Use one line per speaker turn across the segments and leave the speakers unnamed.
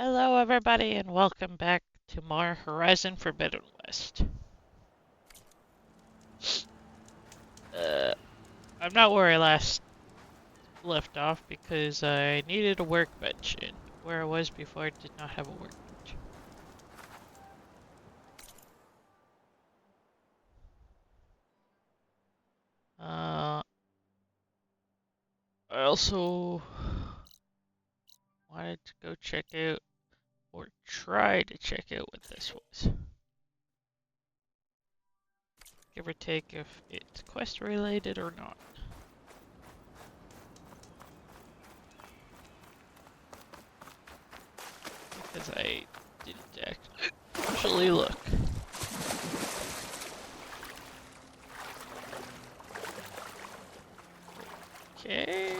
Hello, everybody, and welcome back to more Horizon Forbidden West. Uh, I'm not where I last left off because I needed a workbench, and where I was before I did not have a workbench. I also wanted to go check out, or try to check out what this was. Give or take if it's quest related or not. Because I didn't actually look. Okay.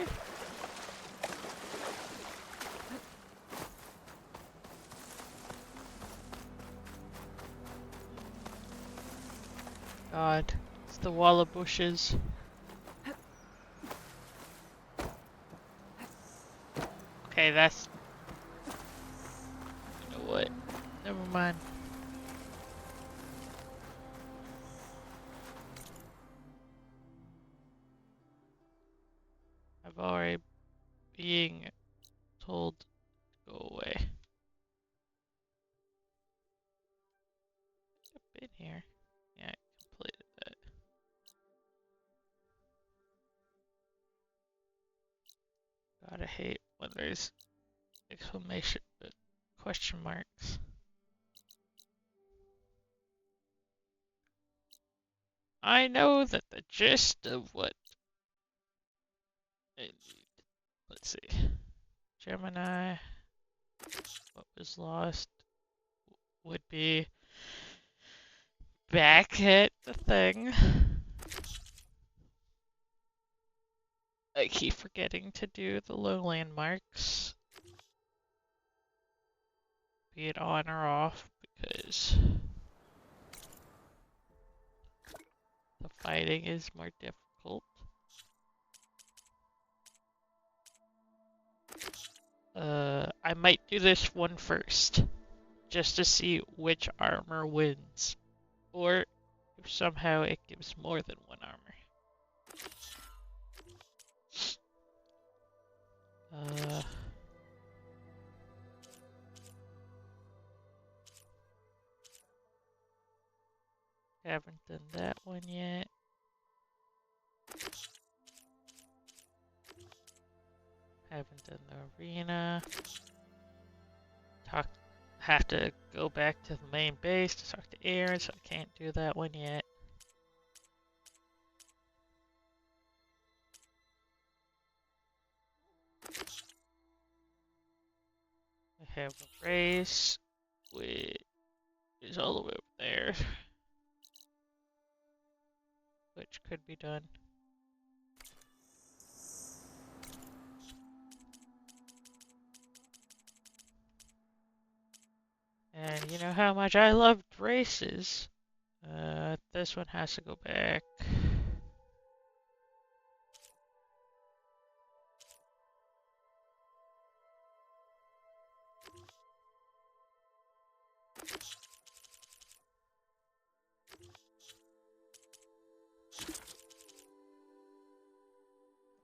God, it's the wall of bushes. Okay, that's... You know what? Never mind. I've already being told to go away. I've been here. Yeah, I completed that. God, I hate when there's exclamation question marks. I know that the gist of what I need. Let's see. Gemini, what was lost would be back at the thing. I keep forgetting to do the low landmarks. Be it on or off because the fighting is more difficult. I might do this one first, just to see which armor wins, or if somehow it gives more than one armor. Haven't done that one yet. Haven't done the arena. Have to go back to the main base to talk to Aaron, so I can't do that one yet. I have a race, which is all the way over there, which could be done. And you know how much I loved races. This one has to go back.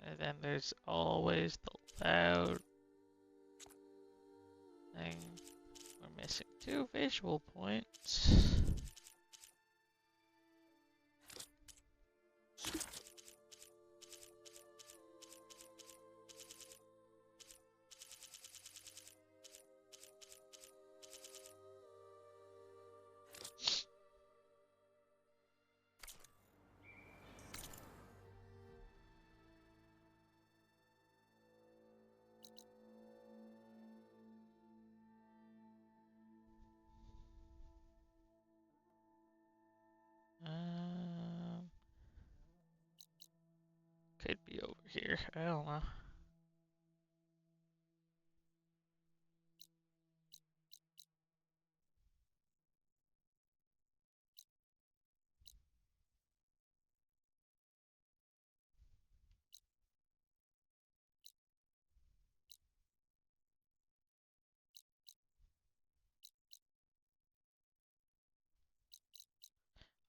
And then there's always the loud thing. We're missing 2 visual points. Um, could be over here. I don't know.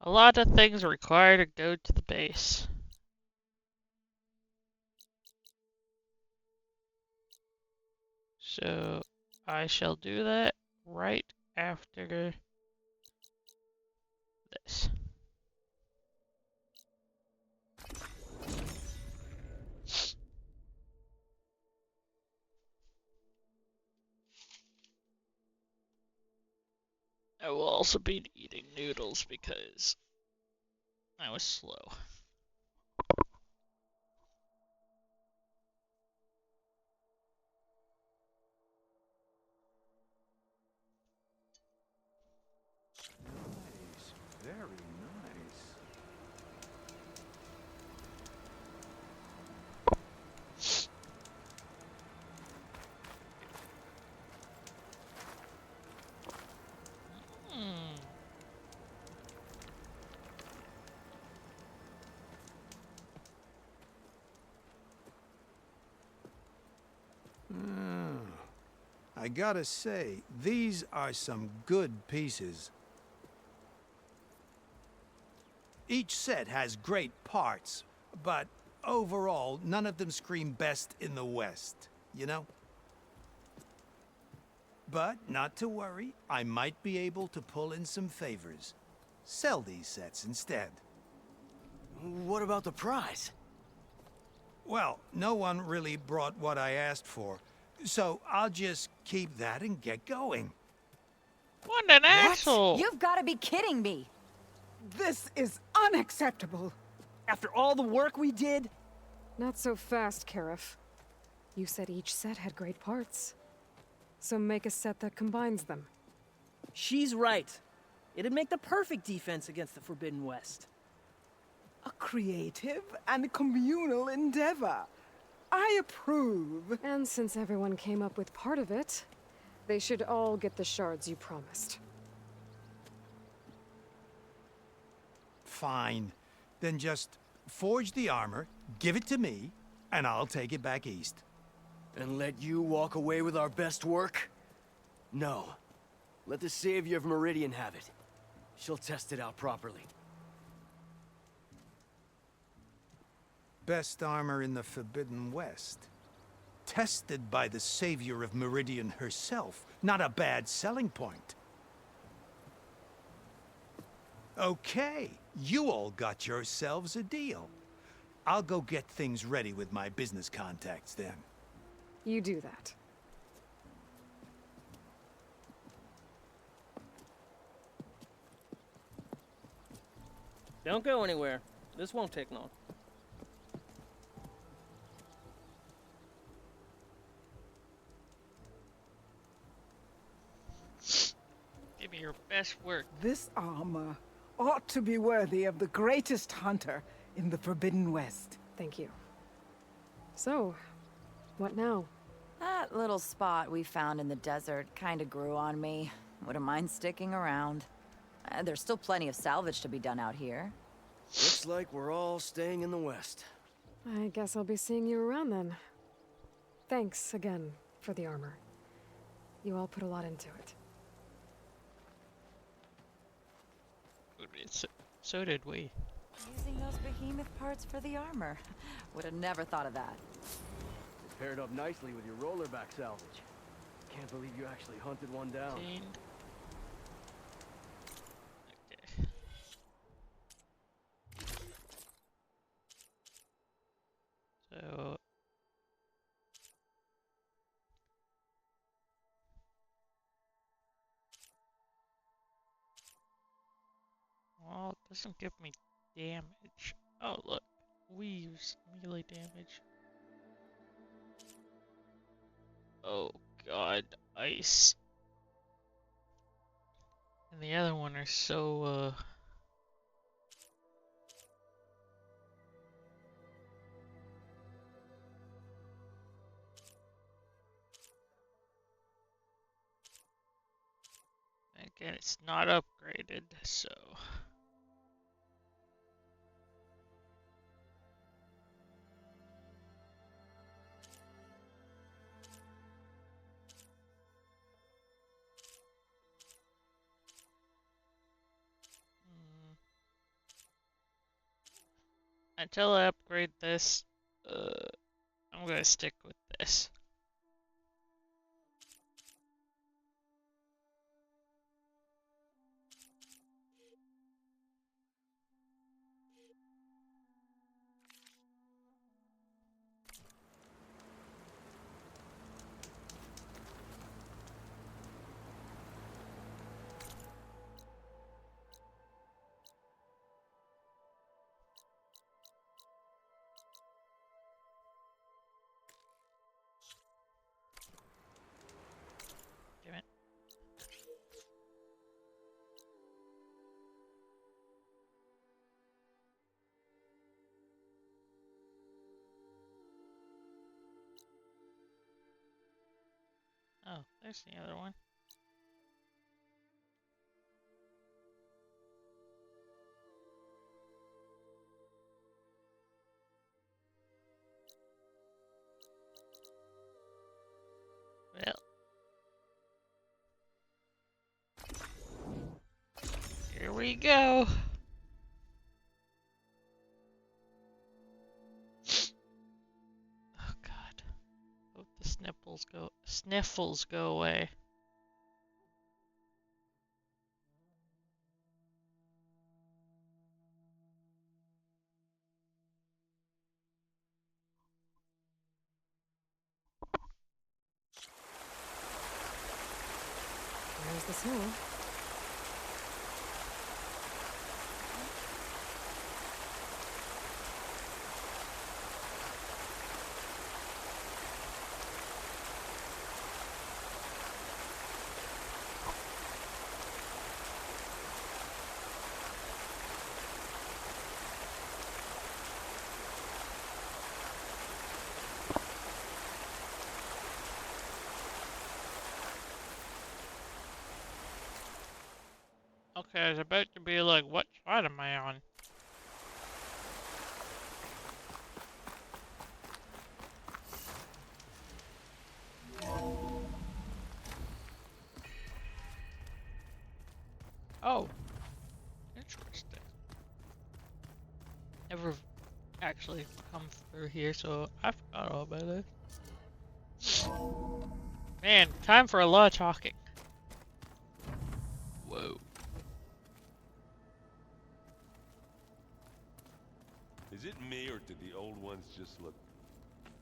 A lot of things require to go to the base. So I shall do that right after this. I will also be eating noodles because I was slow.
Nice, very nice.
Hmm.
Ah, I gotta say, these are some good pieces. Each set has great parts, but overall, none of them scream best in the West, you know? But not to worry, I might be able to pull in some favors. Sell these sets instead.
What about the prize?
Well, no one really brought what I asked for, so I'll just keep that and get going.
What an
What?
asshole!
You've got to be kidding me!
This is unacceptable.
After all the work we did?
Not so fast, Karif. You said each set had great parts. So make a set that combines them.
She's right. It'd make the perfect defense against the Forbidden West.
A creative and communal endeavor. I approve.
And since everyone came up with part of it, they should all get the shards you promised.
Fine. Then just forge the armor, give it to me, and I'll take it back east.
And let you walk away with our best work? No. Let the Savior of Meridian have it. She'll test it out properly.
Best armor in the Forbidden West. Tested by the Savior of Meridian herself. Not a bad selling point. Okay, you all got yourselves a deal. I'll go get things ready with my business contacts then.
You do that.
Don't go anywhere. This won't take long.
Give me your best work.
This armor ought to be worthy of the greatest hunter in the Forbidden West.
Thank you. So, what now?
That little spot we found in the desert kinda grew on me. Wouldn't mind sticking around. There's still plenty of salvage to be done out here.
Looks like we're all staying in the West.
I guess I'll be seeing you around then. Thanks again for the armor. You all put a lot into it.
So did we.
Using those behemoth parts for the armor. Would have never thought of that.
It's paired up nicely with your rollerback salvage. Can't believe you actually hunted one down.
Okay. So well, it doesn't give me damage. Oh look, weaves melee damage. Oh god, ice. And the other one are so again, it's not upgraded, so until I upgrade this, I'm gonna stick with this. Damn it. Oh, there's the other one. Well. Here we go. Oh god. Hope the sniffles go away.
There's the snow.
Okay, I was about to be like, what side am I on? Oh, interesting. Never actually come through here, so I forgot all about this. Man, time for a lot of talking. Whoa.
Is it me, or do the old ones just look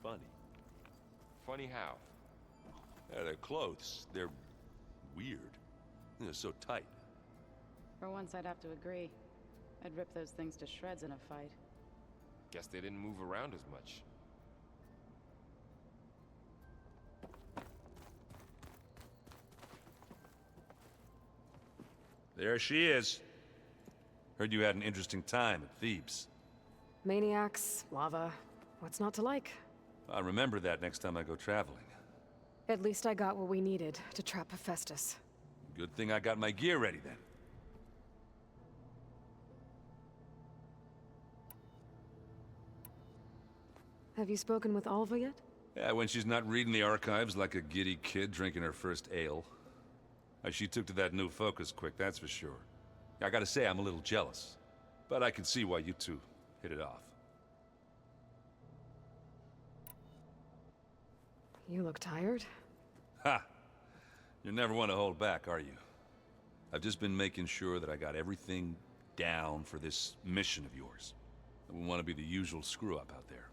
funny?
Funny how?
Yeah, their clothes, they're weird. They're so tight.
For once, I'd have to agree. I'd rip those things to shreds in a fight.
Guess they didn't move around as much.
There she is. Heard you had an interesting time at Thebes.
Maniacs, lava. What's not to like?
I'll remember that next time I go traveling.
At least I got what we needed to trap Hephaestus.
Good thing I got my gear ready then.
Have you spoken with Alva yet?
Yeah, when she's not reading the archives like a giddy kid drinking her first ale. She took to that new focus quick, that's for sure. I gotta say, I'm a little jealous. But I can see why you two hit it off.
You look tired.
Ha! You never want to hold back, are you? I've just been making sure that I got everything down for this mission of yours. I wouldn't want to be the usual screw-up out there.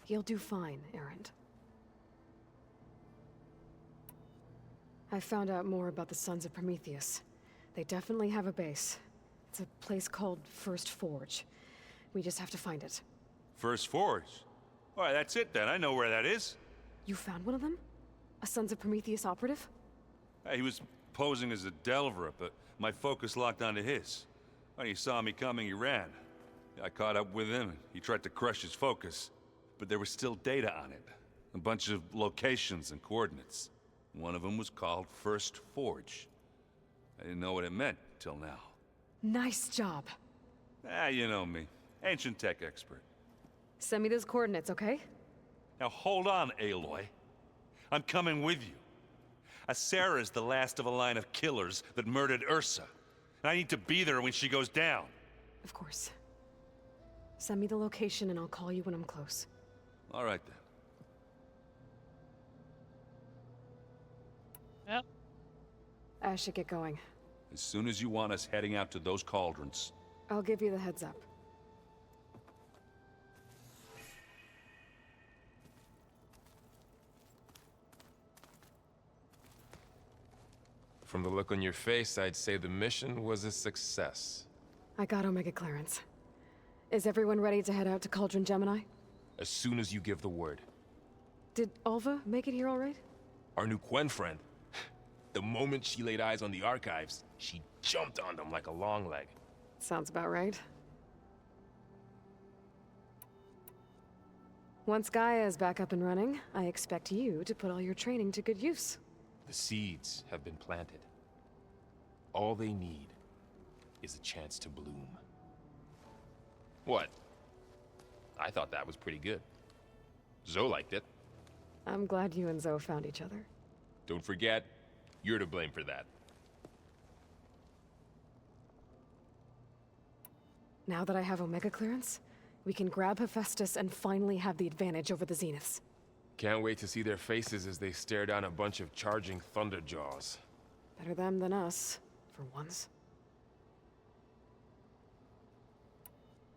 You'll do fine, Erend. I found out more about the Sons of Prometheus. They definitely have a base. It's a place called First Forge. We just have to find it.
First Forge? Alright, that's it then. I know where that is.
You found one of them? A Sons of Prometheus operative?
He was posing as a Delver, but my focus locked onto his. When he saw me coming, he ran. I caught up with him, and he tried to crush his focus. But there was still data on it. A bunch of locations and coordinates. One of them was called First Forge. I didn't know what it meant till now.
Nice job.
You know me. Ancient tech expert.
Send me those coordinates, okay?
Now hold on, Aloy. I'm coming with you. Asera is the last of a line of killers that murdered Ursa. And I need to be there when she goes down.
Of course. Send me the location and I'll call you when I'm close.
All right, then.
Yep.
I should get going.
As soon as you want us heading out to those cauldrons.
I'll give you the heads up.
From the look on your face, I'd say the mission was a success.
I got Omega clearance. Is everyone ready to head out to Cauldron Gemini?
As soon as you give the word.
Did Alva make it here all right?
Our new Quen friend. The moment she laid eyes on the archives, she jumped on them like a long leg.
Sounds about right. Once Gaia is back up and running, I expect you to put all your training to good use.
The seeds have been planted. All they need is a chance to bloom. What? I thought that was pretty good. Zoe liked it.
I'm glad you and Zoe found each other.
Don't forget, you're to blame for that.
Now that I have Omega clearance, we can grab Hephaestus and finally have the advantage over the Zeniths.
Can't wait to see their faces as they stare down a bunch of charging Thunderjaws.
Better them than us, for once.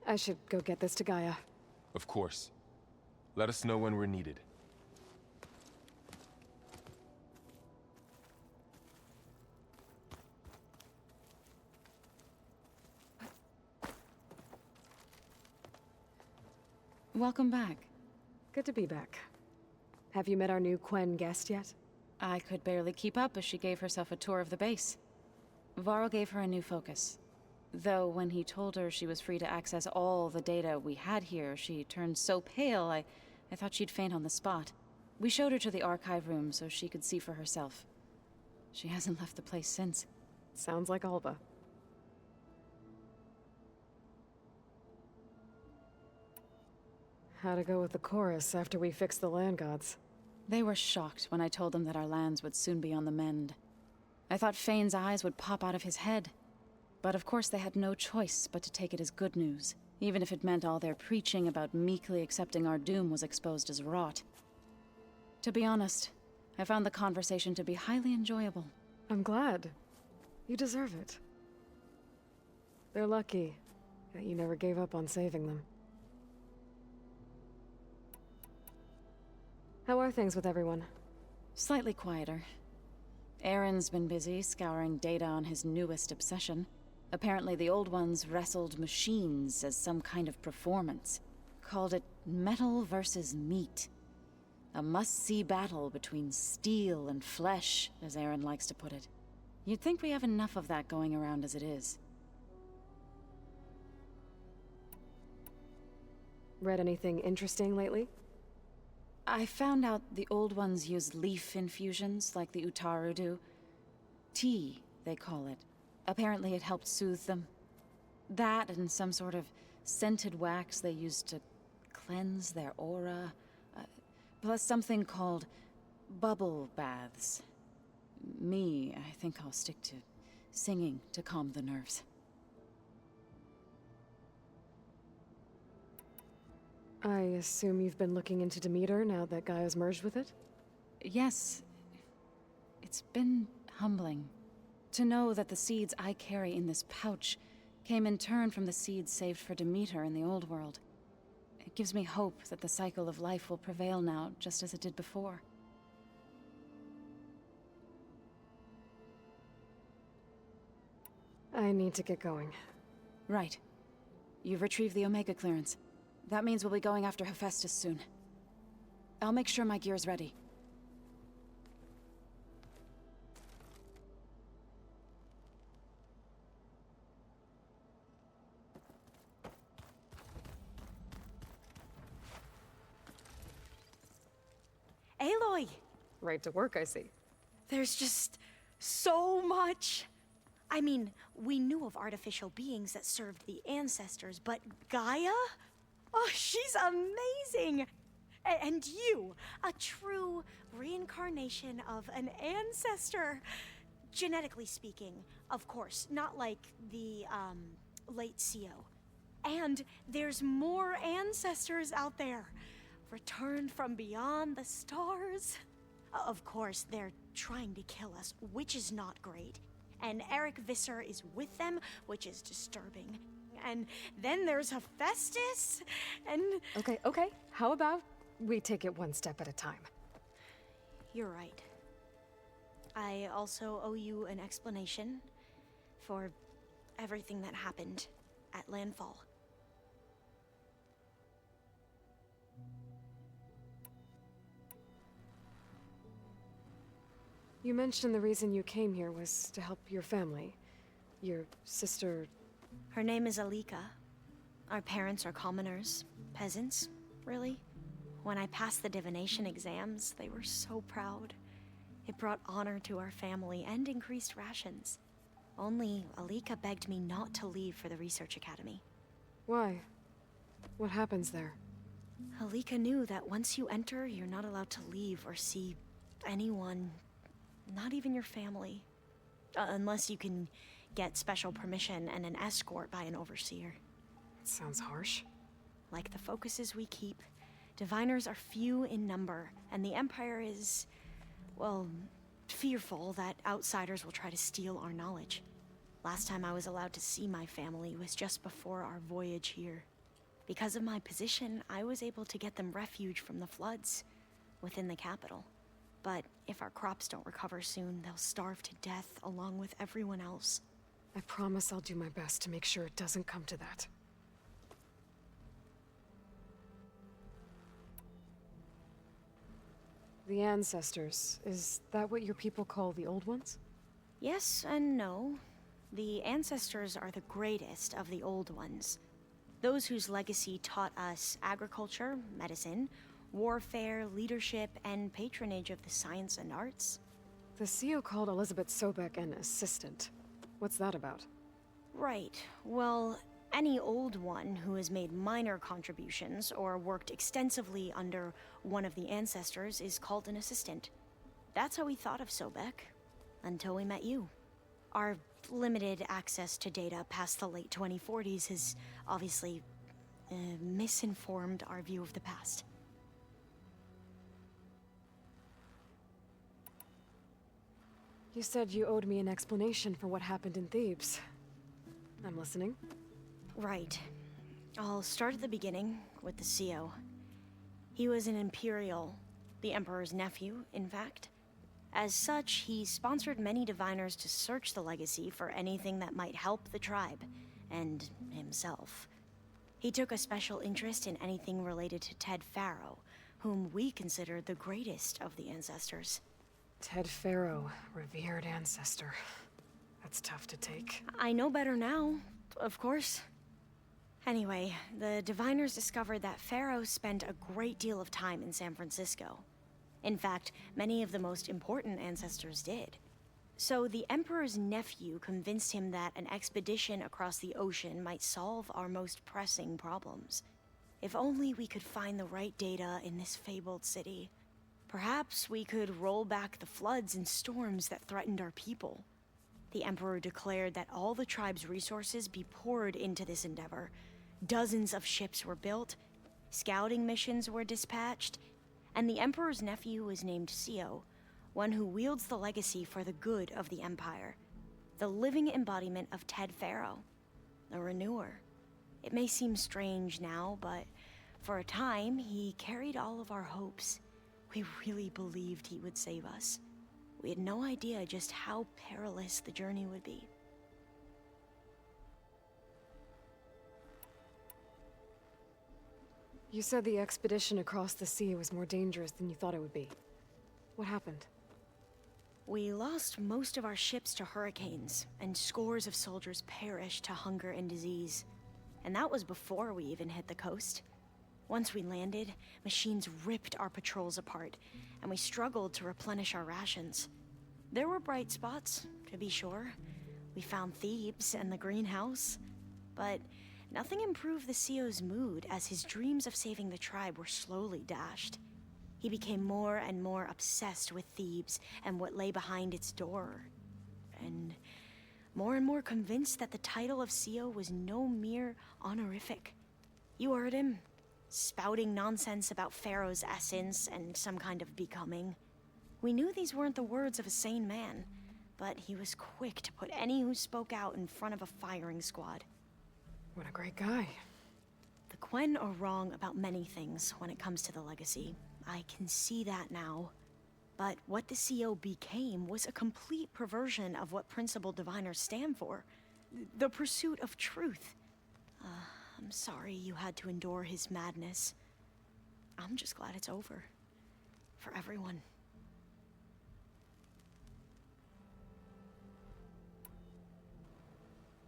I should go get this to Gaia.
Of course. Let us know when we're needed.
Welcome back.
Good to be back. Have you met our new Quen guest yet?
I could barely keep up as she gave herself a tour of the base. Varl gave her a new focus. Though when he told her she was free to access all the data we had here, she turned so pale I thought she'd faint on the spot. We showed her to the archive room so she could see for herself. She hasn't left the place since.
Sounds like Alba. How'd it go with the chorus after we fixed the land gods?
They were shocked when I told them that our lands would soon be on the mend. I thought Fane's eyes would pop out of his head. But of course they had no choice but to take it as good news, even if it meant all their preaching about meekly accepting our doom was exposed as rot. To be honest, I found the conversation to be highly enjoyable.
I'm glad. You deserve it. They're lucky that you never gave up on saving them. How are things with everyone?
Slightly quieter. Aaron's been busy scouring data on his newest obsession. Apparently the old ones wrestled machines as some kind of performance. Called it metal versus meat. A must-see battle between steel and flesh, as Aaron likes to put it. You'd think we have enough of that going around as it is.
Read anything interesting lately?
I found out the old ones use leaf infusions like the Utaru do. Tea, they call it. Apparently it helped soothe them. That and some sort of scented wax they used to cleanse their aura. Plus something called bubble baths. I think I'll stick to singing to calm the nerves.
I assume you've been looking into Demeter now that Gaia's merged with it?
Yes. It's been humbling. To know that the seeds I carry in this pouch came in turn from the seeds saved for Demeter in the old world. It gives me hope that the cycle of life will prevail now, just as it did before.
I need to get going.
Right. You've retrieved the Omega clearance. That means we'll be going after Hephaestus soon. I'll make sure my gear's ready.
Aloy!
Right to work, I see.
There's just so much. I mean, we knew of artificial beings that served the ancestors, but Gaia? Oh, she's amazing! And you, a true reincarnation of an ancestor. Genetically speaking, of course, not like the, late CO. And there's more ancestors out there, returned from beyond the stars. Of course, they're trying to kill us, which is not great. And Eric Visser is with them, which is disturbing. And then there's Hephaestus, and...
Okay. How about we take it one step at a time?
You're right. I also owe you an explanation for everything that happened at Landfall.
You mentioned the reason you came here was to help your family. Your sister...
Her name is Alika. Our parents are commoners. Peasants, really. When I passed the divination exams, they were so proud. It brought honor to our family and increased rations. Only Alika begged me not to leave for the research academy.
Why? What happens there?
Alika knew that once you enter, you're not allowed to leave or see anyone, not even your family. Unless you can get special permission and an escort by an overseer.
It sounds harsh.
Like the focuses we keep, diviners are few in number, and the Empire is, well, fearful that outsiders will try to steal our knowledge. Last time I was allowed to see my family was just before our voyage here. Because of my position, I was able to get them refuge from the floods within the capital. But if our crops don't recover soon, they'll starve to death along with everyone else.
I promise I'll do my best to make sure it doesn't come to that. The ancestors, is that what your people call the old ones?
Yes and no. The ancestors are the greatest of the old ones. Those whose legacy taught us agriculture, medicine, warfare, leadership, and patronage of the science and arts.
The CEO called Elizabeth Sobek an assistant. What's that about?
Right. Well, any old one who has made minor contributions or worked extensively under one of the ancestors is called an assistant. That's how we thought of Sobek, until we met you. Our limited access to data past the late 2040s has obviously misinformed our view of the past.
You said you owed me an explanation for what happened in Thebes. I'm listening.
Right. I'll start at the beginning with the CEO. He was an Imperial, the Emperor's nephew, in fact. As such, he sponsored many diviners to search the legacy for anything that might help the tribe, and himself. He took a special interest in anything related to Ted Faro, whom we consider the greatest of the ancestors.
Ted Faro, revered ancestor. That's tough to take.
I know better now, of course. Anyway, the diviners discovered that Faro spent a great deal of time in San Francisco. In fact, many of the most important ancestors did. So the Emperor's nephew convinced him that an expedition across the ocean might solve our most pressing problems. If only we could find the right data in this fabled city. Perhaps we could roll back the floods and storms that threatened our people. The Emperor declared that all the tribe's resources be poured into this endeavor. Dozens of ships were built, scouting missions were dispatched, and the Emperor's nephew was named CEO, one who wields the legacy for the good of the Empire. The living embodiment of Ted Faro, the Renewer. It may seem strange now, but for a time, he carried all of our hopes. We really believed he would save us. We had no idea just how perilous the journey would be.
You said the expedition across the sea was more dangerous than you thought it would be. What happened?
We lost most of our ships to hurricanes, and scores of soldiers perished to hunger and disease. And that was before we even hit the coast. Once we landed, machines ripped our patrols apart, and we struggled to replenish our rations. There were bright spots, to be sure. We found Thebes and the greenhouse, but nothing improved the CEO's mood as his dreams of saving the tribe were slowly dashed. He became more and more obsessed with Thebes and what lay behind its door. And more and more convinced that the title of CEO was no mere honorific. You heard him, spouting nonsense about Pharaoh's essence and some kind of becoming. We knew these weren't the words of a sane man, but he was quick to put any who spoke out in front of a firing squad.
What a great guy.
The Quen are wrong about many things when it comes to the legacy. I can see that now. But what the CO became was a complete perversion of what Principal Diviners stand for. The pursuit of truth. I'm sorry you had to endure his madness. I'm just glad it's over. For everyone.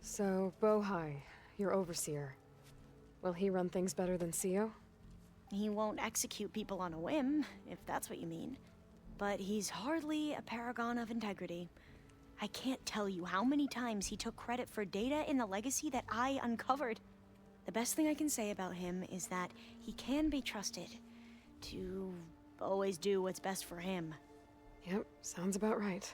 So, Bohai, your overseer. Will he run things better than CO?
He won't execute people on a whim, if that's what you mean. But he's hardly a paragon of integrity. I can't tell you how many times he took credit for data in the legacy that I uncovered. The best thing I can say about him is that he can be trusted to always do what's best for him.
Yep, sounds about right.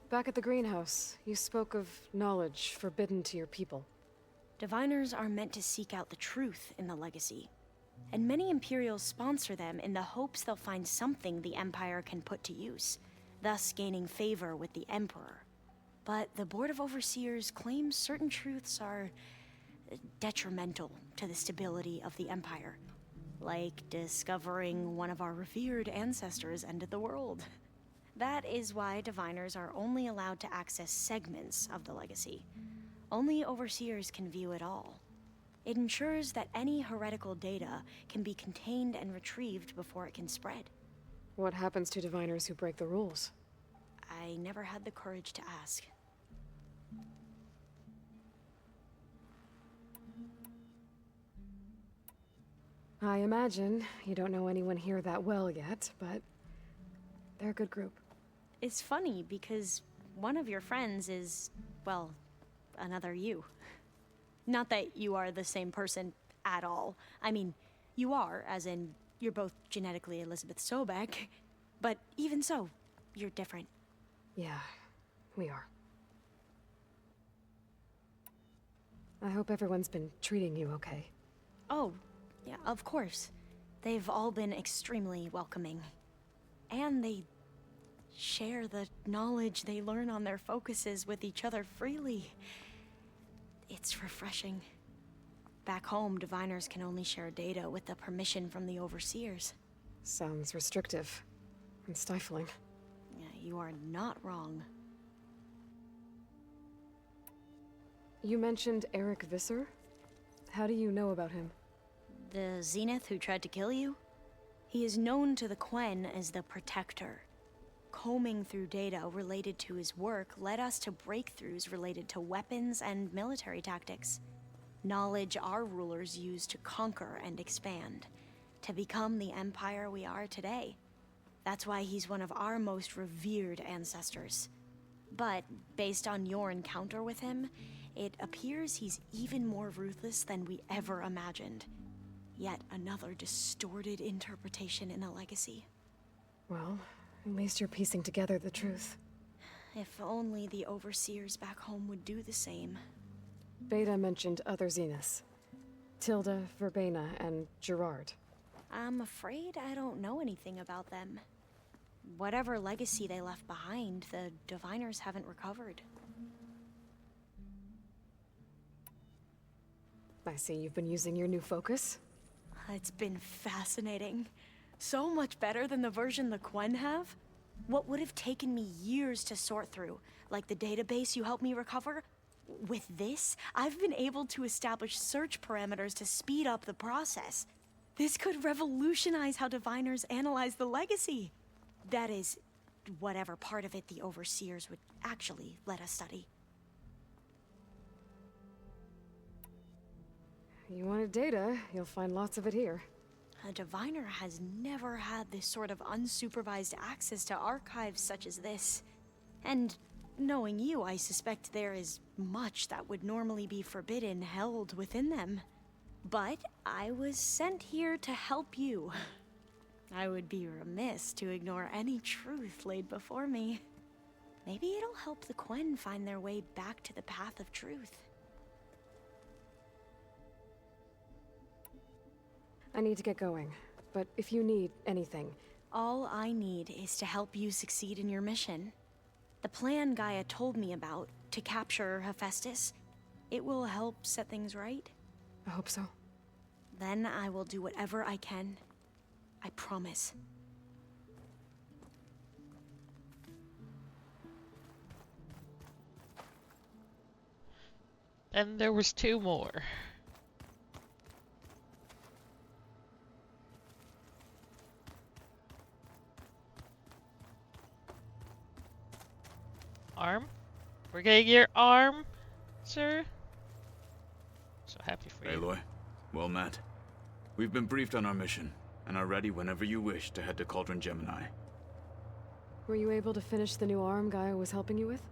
Back at the greenhouse, you spoke of knowledge forbidden to your people.
Diviners are meant to seek out the truth in the legacy. And many Imperials sponsor them in the hopes they'll find something the Empire can put to use, thus gaining favor with the Emperor. But the Board of Overseers claims certain truths are detrimental to the stability of the Empire. Like discovering one of our revered ancestors ended the world. That is why Diviners are only allowed to access segments of the legacy. Only Overseers can view it all. It ensures that any heretical data can be contained and retrieved before it can spread.
What happens to Diviners who break the rules?
I never had the courage to ask.
I imagine you don't know anyone here that well yet, but they're a good group.
It's funny because one of your friends is, well, another you. Not that you are the same person at all. I mean, you are, as in, you're both genetically Elizabeth Sobek, but even so, you're different.
Yeah, we are. I hope everyone's been treating you okay.
Oh, yeah, of course. They've all been extremely welcoming. And they share the knowledge they learn on their focuses with each other freely. It's refreshing. Back home, Diviners can only share data with the permission from the Overseers.
Sounds restrictive and stifling.
Yeah, you are not wrong.
You mentioned Eric Visser? How do you know about him?
The Zenith who tried to kill you? He is known to the Quen as the Protector. Combing through data related to his work led us to breakthroughs related to weapons and military tactics. Knowledge our rulers used to conquer and expand, to become the empire we are today. That's why he's one of our most revered ancestors. But based on your encounter with him, it appears he's even more ruthless than we ever imagined. Yet another distorted interpretation in the legacy.
Well, at least you're piecing together the truth.
If only the Overseers back home would do the same.
Beta mentioned other Zeniths. Tilda, Verbena, and Gerard.
I'm afraid I don't know anything about them. Whatever legacy they left behind, the Diviners haven't recovered.
I see you've been using your new focus.
It's been fascinating. So much better than the version the Quen have. What would have taken me years to sort through, like the database you helped me recover, with this, I've been able to establish search parameters to speed up the process. This could revolutionize how Diviners analyze the legacy. That is, whatever part of it the Overseers would actually let us study.
You wanted data, you'll find lots of it here.
A Diviner has never had this sort of unsupervised access to archives such as this. And knowing you, I suspect there is much that would normally be forbidden held within them. But I was sent here to help you. I would be remiss to ignore any truth laid before me. Maybe it'll help the Quen find their way back to the path of truth.
I need to get going, but if you need anything...
All I need is to help you succeed in your mission. The plan Gaia told me about, to capture Hephaestus, it will help set things right.
I hope so.
Then I will do whatever I can. I promise.
And there was 2 more. Arm? We're getting your arm, sir? So happy for you.
Aloy, well met. We've been briefed on our mission, and are ready whenever you wish to head to Cauldron Gemini.
Were you able to finish the new arm Gaia was helping you with?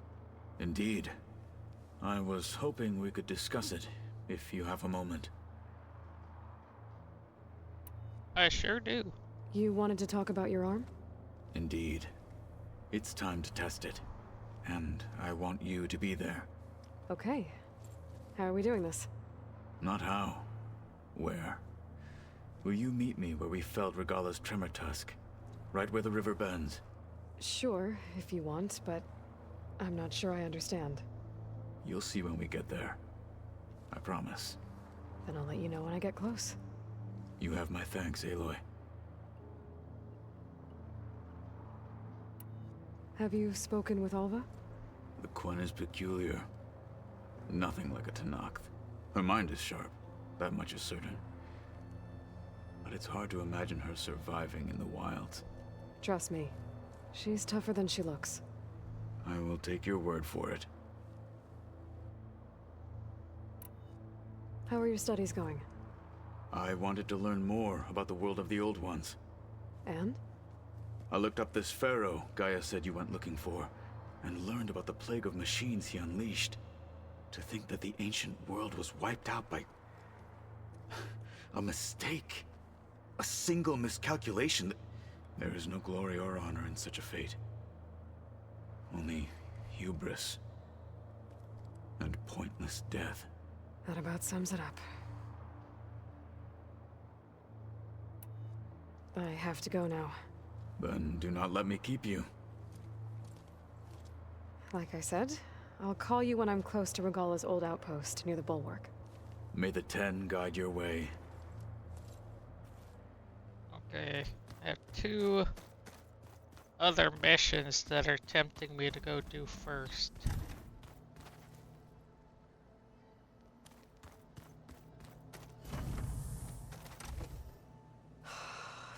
Indeed. I was hoping we could discuss it, if you have a moment.
I sure do.
You wanted to talk about your arm?
Indeed. It's time to test it. And I want you to be there.
Okay. How are we doing this?
Not how. Where? Will you meet me where we felled Regalla's tremor tusk? Right where the river bends?
Sure, if you want, but I'm not sure I understand.
You'll see when we get there. I promise.
Then I'll let you know when I get close.
You have my thanks, Aloy.
Have you spoken with Alva?
The Quen is peculiar. Nothing like a Tenakth. Her mind is sharp, that much is certain. But it's hard to imagine her surviving in the wilds.
Trust me, she's tougher than she looks.
I will take your word for it.
How are your studies going?
I wanted to learn more about the world of the Old Ones.
And?
I looked up this pharaoh Gaia said you went looking for, and learned about the plague of machines he unleashed. To think that the ancient world was wiped out by... a mistake. A single miscalculation. There is no glory or honor in such a fate. Only hubris. And pointless death.
That about sums it up. I have to go now.
Then do not let me keep you.
Like I said, I'll call you when I'm close to Regalla's old outpost near the bulwark.
May the Ten guide your way.
Okay, I have 2 other missions that are tempting me to go do first.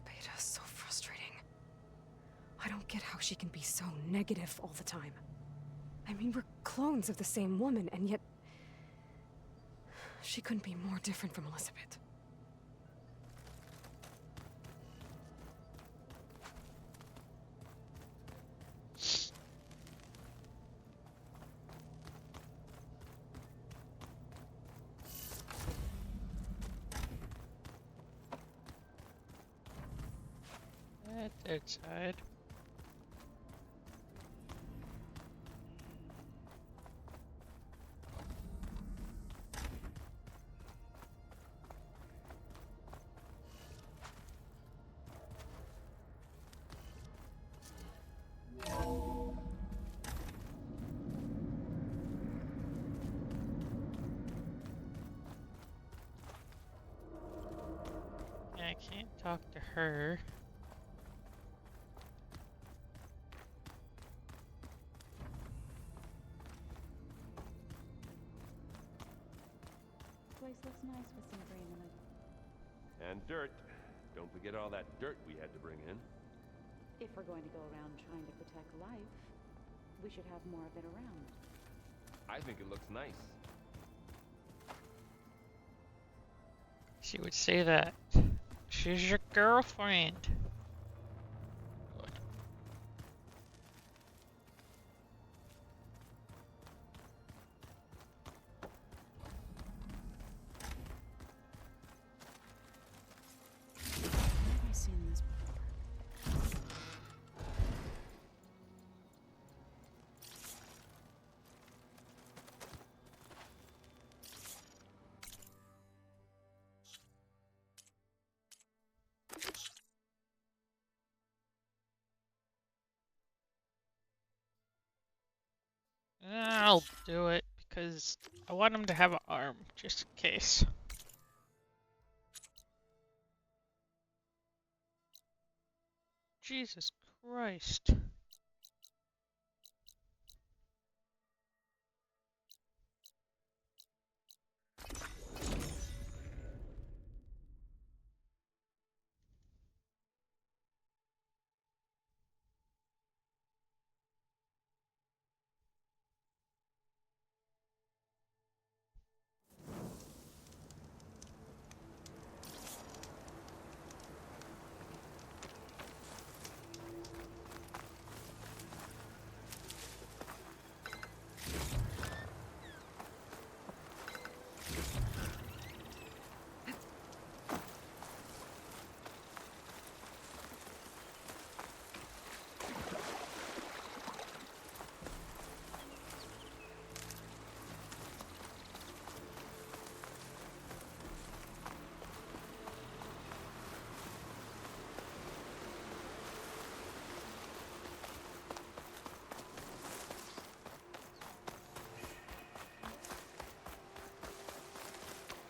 Beta's so frustrating. I don't get how she can be so negative all the time. I mean, we're clones of the same woman, and yet... she couldn't be more different from Elizabeth.
That's outside. I can't talk to her.
Place looks nice with some green in it.
And dirt. Don't forget all that dirt we had to bring in.
If we're going to go around trying to protect life, we should have more of it around.
I think it looks nice.
She would say that. She's your girlfriend. Good.
Where have I seen this before?
I'll do it because I want him to have an arm, just in case. Jesus Christ.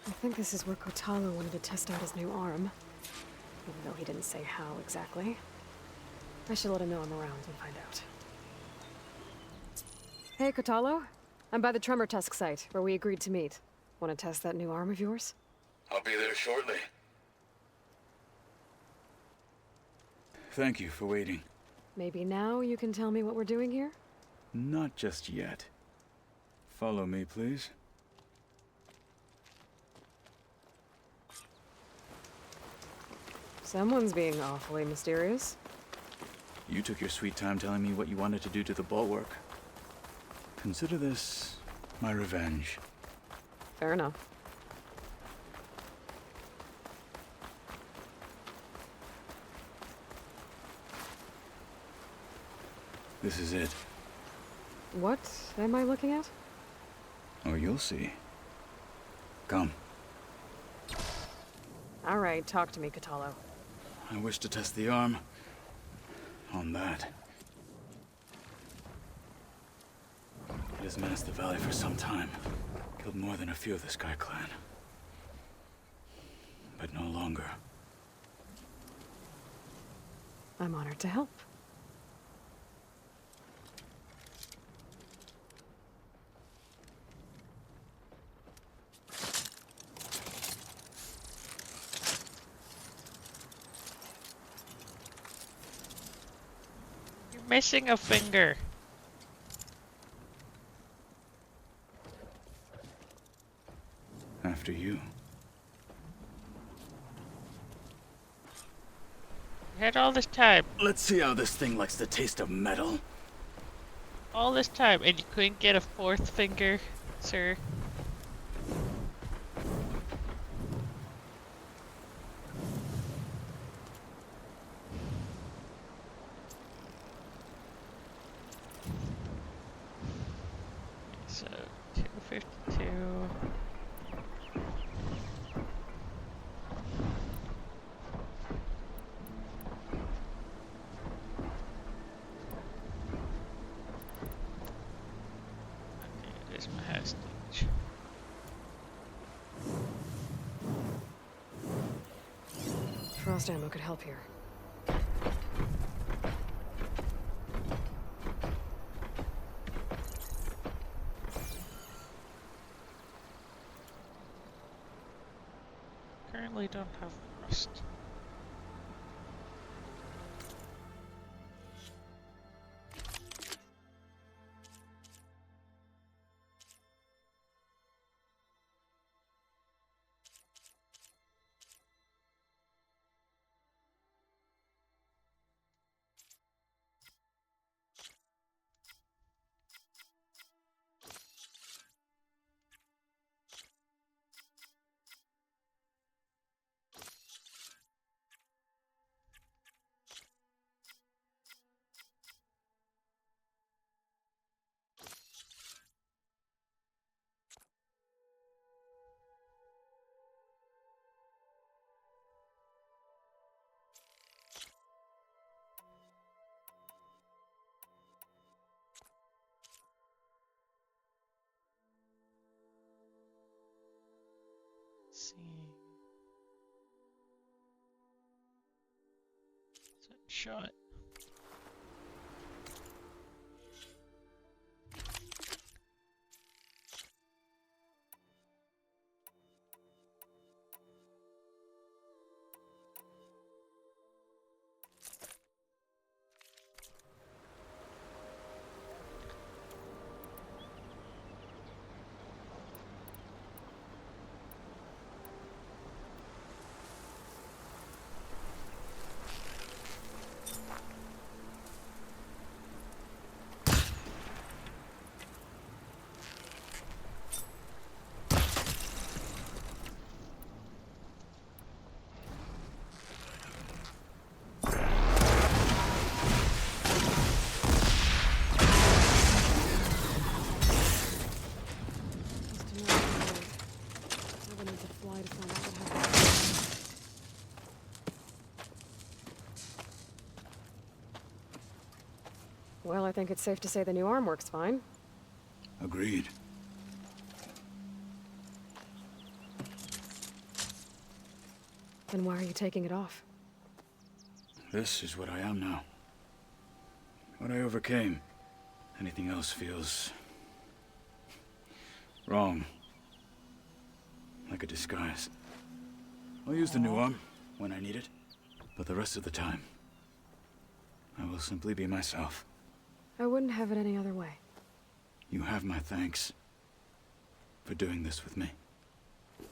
I think this is where Kotalo wanted to test out his new arm. Even though he didn't say how exactly. I should let him know I'm around and find out. Hey, Kotalo. I'm by the Tremor Tusk site, where we agreed to meet. Want to test that new arm of yours?
I'll be there shortly. Thank you for waiting.
Maybe now you can tell me what we're doing here?
Not just yet. Follow me, please.
Someone's being awfully mysterious.
You took your sweet time telling me what you wanted to do to the bulwark. Consider this my revenge.
Fair enough.
This is it.
What am I looking at?
Oh, you'll see. Come.
All right, talk to me, Kotalo.
I wish to test the arm on that. It has menaced the valley for some time. Killed more than a few of the Sky Clan. But no longer.
I'm honored to help.
You're missing a finger.
After you.
You had all this time.
Let's see how this thing likes the taste of metal.
All this time, and you couldn't get a fourth finger, sir. So, 252. There's my hostage.
Frost ammo could help here.
Currently don't have frost. see. Shot.
Well, I think it's safe to say the new arm works fine.
Agreed.
Then why are you taking it off?
This is what I am now. What I overcame. Anything else feels... wrong. Like a disguise. I'll use the new arm when I need it, but the rest of the time, I will simply be myself.
I wouldn't have it any other way.
You have my thanks for doing this with me.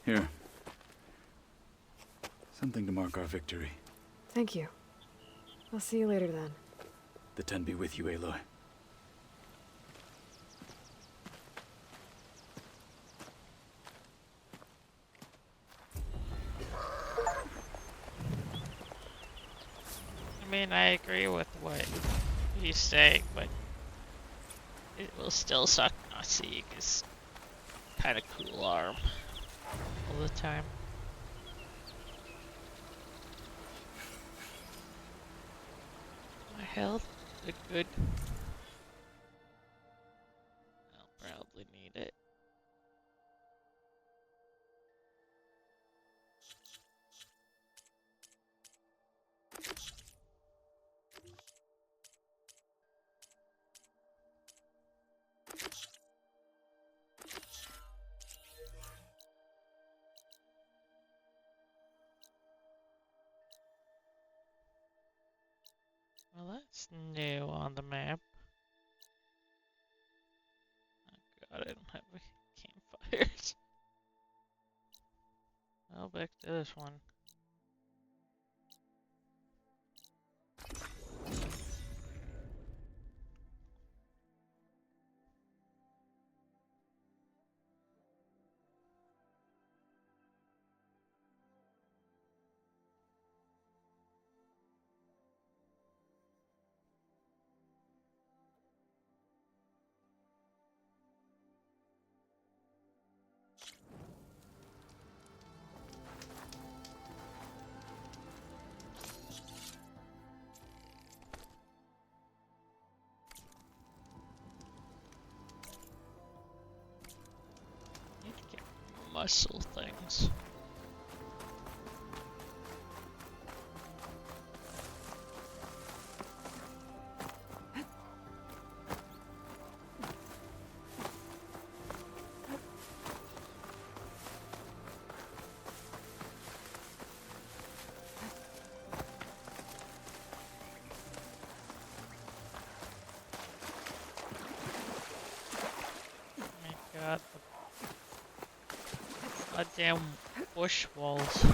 Here. Something to mark our victory.
Thank you. I'll see you later then.
The Ten be with you, Aloy.
I mean, I agree with what he's saying, but it will still suck not seeing his kind of cool arm all the time. My health is good. I'll probably need it. Well, that's new on the map. Oh god, I don't have campfires. Well, back to this one. Need to get muscle things. God, the goddamn bush walls.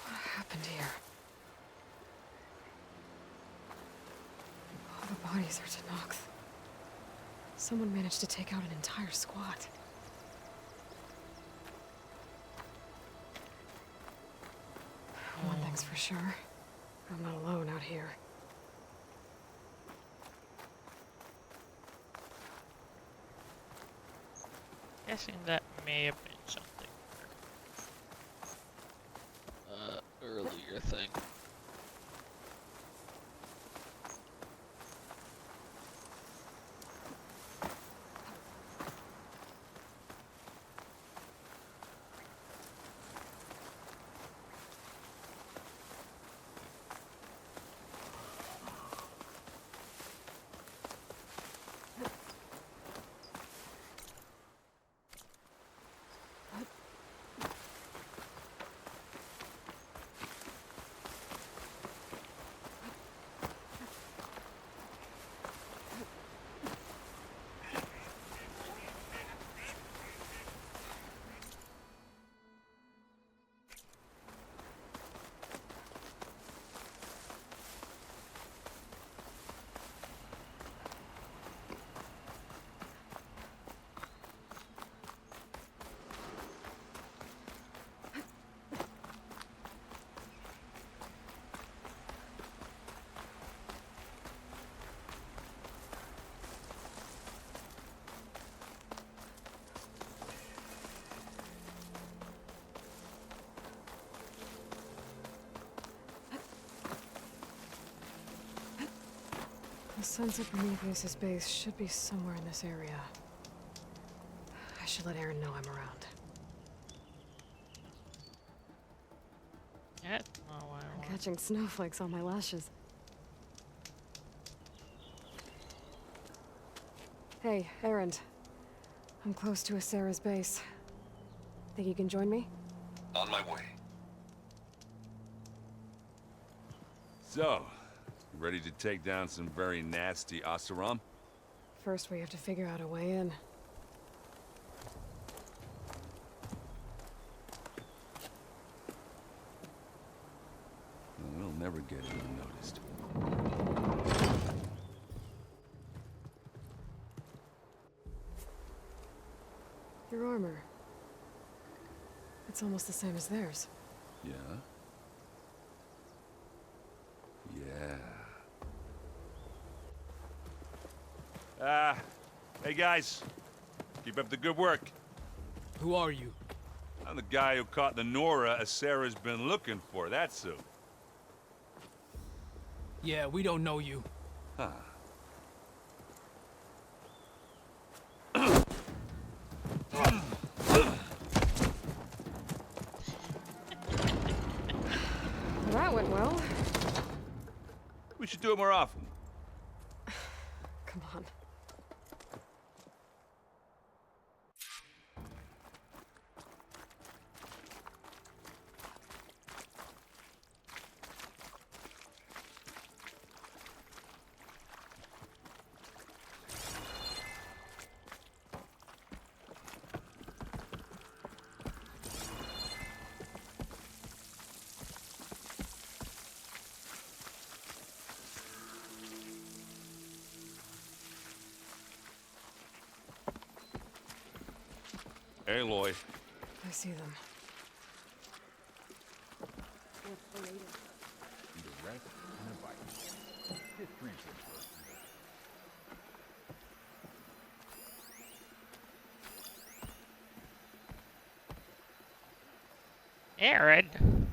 What happened here? All the bodies are Tenakth. Someone managed to take out an entire squad. One thing's for sure. I'm not alone out here.
Guessing that may have been something. earlier thing.
The Sons of Prometheus' base should be somewhere in this area. I should let Aaron know I'm around.
Yeah. Oh,
I'm catching snowflakes on my lashes. Hey, Erend. I'm close to Asera's base. Think you can join me?
On my way. So, you ready to take down some very nasty Oseram?
First, we have to figure out a way in.
We'll never get it unnoticed.
Your armor. It's almost the same as theirs.
Yeah? Yeah. Hey guys. Keep up the good work.
Who are you?
I'm the guy who caught the Nora Asera's been looking for, that's who.
Yeah, we don't know you.
Huh.
That went well.
We should do it more often.
Come on.
Aloy.
I see them.
Aaron.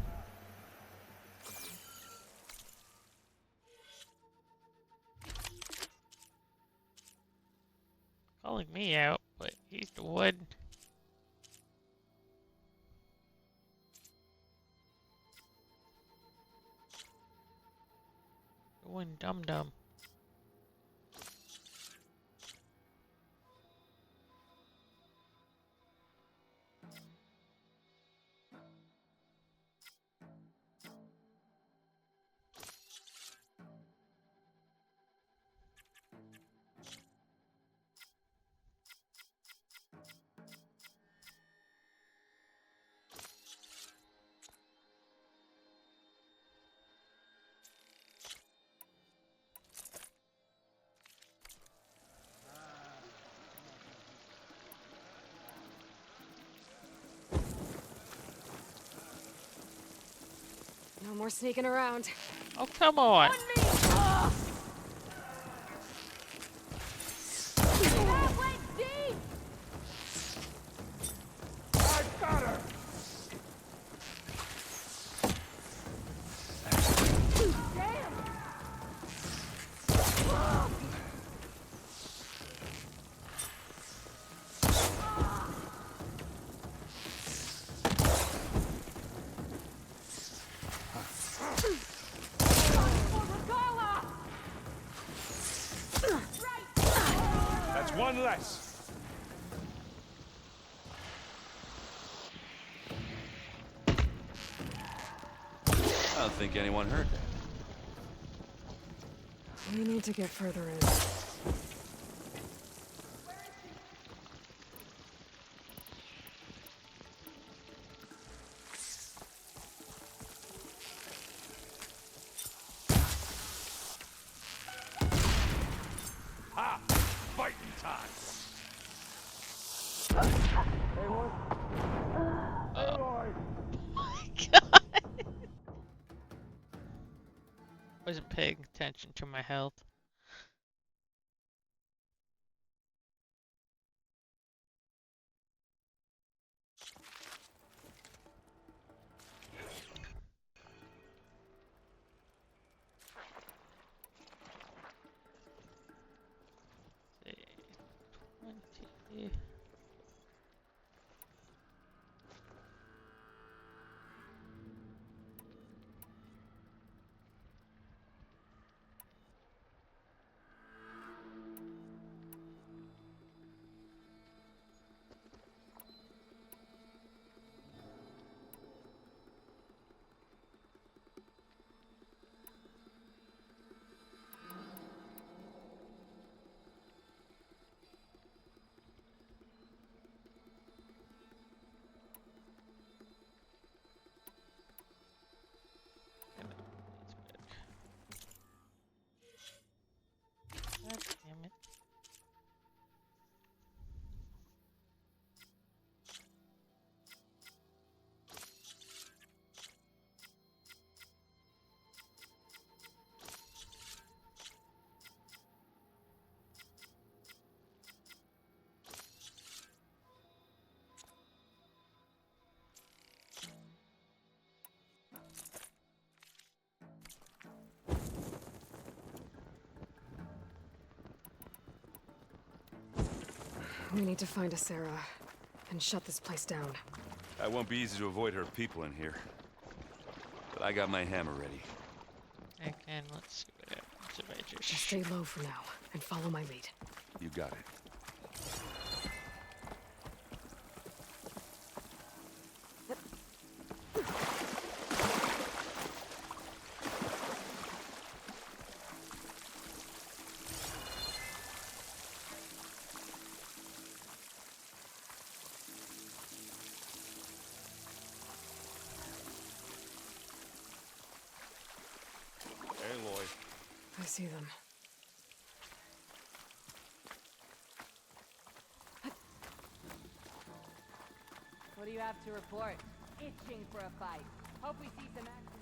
Calling me out, but he's the one. One dum-dum.
No more sneaking around.
Oh, come on.
less. I don't think anyone heard that.
We need to get further in.
Ha! Fighting time!
Wasn't paying attention to my health. Let's see, 20. God damn it.
We need to find a Sarah and shut this place down.
It won't be easy to avoid her people in here. But I got my hammer ready.
Again, let's see what happens if I just
Just stay low for now and follow my lead.
You got it. Aloy.
I see them.
What do you have to report? Itching for a fight. Hope we see some action.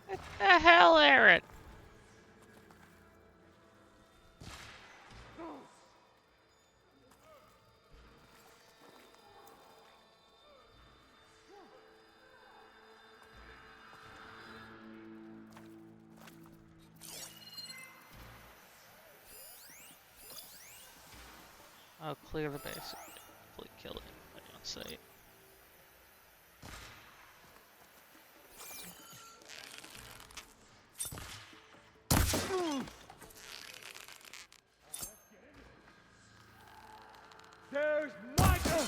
What the hell, Aaron? I'll clear the base. Hopefully kill it on sight.
There's Micah!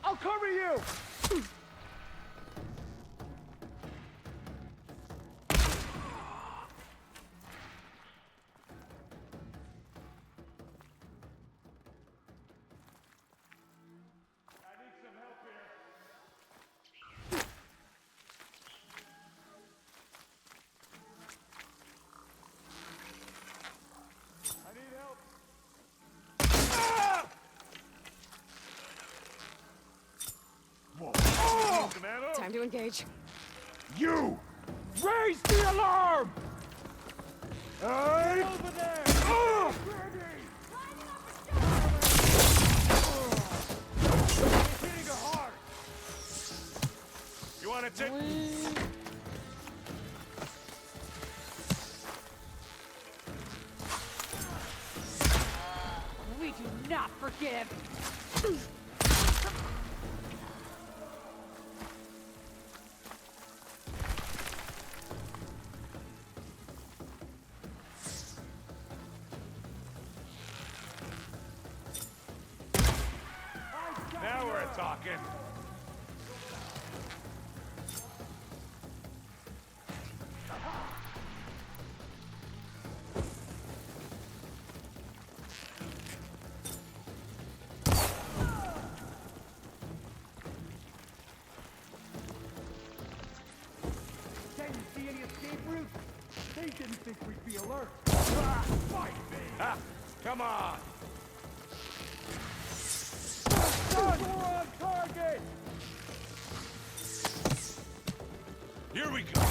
I'll cover you!
Time to engage.
You! Raise the alarm! Over there! Hitting her hard!
You want to take?
We do not forgive.
Now we're talking.
Can you see any escape routes? They didn't think we'd be alert. Fight me!
Ah, come on.
We're on target!
Here we go.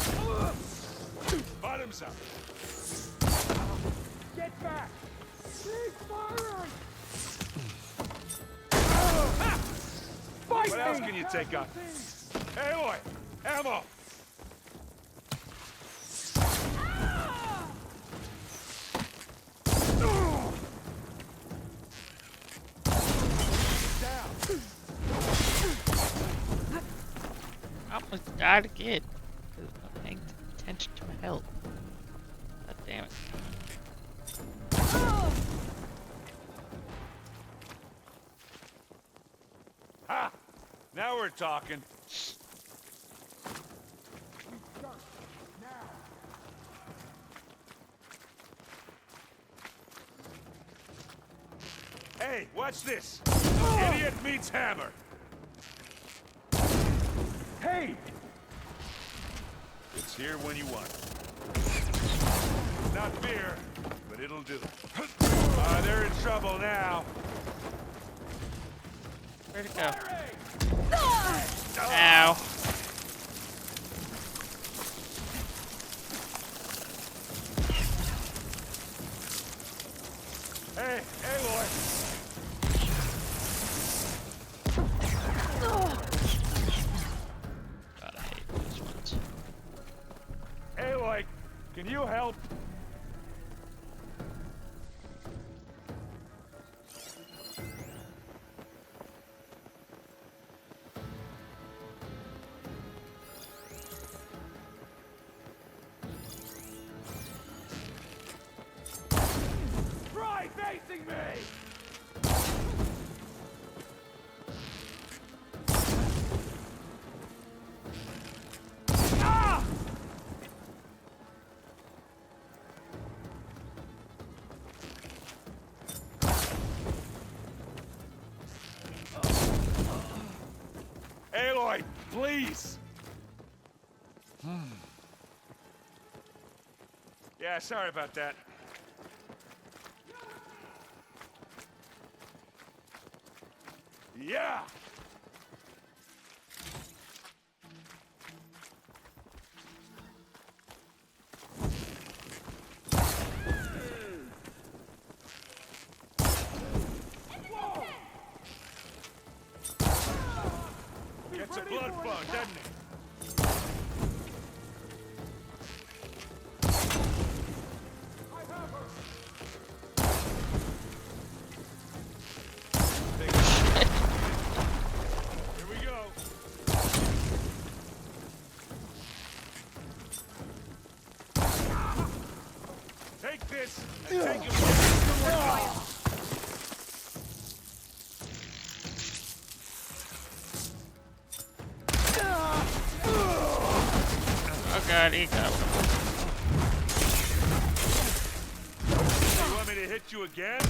Bottoms up.
Get back! He's firing! Fight
What else
me!
can you take on? Hey, Aloy! Ammo!
I almost died again. Because I'm paying attention to my health. God damn it.
Ha! Now we're talking. Hey, watch this. Idiot meets hammer.
Hey!
It's here when you want it. Not beer, but it'll do. They're in trouble now.
Where'd it go? Ow.
Hey, Aloy.
God, I hate these ones.
Aloy, can you help?
Try facing me! Ah!
Aloy, please. Yeah, sorry about that. Yeah! Gets a blood flow, doesn't it? Here we go. Take this and take him.
Oh god, he got one.
You want me to hit you again?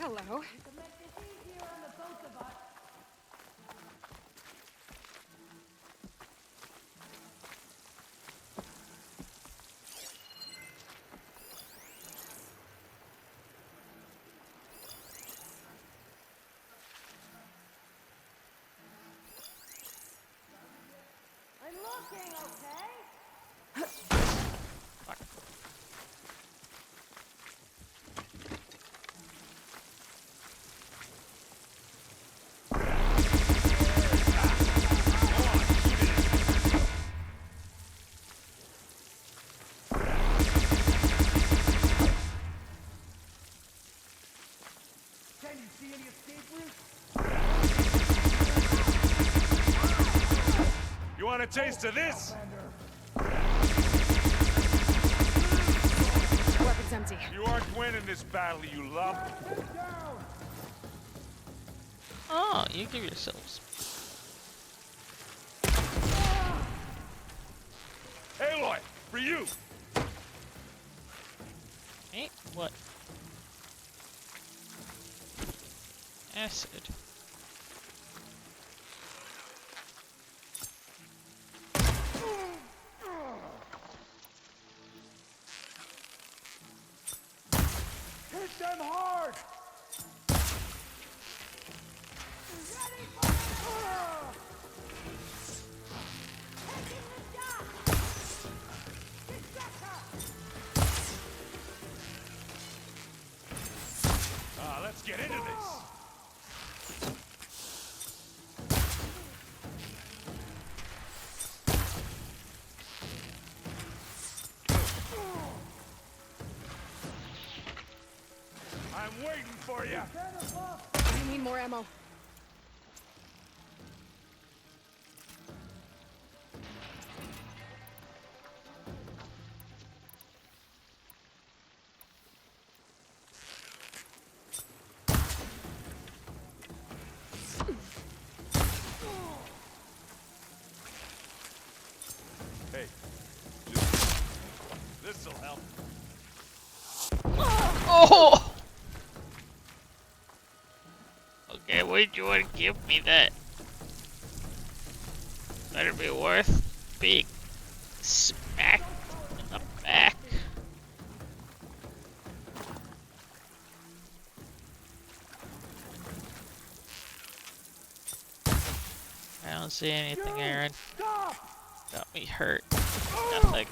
Hello.
I'm looking, okay?
Can you see any escape routes?
You want a taste of this?
Weapon's empty.
You aren't winning this battle, you lump.
Oh, you give yourselves.
Aloy, for you.
Hey, what? Acid.
Hit them hard!
Let's get into this. I'm waiting for you.
I need more ammo.
Hey, this'll help.
Oh! Okay, why'd you want to give me that? Better be worth being smacked in the back. I don't see anything, Aaron. Got me hurt. Nothing.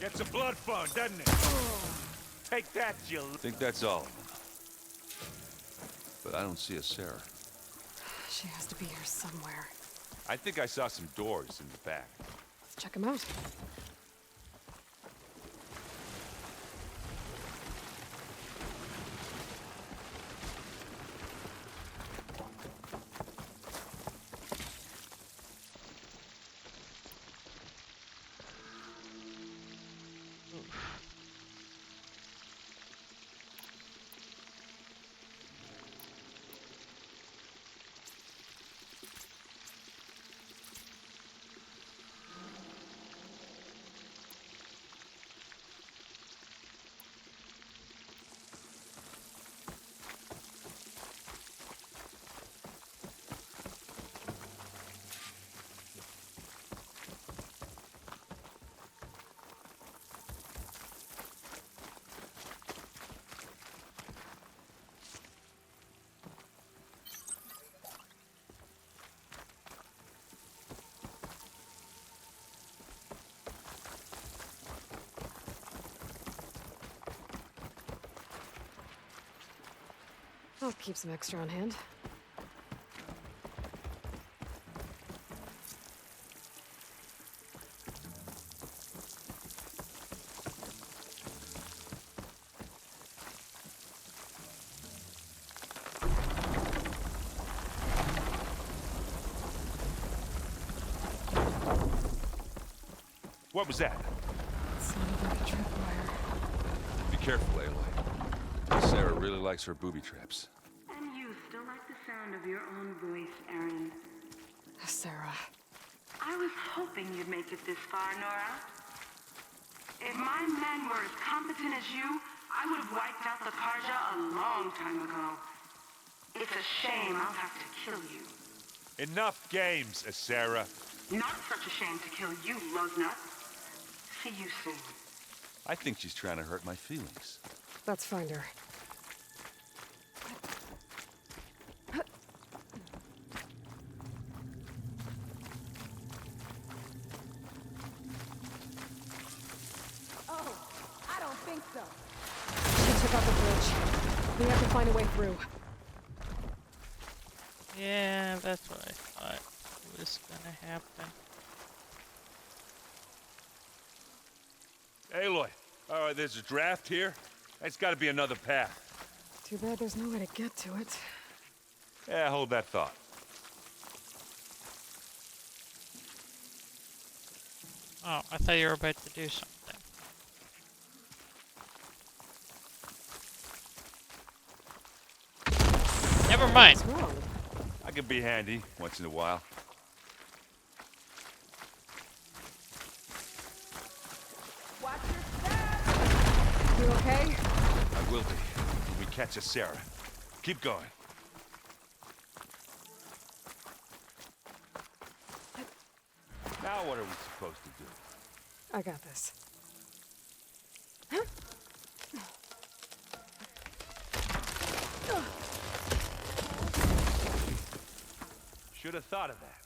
Gets a blood flowing, doesn't it? Take that, you. Think that's all. But I don't see a Sarah.
She has to be here somewhere.
I think I saw some doors in the back.
Let's check them out. I'll keep some extra on hand.
What was that?
Sounded like a tripwire.
Be careful, Aloy. Sarah really likes her booby traps.
And you still like the sound of your own voice, Aaron.
Sarah.
I was hoping you'd make it this far, Nora. If my men were as competent as you, I would have wiped out the Karja a long time ago. It's a shame I'll have to kill you.
Enough games, Sarah.
Not such a shame to kill you, Lugnut. See you soon.
I think she's trying to hurt my feelings.
Let's find her.
Oh, I don't think so.
She took out the bridge. We have to find a way through.
Yeah, that's what I thought was gonna happen.
Aloy, there's a draft here. It's got to be another path.
Too bad there's no way to get to it.
Yeah, hold that thought.
Oh, I thought you were about to do something. Never mind.
What's wrong?
I can be handy once in a while.
Watch your step!
You okay?
I will be. When we catch a Sarah. Keep going. Now what are we supposed to do?
I got this.
Should have thought of that.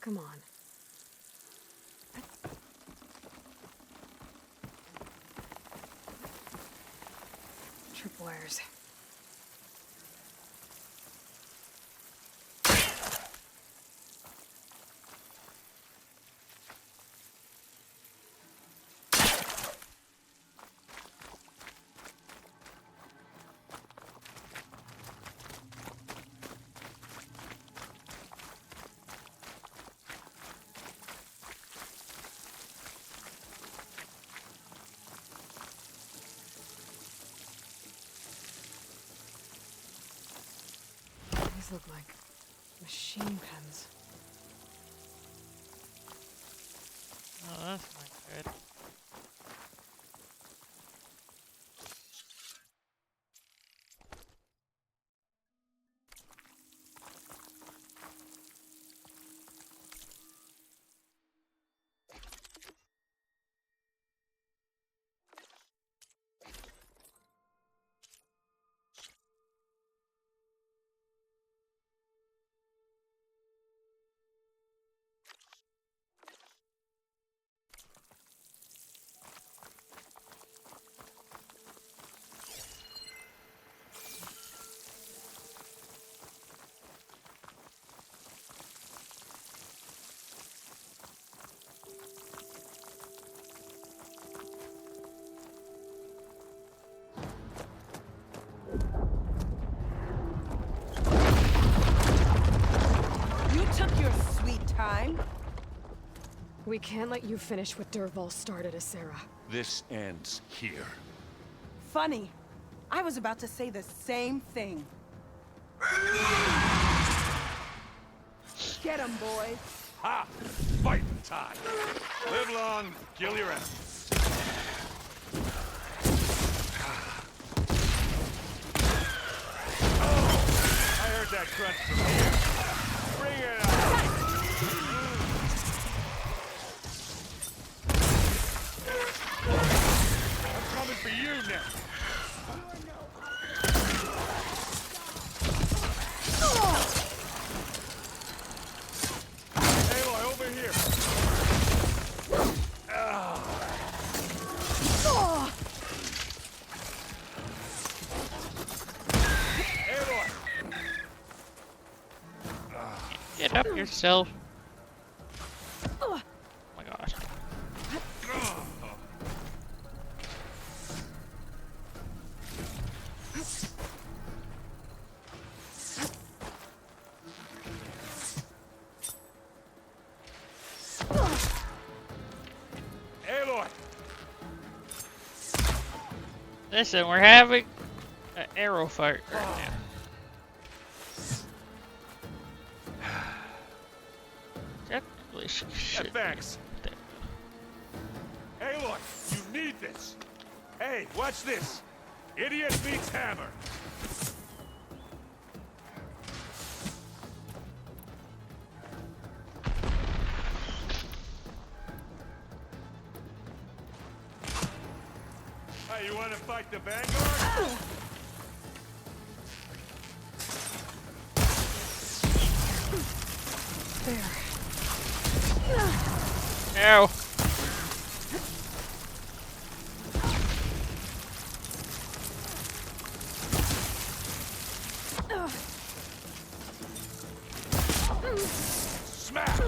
Come on. Tripwires. These look like machine pens.
Oh, that's not good.
You took your sweet time.
We can't let you finish what Dervahl started, Asera.
This ends here.
Funny. I was about to say the same thing. Get 'em, boys.
Ha! Fighting time! Live long, kill your enemies. Oh! I heard that crunch from here. Bring it on! I'm coming for you now! Aloy, over here! Aloy!
Get up yourself. Oh my god.
Aloy!
Listen, we're having an arrow fight right now. Technically, she should.
Thanks.
There.
Aloy! Aloy, you need this. Hey, watch this. Idiot meets hammer. Hey, you want to fight the Vanguard?
Ow.
Smack!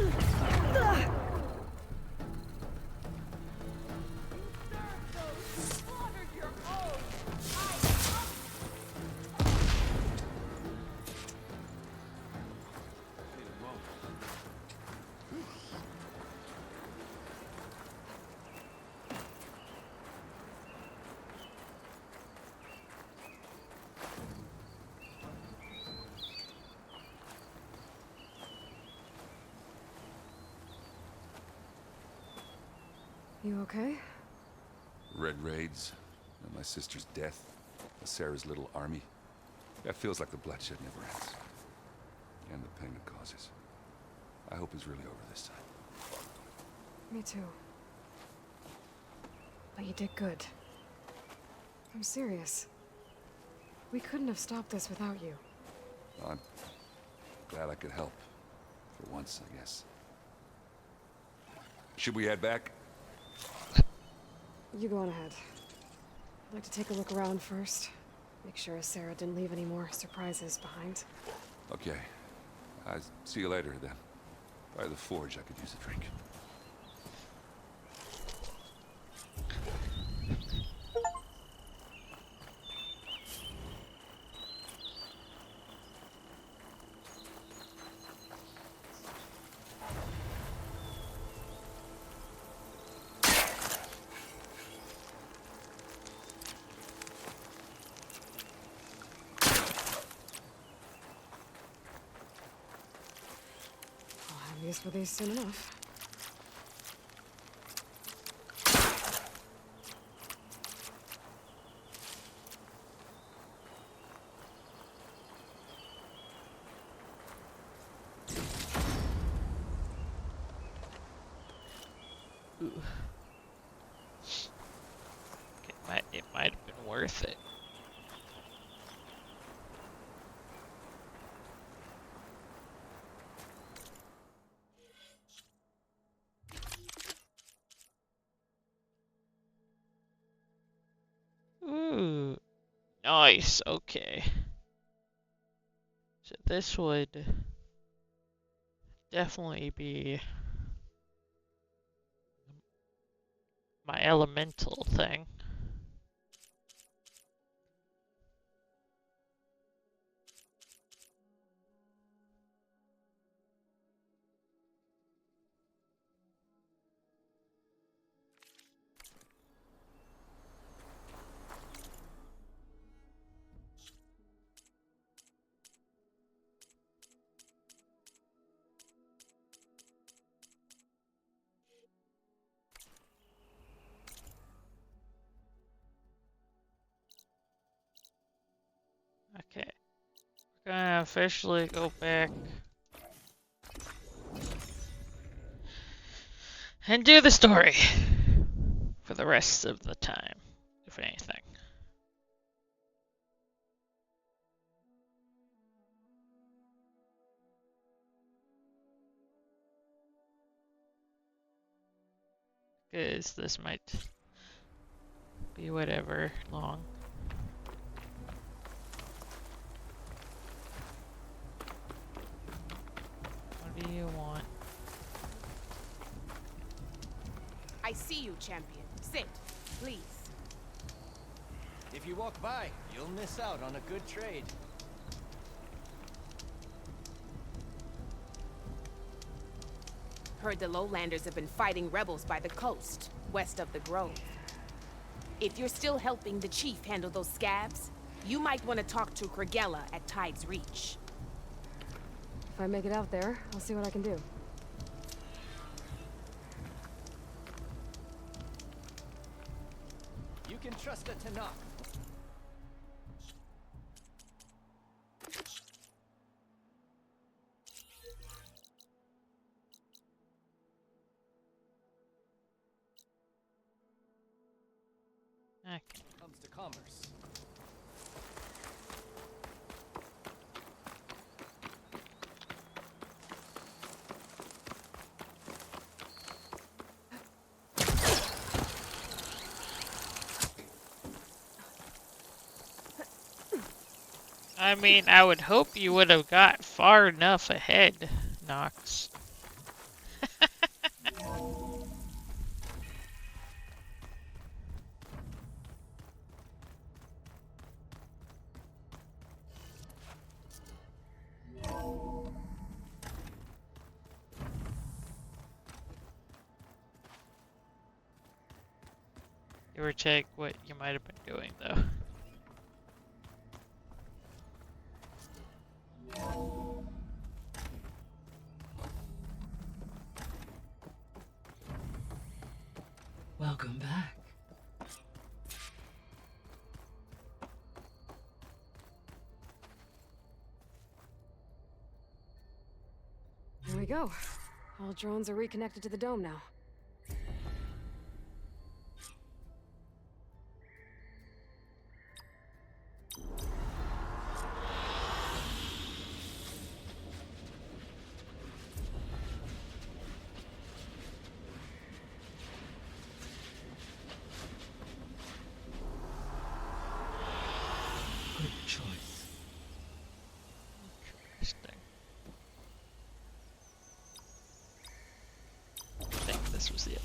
You okay?
Red raids, and my sister's death, Sarah's little army. That feels like the bloodshed never ends. And the pain it causes. I hope it's really over this time.
Me too. But you did good. I'm serious. We couldn't have stopped this without you.
I'm glad I could help. For once, I guess. Should we head back?
You go on ahead. I'd like to take a look around first. Make sure Sarah didn't leave any more surprises behind.
Okay. I'll see you later, then. By the forge, I could use a drink.
I'll have use for these soon enough.
It might have been worth it. Ooh, nice. Okay. So this would definitely be my elemental thing. Okay. We're gonna officially go back and do the story for the rest of the time, if anything. Because this might be whatever long. What do you want?
I see you, champion. Sit, please.
If you walk by, you'll miss out on a good trade.
Heard the Lowlanders have been fighting rebels by the coast, west of the Grove. If you're still helping the chief handle those scabs, you might want to talk to Kragella at Tide's Reach.
If I make it out there, I'll see what I can do.
trust a Tanakh.
Okay.
Comes to commerce.
I mean, I would hope you would have got far enough ahead, Nox. Give or take what you might have been doing, though.
Welcome back.
There we go. All drones are reconnected to the dome now.
Good choice.
Interesting. I think this was it.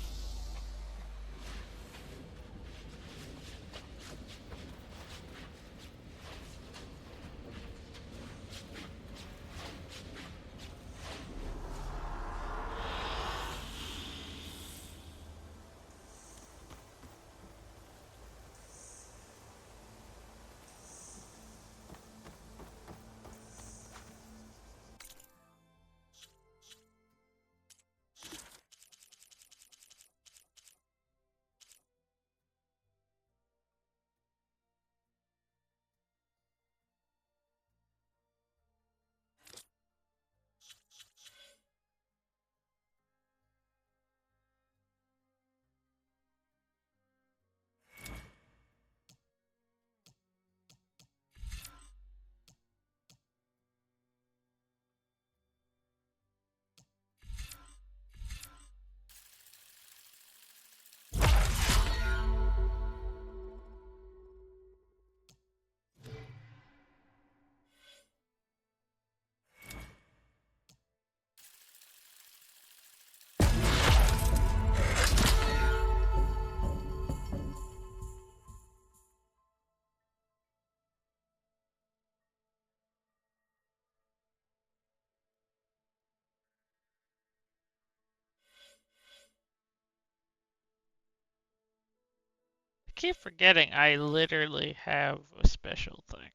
I keep forgetting I literally have a special thing.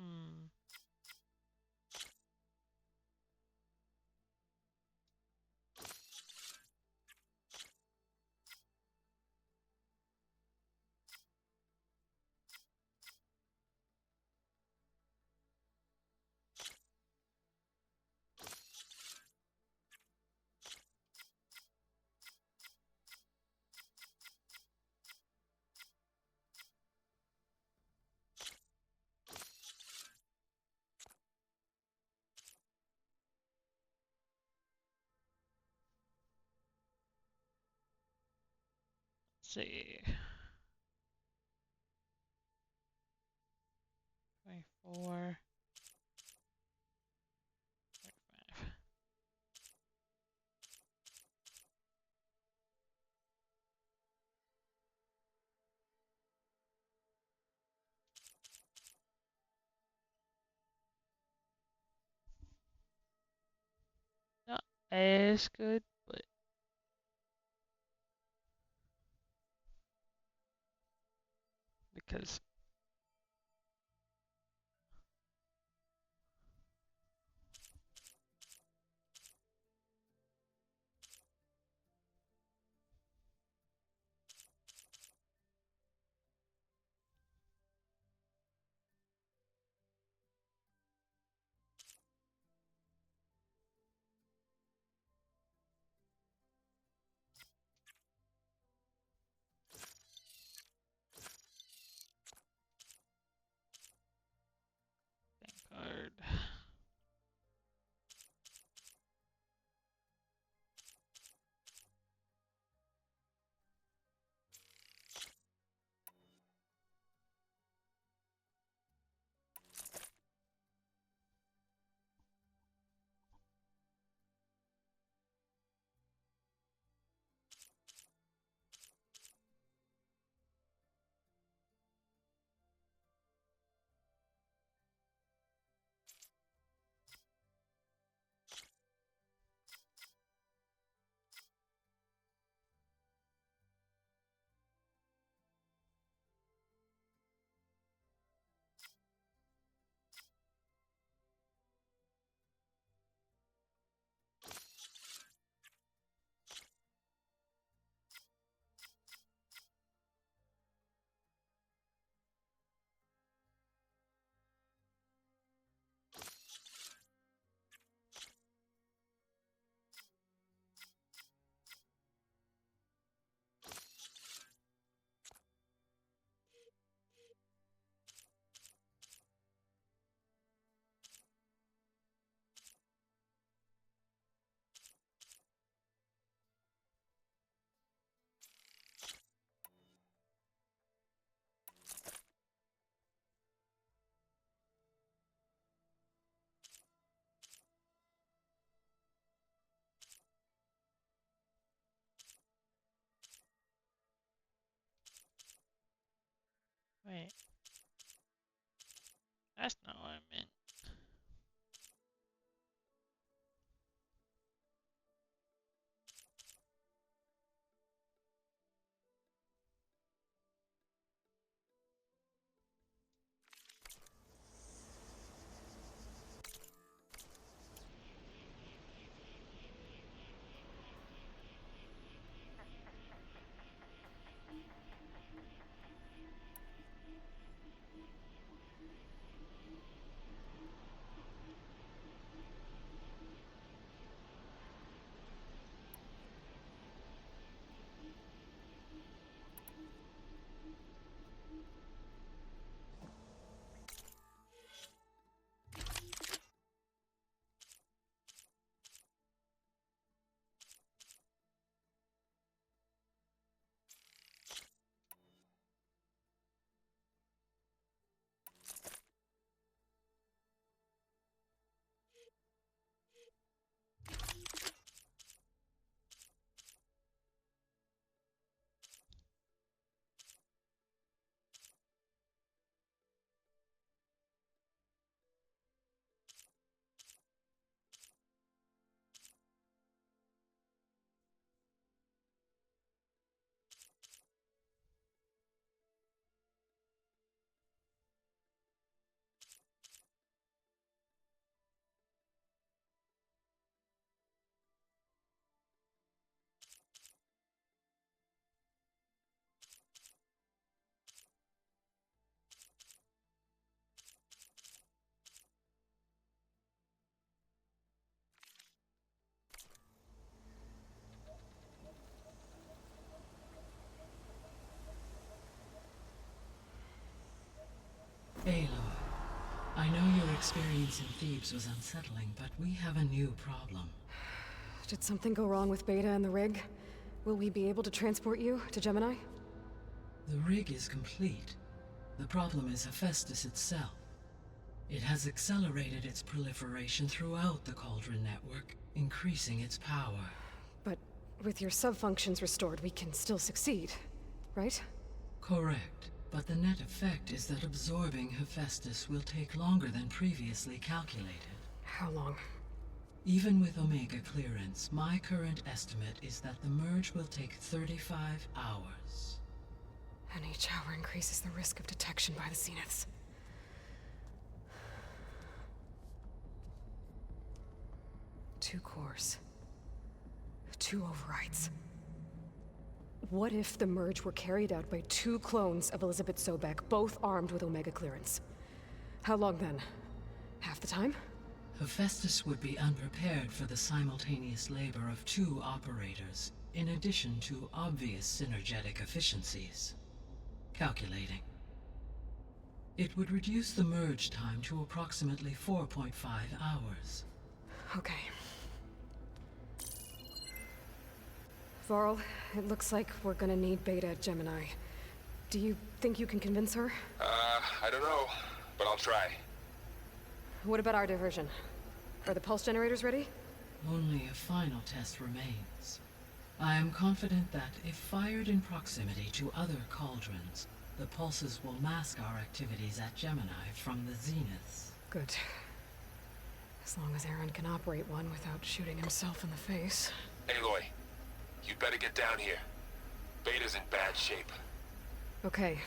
Hmm. Let's see. 24. 25. Not as good, but because
presence in Thebes was unsettling, but we have a new problem.
Did something go wrong with Beta and the rig? Will we be able to transport you to Gemini?
The rig is complete. The problem is Hephaestus itself. It has accelerated its proliferation throughout the Cauldron network, increasing its power.
But with your sub-functions restored, we can still succeed, right?
Correct. But the net effect is that absorbing Hephaestus will take longer than previously calculated.
How long?
Even with Omega clearance, my current estimate is that the merge will take 35 hours.
And each hour increases the risk of detection by the Zeniths. Two cores. Two overrides. What if the merge were carried out by two clones of Elizabeth Sobek, both armed with Omega clearance? How long then? Half the time?
Hephaestus would be unprepared for the simultaneous labor of two operators, in addition to obvious synergetic efficiencies. Calculating. It would reduce the merge time to approximately 4.5 hours.
Okay. Varl, it looks like we're gonna need Beta at Gemini. Do you think you can convince her?
I don't know, but I'll try.
What about our diversion? Are the pulse generators ready?
Only a final test remains. I am confident that, if fired in proximity to other cauldrons, the pulses will mask our activities at Gemini from the Zeniths.
Good. As long as Aaron can operate one without shooting himself in the face.
Aloy, you better get down here. Beta's in bad shape.
Okay.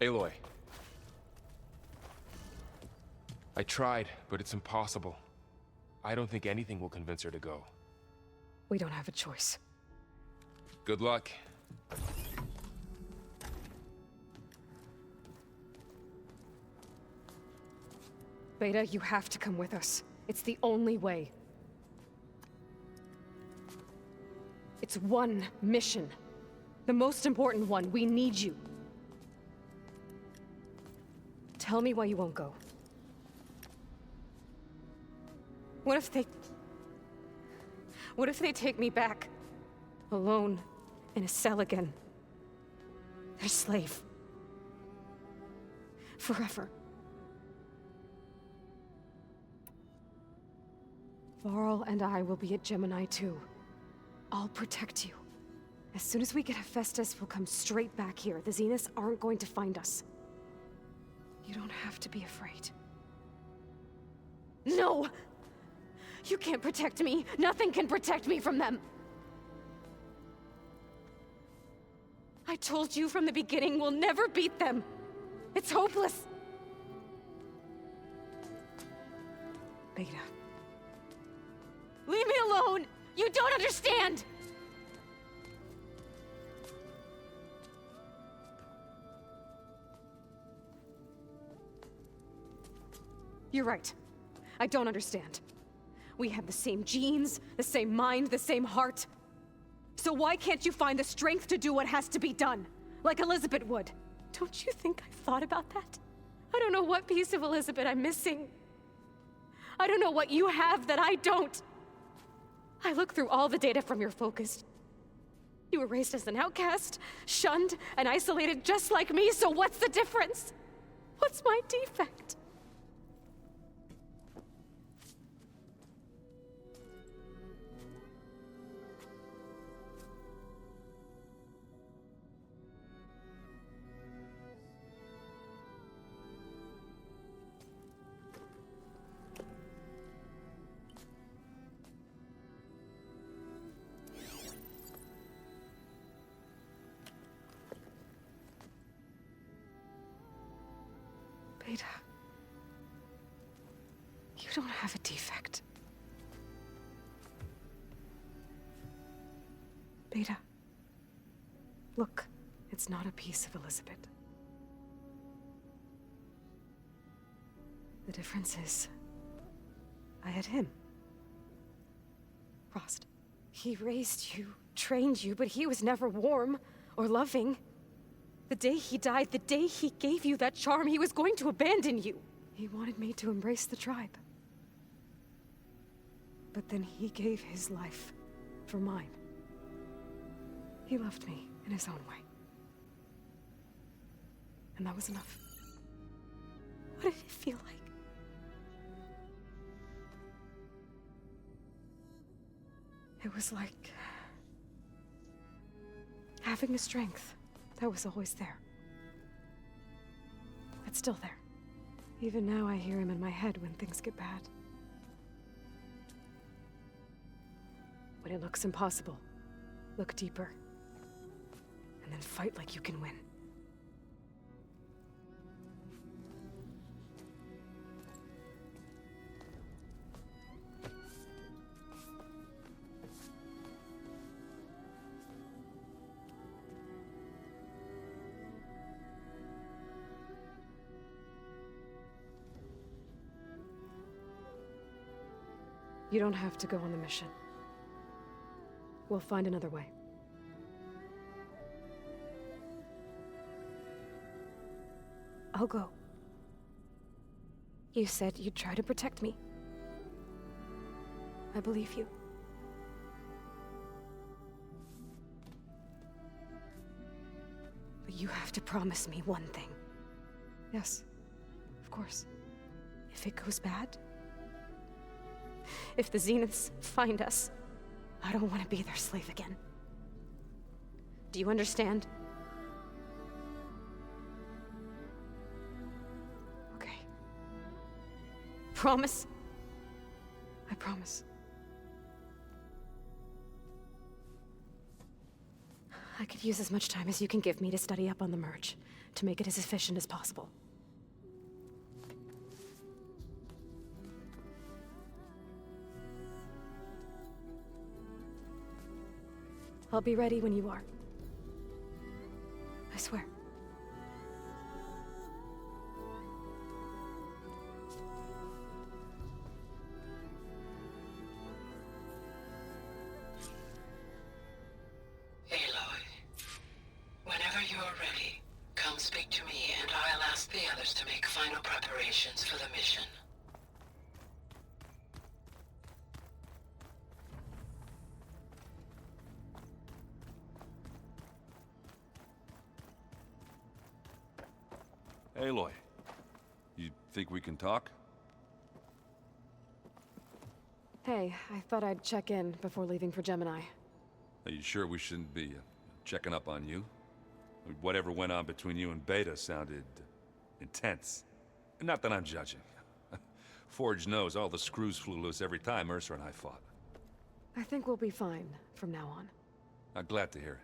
Aloy. I tried, but it's impossible. I don't think anything will convince her to go.
We don't have a choice.
Good luck.
Beta, you have to come with us. It's the only way. It's one mission. The most important one. We need you. Tell me why you won't go. What if they take me back? Alone, in a cell again. Their slave. Forever. Varl and I will be at Gemini too. I'll protect you. As soon as we get Hephaestus, we'll come straight back here. The Zeniths aren't going to find us. You don't have to be afraid. No! You can't protect me. Nothing can protect me from them. I told you from the beginning, we'll never beat them. It's hopeless. Beta. Leave me alone! You don't understand! You're right. I don't understand. We have the same genes, the same mind, the same heart. So why can't you find the strength to do what has to be done? Like Elizabeth would. Don't you think I've thought about that? I don't know what piece of Elizabeth I'm missing. I don't know what you have that I don't. I look through all the data from your focus. You were raised as an outcast, shunned, and isolated just like me, so what's the difference? What's my defect? Beta, you don't have a defect. Beta. Look, it's not a piece of Elizabeth. The difference is, I had him. Frost. He raised you, trained you, but he was never warm or loving. The day he died, the day he gave you that charm, he was going to abandon you. He wanted me to embrace the tribe. But then he gave his life for mine. He loved me in his own way. And that was enough. What did it feel like? It was like having a strength that was always there. It's still there. Even now I hear him in my head when things get bad. When it looks impossible, look deeper. And then fight like you can win. You don't have to go on the mission. We'll find another way. I'll go. You said you'd try to protect me. I believe you. But you have to promise me one thing. Yes, of course. If it goes bad, if the Zeniths find us, I don't want to be their slave again. Do you understand? Okay. Promise? I promise. I could use as much time as you can give me to study up on the merge, to make it as efficient as possible. I'll be ready when you are. I swear.
Aloy, whenever you're ready, come speak to me and I'll ask the others to make final preparations for the mission.
Aloy, you think we can talk?
Hey, I thought I'd check in before leaving for Gemini.
Are you sure we shouldn't be checking up on you? Whatever went on between you and Beta sounded intense. Not that I'm judging. Forge knows all the screws flew loose every time Mercer and I fought.
I think we'll be fine from now on.
I'm glad to hear it.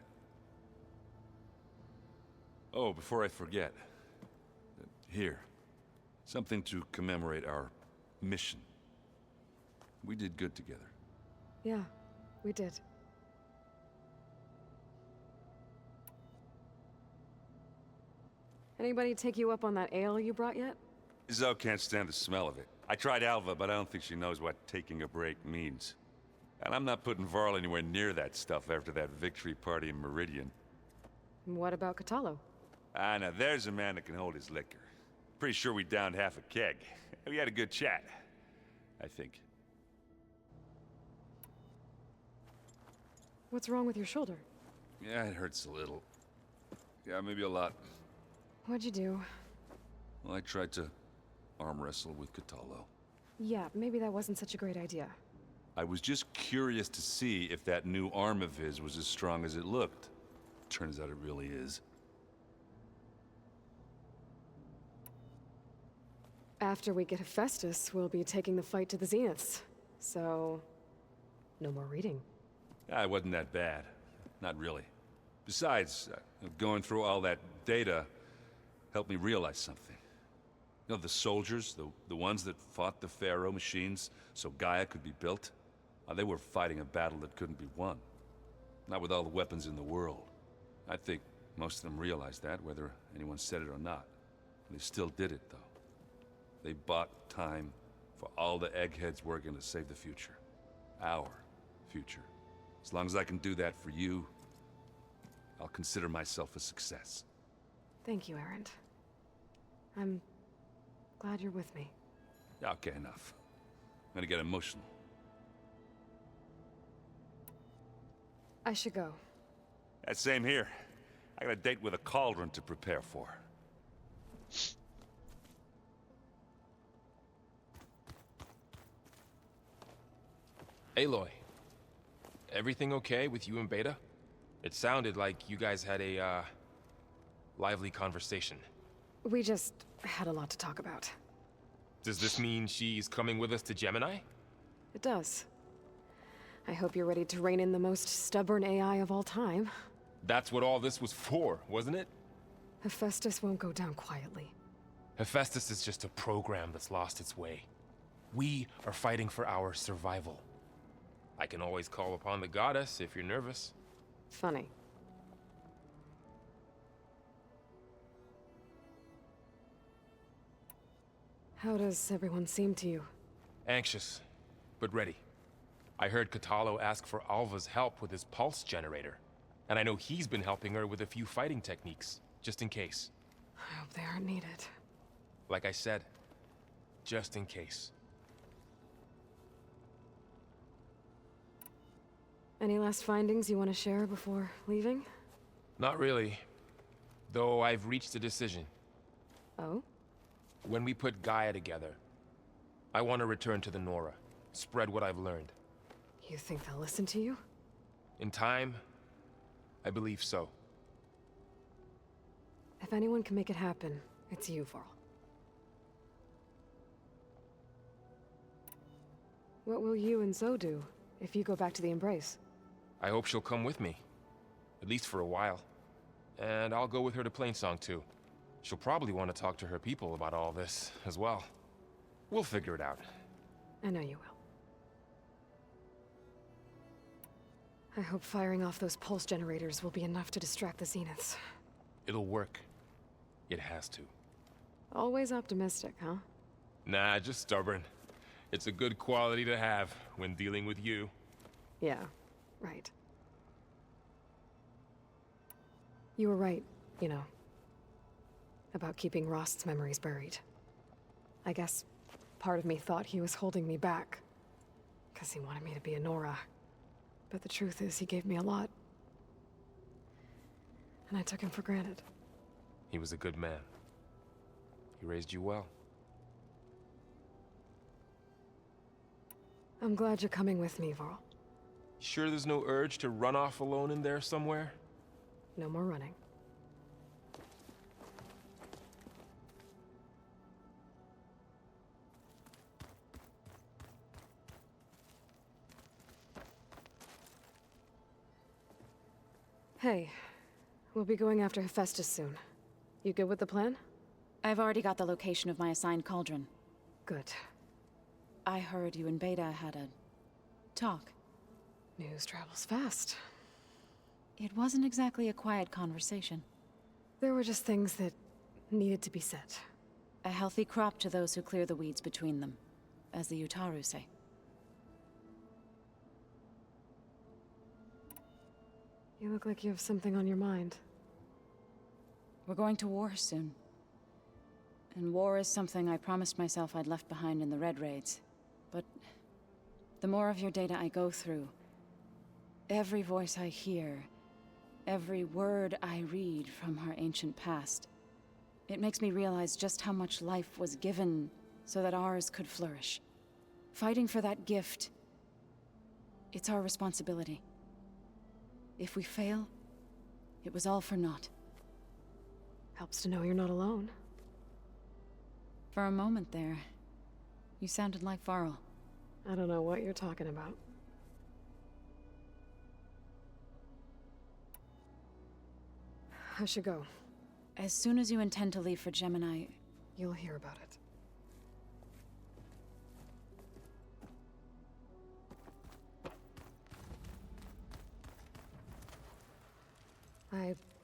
Oh, before I forget. Here. Something to commemorate our mission. We did good together.
Yeah, we did. Anybody take you up on that ale you brought yet?
Zoe can't stand the smell of it. I tried Alva, but I don't think she knows what taking a break means. And I'm not putting Varl anywhere near that stuff after that victory party in Meridian.
What about Kotallo?
Ah, now there's a man that can hold his liquor. Pretty sure we downed half a keg. We had a good chat, I think.
What's wrong with your shoulder?
Yeah, it hurts a little. Yeah, maybe a lot.
What'd you do?
Well, I tried to arm wrestle with Kotallo.
Yeah, maybe that wasn't such a great idea.
I was just curious to see if that new arm of his was as strong as it looked. Turns out it really is.
After we get Hephaestus, we'll be taking the fight to the Zeniths. So, no more reading.
Ah, it wasn't that bad. Not really. Besides, going through all that data helped me realize something. You know, the soldiers, the ones that fought the Pharaoh machines so Gaia could be built, they were fighting a battle that couldn't be won. Not with all the weapons in the world. I think most of them realized that, whether anyone said it or not. They still did it, though. They bought time for all the eggheads working to save the future. Our future. As long as I can do that for you, I'll consider myself a success.
Thank you, Erend. I'm glad you're with me.
Okay, enough. I'm gonna get emotional.
I should go.
That same here. I got a date with a cauldron to prepare for.
Aloy, everything okay with you and Beta? It sounded like you guys had a, lively conversation.
We just had a lot to talk about.
Does this mean she's coming with us to Gemini?
It does. I hope you're ready to rein in the most stubborn AI of all time.
That's what all this was for, wasn't it?
Hephaestus won't go down quietly.
Hephaestus is just a program that's lost its way. We are fighting for our survival. I can always call upon the goddess if you're nervous.
Funny. How does everyone seem to you?
Anxious, but ready. I heard Kotallo ask for Alva's help with his pulse generator. And I know he's been helping her with a few fighting techniques, just in case.
I hope they aren't needed.
Like I said, just in case.
Any last findings you want to share before leaving?
Not really. Though I've reached a decision.
Oh?
When we put Gaia together, I want to return to the Nora. Spread what I've learned.
You think they'll listen to you?
In time, I believe so.
If anyone can make it happen, it's you, Varl. What will you and Zoe do if you go back to the Embrace?
I hope she'll come with me. At least for a while. And I'll go with her to Plainsong too. She'll probably want to talk to her people about all this as well. We'll figure it out.
I know you will. I hope firing off those pulse generators will be enough to distract the Zeniths.
It'll work. It has to.
Always optimistic, huh?
Nah, just stubborn. It's a good quality to have when dealing with you.
Yeah, right. You were right, you know. About keeping Rost's memories buried. I guess part of me thought he was holding me back. 'Cause he wanted me to be a Nora. But the truth is, he gave me a lot. And I took him for granted.
He was a good man. He raised you well.
I'm glad you're coming with me, Varl.
Sure there's no urge to run off alone in there somewhere?
No more running. Hey, we'll be going after Hephaestus soon. You good with the plan?
I've already got the location of my assigned cauldron.
Good.
I heard you and Beta had a talk.
News travels fast.
It wasn't exactly a quiet conversation.
There were just things that needed to be said.
A healthy crop to those who clear the weeds between them, as the Utaru say.
You look like you have something on your mind.
We're going to war soon. And war is something I promised myself I'd left behind in the Red Raids. But the more of your data I go through, every voice I hear, every word I read from our ancient past, it makes me realize just how much life was given so that ours could flourish. Fighting for that gift, it's our responsibility. If we fail, it was all for naught.
Helps to know you're not alone.
For a moment there, you sounded like Varl.
I don't know what you're talking about. I should go.
As soon as you intend to leave for Gemini,
you'll hear about it.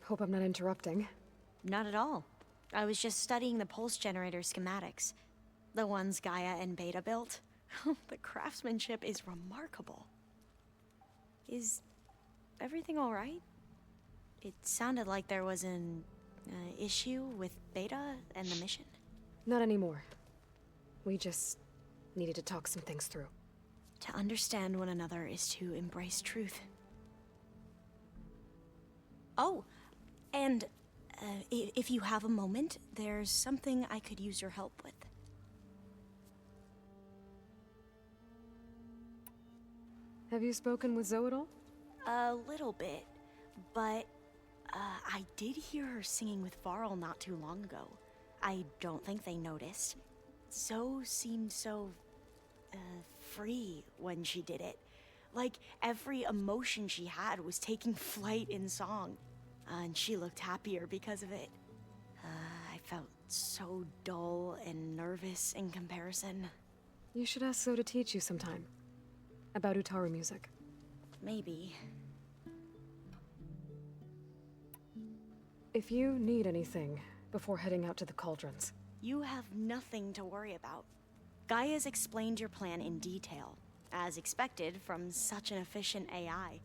Hope I'm not interrupting.
Not at all. I was just studying the pulse generator schematics. The ones Gaia and Beta built. The craftsmanship is remarkable. Is everything all right? It sounded like there was an issue with Beta and the mission.
Not anymore. We just needed to talk some things through.
To understand one another is to embrace truth. Oh, and if you have a moment, there's something I could use your help with.
Have you spoken with Zoe at all?
A little bit, but I did hear her singing with Varl not too long ago. I don't think they noticed. Zoe seemed so free when she did it. Like every emotion she had was taking flight in song. And she looked happier because of it. I felt so dull and nervous in comparison.
You should ask Zoe to teach you sometime. About Utaru music.
Maybe.
If you need anything before heading out to the cauldrons.
You have nothing to worry about. Gaia's explained your plan in detail, as expected from such an efficient AI.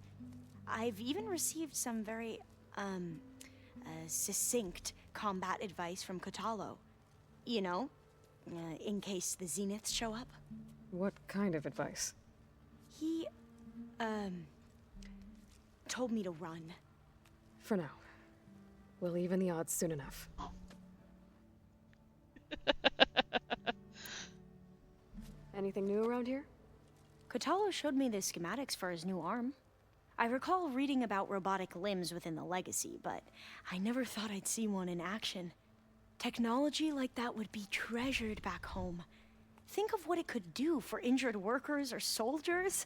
I've even received some very, succinct combat advice from Kotallo. You know, in case the Zeniths show up.
What kind of advice?
He, told me to run.
For now. We'll even the odds soon enough. Anything new around here?
Kotallo showed me the schematics for his new arm. I recall reading about robotic limbs within the Legacy, but I never thought I'd see one in action. Technology like that would be treasured back home. Think of what it could do for injured workers or soldiers.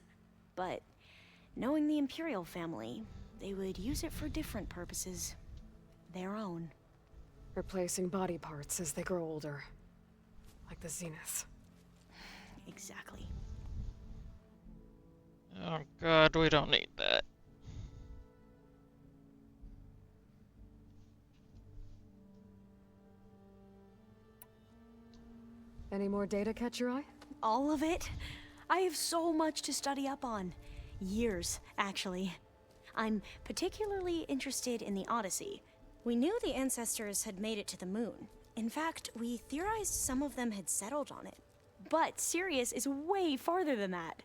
But knowing the Imperial family, they would use it for different purposes. Their own.
Replacing body parts as they grow older. Like the Zeniths.
Exactly.
Oh god, we don't need that.
Any more data catch your eye?
All of it? I have so much to study up on. Years, actually. I'm particularly interested in the Odyssey. We knew the ancestors had made it to the moon. In fact, we theorized some of them had settled on it. But Sirius is way farther than that.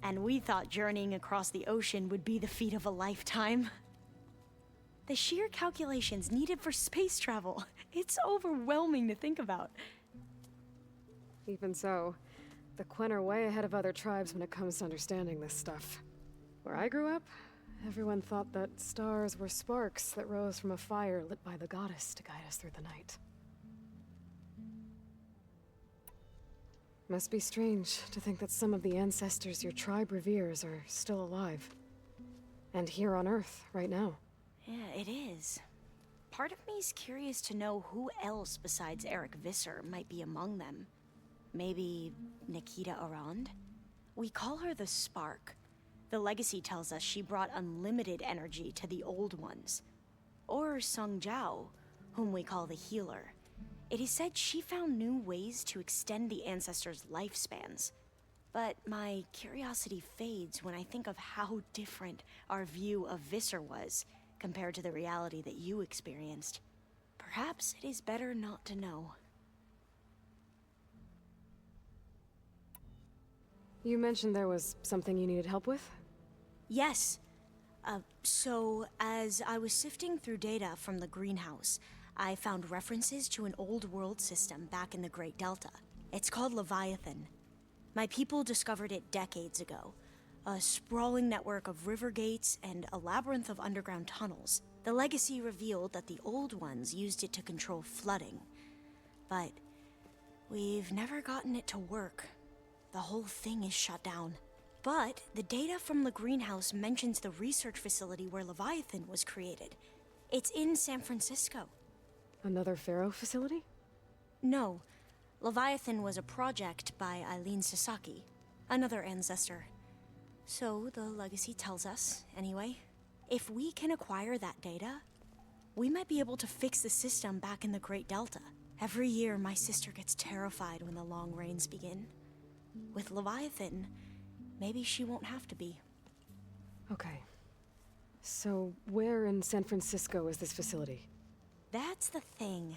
And we thought journeying across the ocean would be the feat of a lifetime. The sheer calculations needed for space travel, it's overwhelming to think about.
Even so, the Quen are way ahead of other tribes when it comes to understanding this stuff. Where I grew up, everyone thought that stars were sparks that rose from a fire lit by the goddess to guide us through the night. Must be strange to think that some of the ancestors your tribe reveres are still alive. And here on Earth, right now.
Yeah, it is. Part of me's curious to know who else besides Eric Visser might be among them. Maybe Nikita Arand? We call her the Spark. The Legacy tells us she brought unlimited energy to the Old Ones. Or Sung Jiao, whom we call the Healer. It is said she found new ways to extend the ancestors' lifespans. But my curiosity fades when I think of how different our view of Visser was compared to the reality that you experienced. Perhaps it is better not to know.
You mentioned there was something you needed help with?
Yes. So, as I was sifting through data from the greenhouse, I found references to an old world system back in the Great Delta. It's called Leviathan. My people discovered it decades ago. A sprawling network of river gates and a labyrinth of underground tunnels. The Legacy revealed that the Old Ones used it to control flooding. But we've never gotten it to work. The whole thing is shut down. But the data from the greenhouse mentions the research facility where Leviathan was created. It's in San Francisco.
Another Pharaoh facility?
No. Leviathan was a project by Eileen Sasaki, another ancestor. So the Legacy tells us, anyway. If we can acquire that data, we might be able to fix the system back in the Great Delta. Every year, my sister gets terrified when the long rains begin. With Leviathan, maybe she won't have to be.
Okay. So, where in San Francisco is this facility?
That's the thing.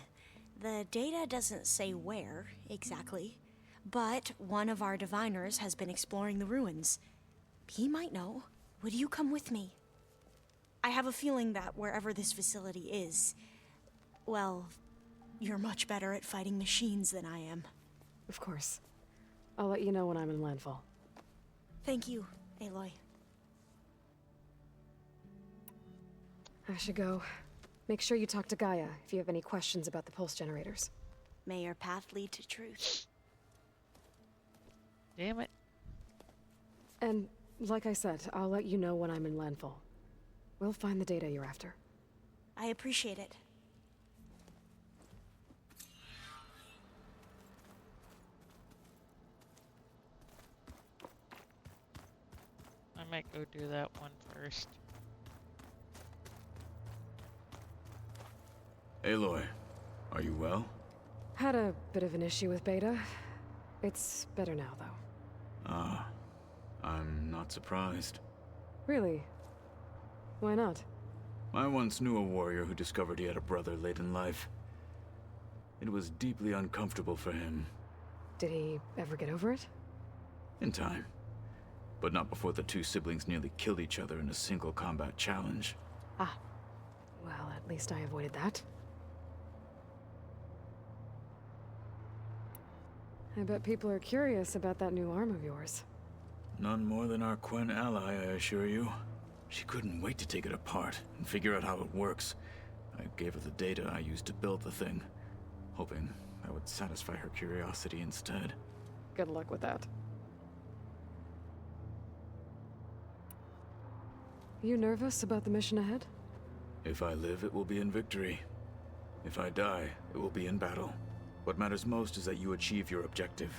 The data doesn't say where, exactly. But one of our diviners has been exploring the ruins. He might know. Would you come with me? I have a feeling that wherever this facility is, well, you're much better at fighting machines than I am.
Of course. I'll let you know when I'm in landfall.
Thank you, Aloy.
I should go. Make sure you talk to Gaia if you have any questions about the pulse generators.
May your path lead to truth.
Damn it.
And, like I said, I'll let you know when I'm in landfall. We'll find the data you're after.
I appreciate it.
I might go do that one first.
Aloy, are you well?
Had a bit of an issue with Beta. It's better now, though.
Ah, I'm not surprised.
Really? Why not?
I once knew a warrior who discovered he had a brother late in life. It was deeply uncomfortable for him.
Did he ever get over it?
In time. But not before the two siblings nearly killed each other in a single combat challenge.
Ah. Well, at least I avoided that. I bet people are curious about that new arm of yours.
None more than our Quen ally, I assure you. She couldn't wait to take it apart and figure out how it works. I gave her the data I used to build the thing, hoping that would satisfy her curiosity instead.
Good luck with that. You nervous about the mission ahead?
If I live, it will be in victory. If I die, it will be in battle. What matters most is that you achieve your objective.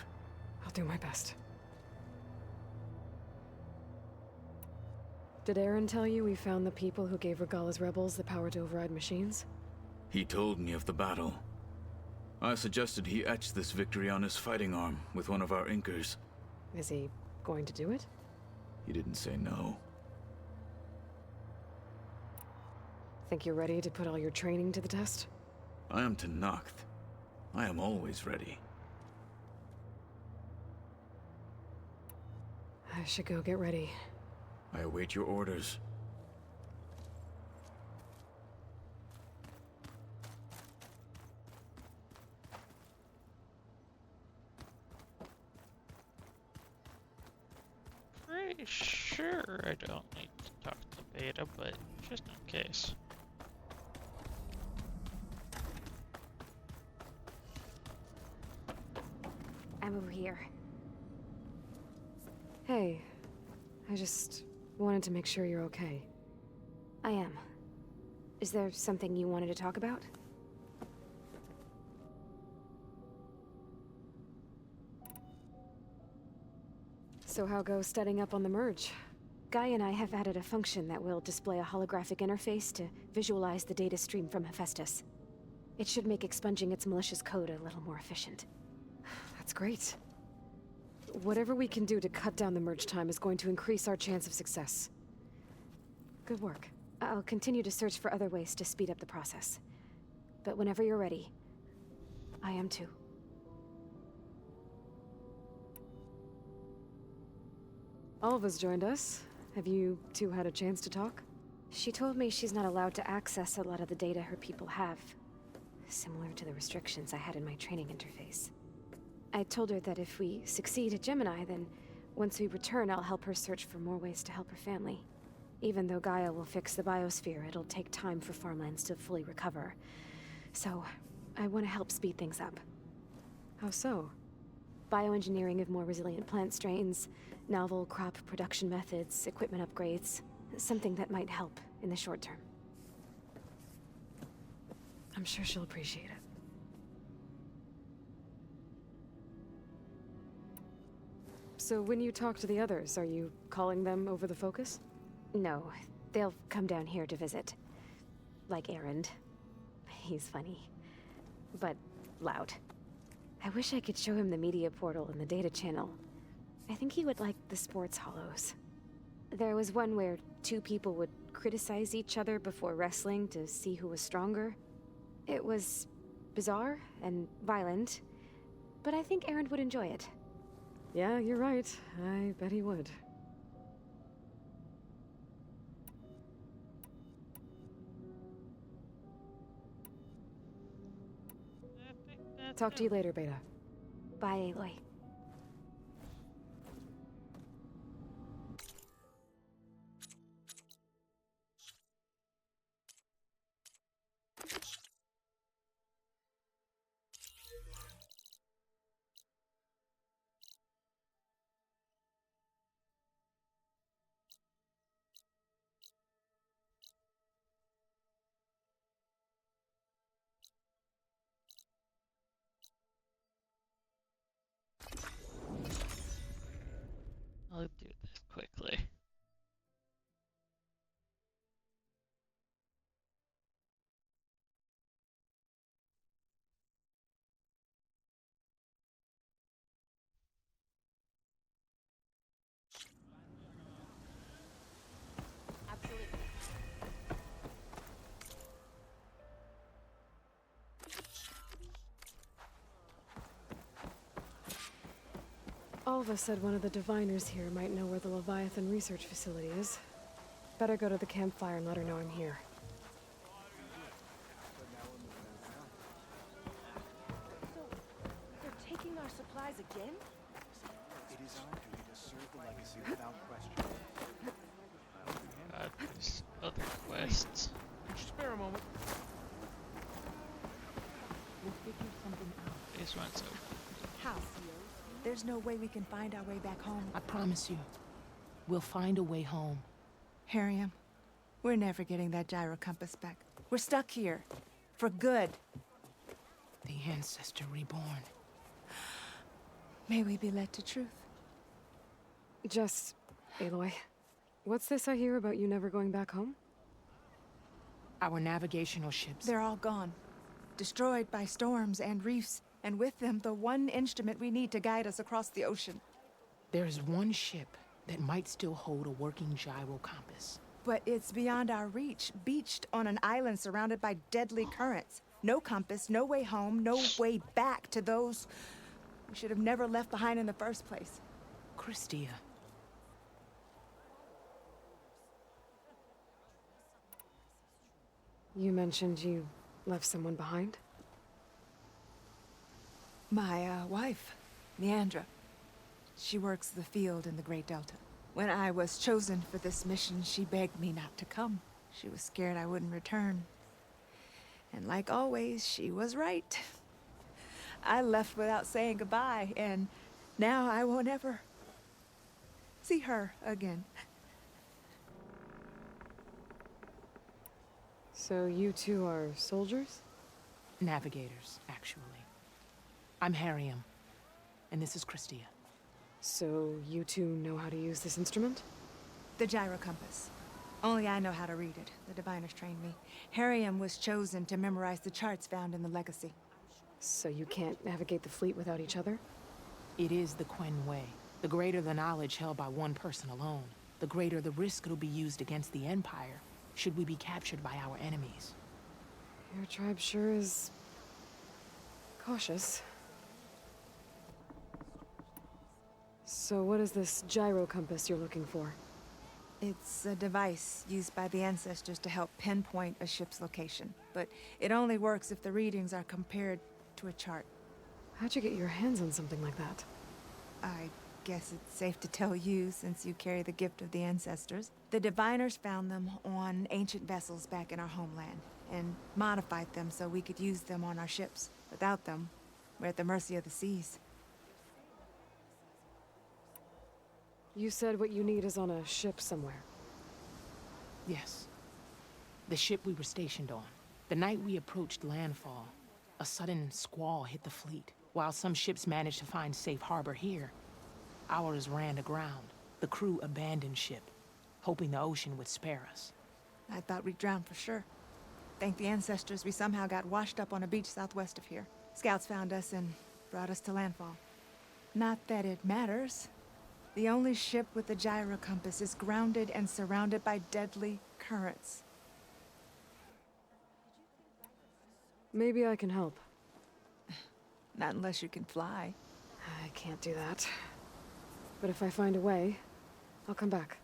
I'll do my best. Did Aaron tell you we found the people who gave Regalla's rebels the power to override machines?
He told me of the battle. I suggested he etch this victory on his fighting arm with one of our inkers.
Is he going to do it?
He didn't say no.
Think you're ready to put all your training to the test?
I am Tenakth. I am always ready.
I should go get ready.
I await your orders.
Pretty sure I don't need to talk to Beta, but just in case.
I'm over here. Hey, I just wanted to make sure you're okay.
I am. Is there something you wanted to talk about?
So how goes setting up on the merge?
Guy and I have added a function that will display a holographic interface to visualize the data stream from Hephaestus. It should make expunging its malicious code a little more efficient.
That's great. Whatever we can do to cut down the merge time is going to increase our chance of success. Good work.
I'll continue to search for other ways to speed up the process. But whenever you're ready, I am too.
Alva's joined us. Have you two had a chance to talk?
She told me she's not allowed to access a lot of the data her people have. Similar to the restrictions I had in my training interface. I told her that if we succeed at Gemini, then once we return, I'll help her search for more ways to help her family. Even though Gaia will fix the biosphere, it'll take time for farmlands to fully recover. So, I want to help speed things up.
How so?
Bioengineering of more resilient plant strains, novel crop production methods, equipment upgrades. Something that might help in the short term.
I'm sure she'll appreciate it. So when you talk to the others, are you calling them over the focus?
No, they'll come down here to visit. Like Erend. He's funny. But loud. I wish I could show him the media portal and the data channel. I think he would like the sports hollows. There was one where two people would criticize each other before wrestling to see who was stronger. It was bizarre and violent, but I think Aaron would enjoy it.
Yeah, you're right. I bet he would. Talk to you later, Beta.
Bye, Aloy.
I'll do this quickly.
Alva said one of the diviners here might know where the Leviathan research facility is. Better go to the campfire and let her know I'm here.
They're taking our supplies again?
It is our duty to serve the legacy without question.
God, there's other quests.
Spare a moment.
We'll figure something out.
These ones open.
How? There's no way we can find our way back home.
I promise you, we'll find a way home.
Harriam, we're never getting that gyro compass back. We're stuck here. For good.
The Ancestor reborn.
May we be led to truth.
Just, Aloy, what's this I hear about you never going back home?
Our navigational ships.
They're all gone. Destroyed by storms and reefs, and with them the one instrument we need to guide us across the ocean.
There is one ship that might still hold a working gyro compass.
But it's beyond our reach, beached on an island surrounded by deadly currents. No compass, no way home, no way back to those we should have never left behind in the first place.
Christia.
You mentioned you left someone behind?
My wife, Leandra. She works the field in the Great Delta. When I was chosen for this mission, she begged me not to come. She was scared I wouldn't return. And like always, she was right. I left without saying goodbye, and now I won't ever see her again.
So you two are soldiers?
Navigators, actually. I'm Harriam, and this is Christia.
So you two know how to use this instrument?
The gyro compass. Only I know how to read it. The diviners trained me. Harriam was chosen to memorize the charts found in the Legacy.
So you can't navigate the fleet without each other?
It is the Quen Way. The greater the knowledge held by one person alone, the greater the risk it'll be used against the Empire, should we be captured by our enemies.
Your tribe sure is cautious. So what is this gyro compass you're looking for?
It's a device used by the ancestors to help pinpoint a ship's location, but it only works if the readings are compared to a chart.
How'd you get your hands on something like that?
I guess it's safe to tell you, since you carry the gift of the ancestors. The diviners found them on ancient vessels back in our homeland, and modified them so we could use them on our ships. Without them, we're at the mercy of the seas.
You said what you need is on a ship somewhere.
Yes. The ship we were stationed on. The night we approached landfall, a sudden squall hit the fleet. While some ships managed to find safe harbor here, ours ran aground. The crew abandoned ship, hoping the ocean would spare us.
I thought we'd drown for sure. Thank the ancestors we somehow got washed up on a beach southwest of here. Scouts found us and brought us to landfall. Not that it matters. The only ship with the gyro compass is grounded and surrounded by deadly currents.
Maybe I can help.
Not unless you can fly.
I can't do that. But if I find a way, I'll come back.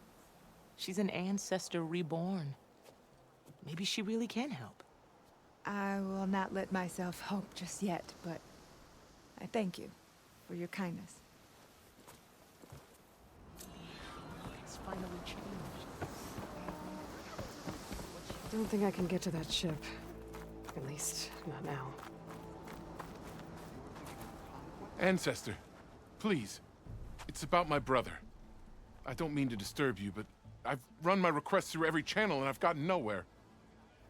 She's an ancestor reborn. Maybe she really can help.
I will not let myself hope just yet, but I thank you for your kindness.
It's finally changed.
Don't think I can get to that ship. At least, not now.
Ancestor, please. It's about my brother. I don't mean to disturb you, but I've run my requests through every channel and I've gotten nowhere.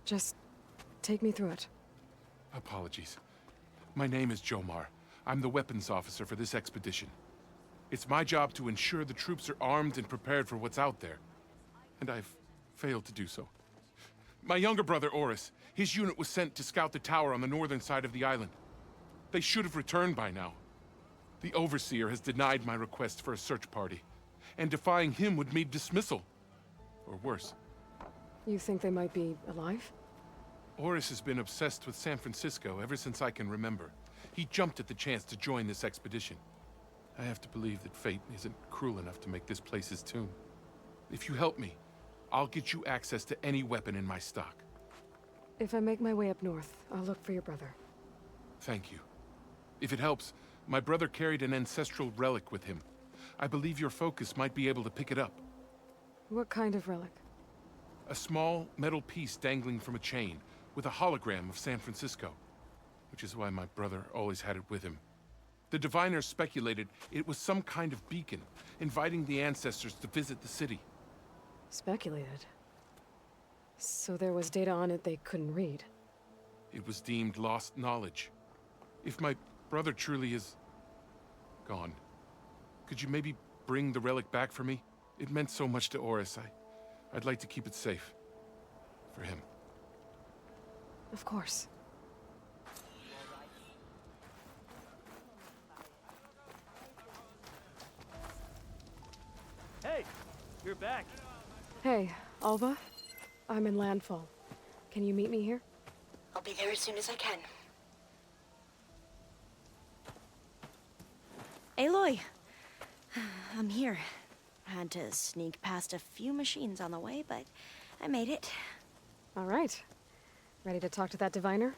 Just take me through it.
Apologies. My name is Jomar. I'm the weapons officer for this expedition. It's my job to ensure the troops are armed and prepared for what's out there. And I've failed to do so. My younger brother, Oris, his unit was sent to scout the tower on the northern side of the island. They should have returned by now. The Overseer has denied my request for a search party, and defying him would mean dismissal. Or worse.
You think they might be alive?
Oris has been obsessed with San Francisco ever since I can remember. He jumped at the chance to join this expedition. I have to believe that fate isn't cruel enough to make this place his tomb. If you help me, I'll get you access to any weapon in my stock.
If I make my way up north, I'll look for your brother.
Thank you. If it helps, my brother carried an ancestral relic with him. I believe your focus might be able to pick it up.
What kind of relic?
A small metal piece dangling from a chain, with a hologram of San Francisco. Which is why my brother always had it with him. The diviners speculated it was some kind of beacon, inviting the ancestors to visit the city.
Speculated? So there was data on it they couldn't read?
It was deemed lost knowledge. If my brother truly is gone, could you maybe bring the relic back for me? It meant so much to Oris. I'd like to keep it safe. For him.
Of course.
Hey, you're back.
Hey, Alva. I'm in Landfall. Can you meet me here?
I'll be there as soon as I can. Aloy! I'm here. Had to sneak past a few machines on the way, but I made it.
All right. Ready to talk to that diviner?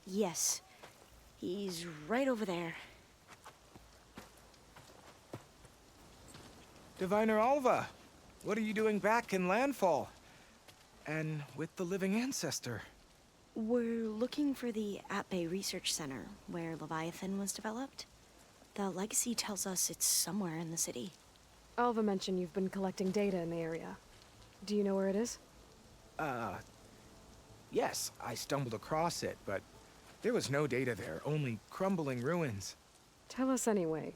Yes. He's right over there.
Diviner Alva, what are you doing back in Landfall? And with the living ancestor?
We're looking for the At-Bay Research Center, where Leviathan was developed. The legacy tells us it's somewhere in the city.
Alva mentioned you've been collecting data in the area. Do you know where it is?
Yes, I stumbled across it, but there was no data there, only crumbling ruins.
Tell us anyway.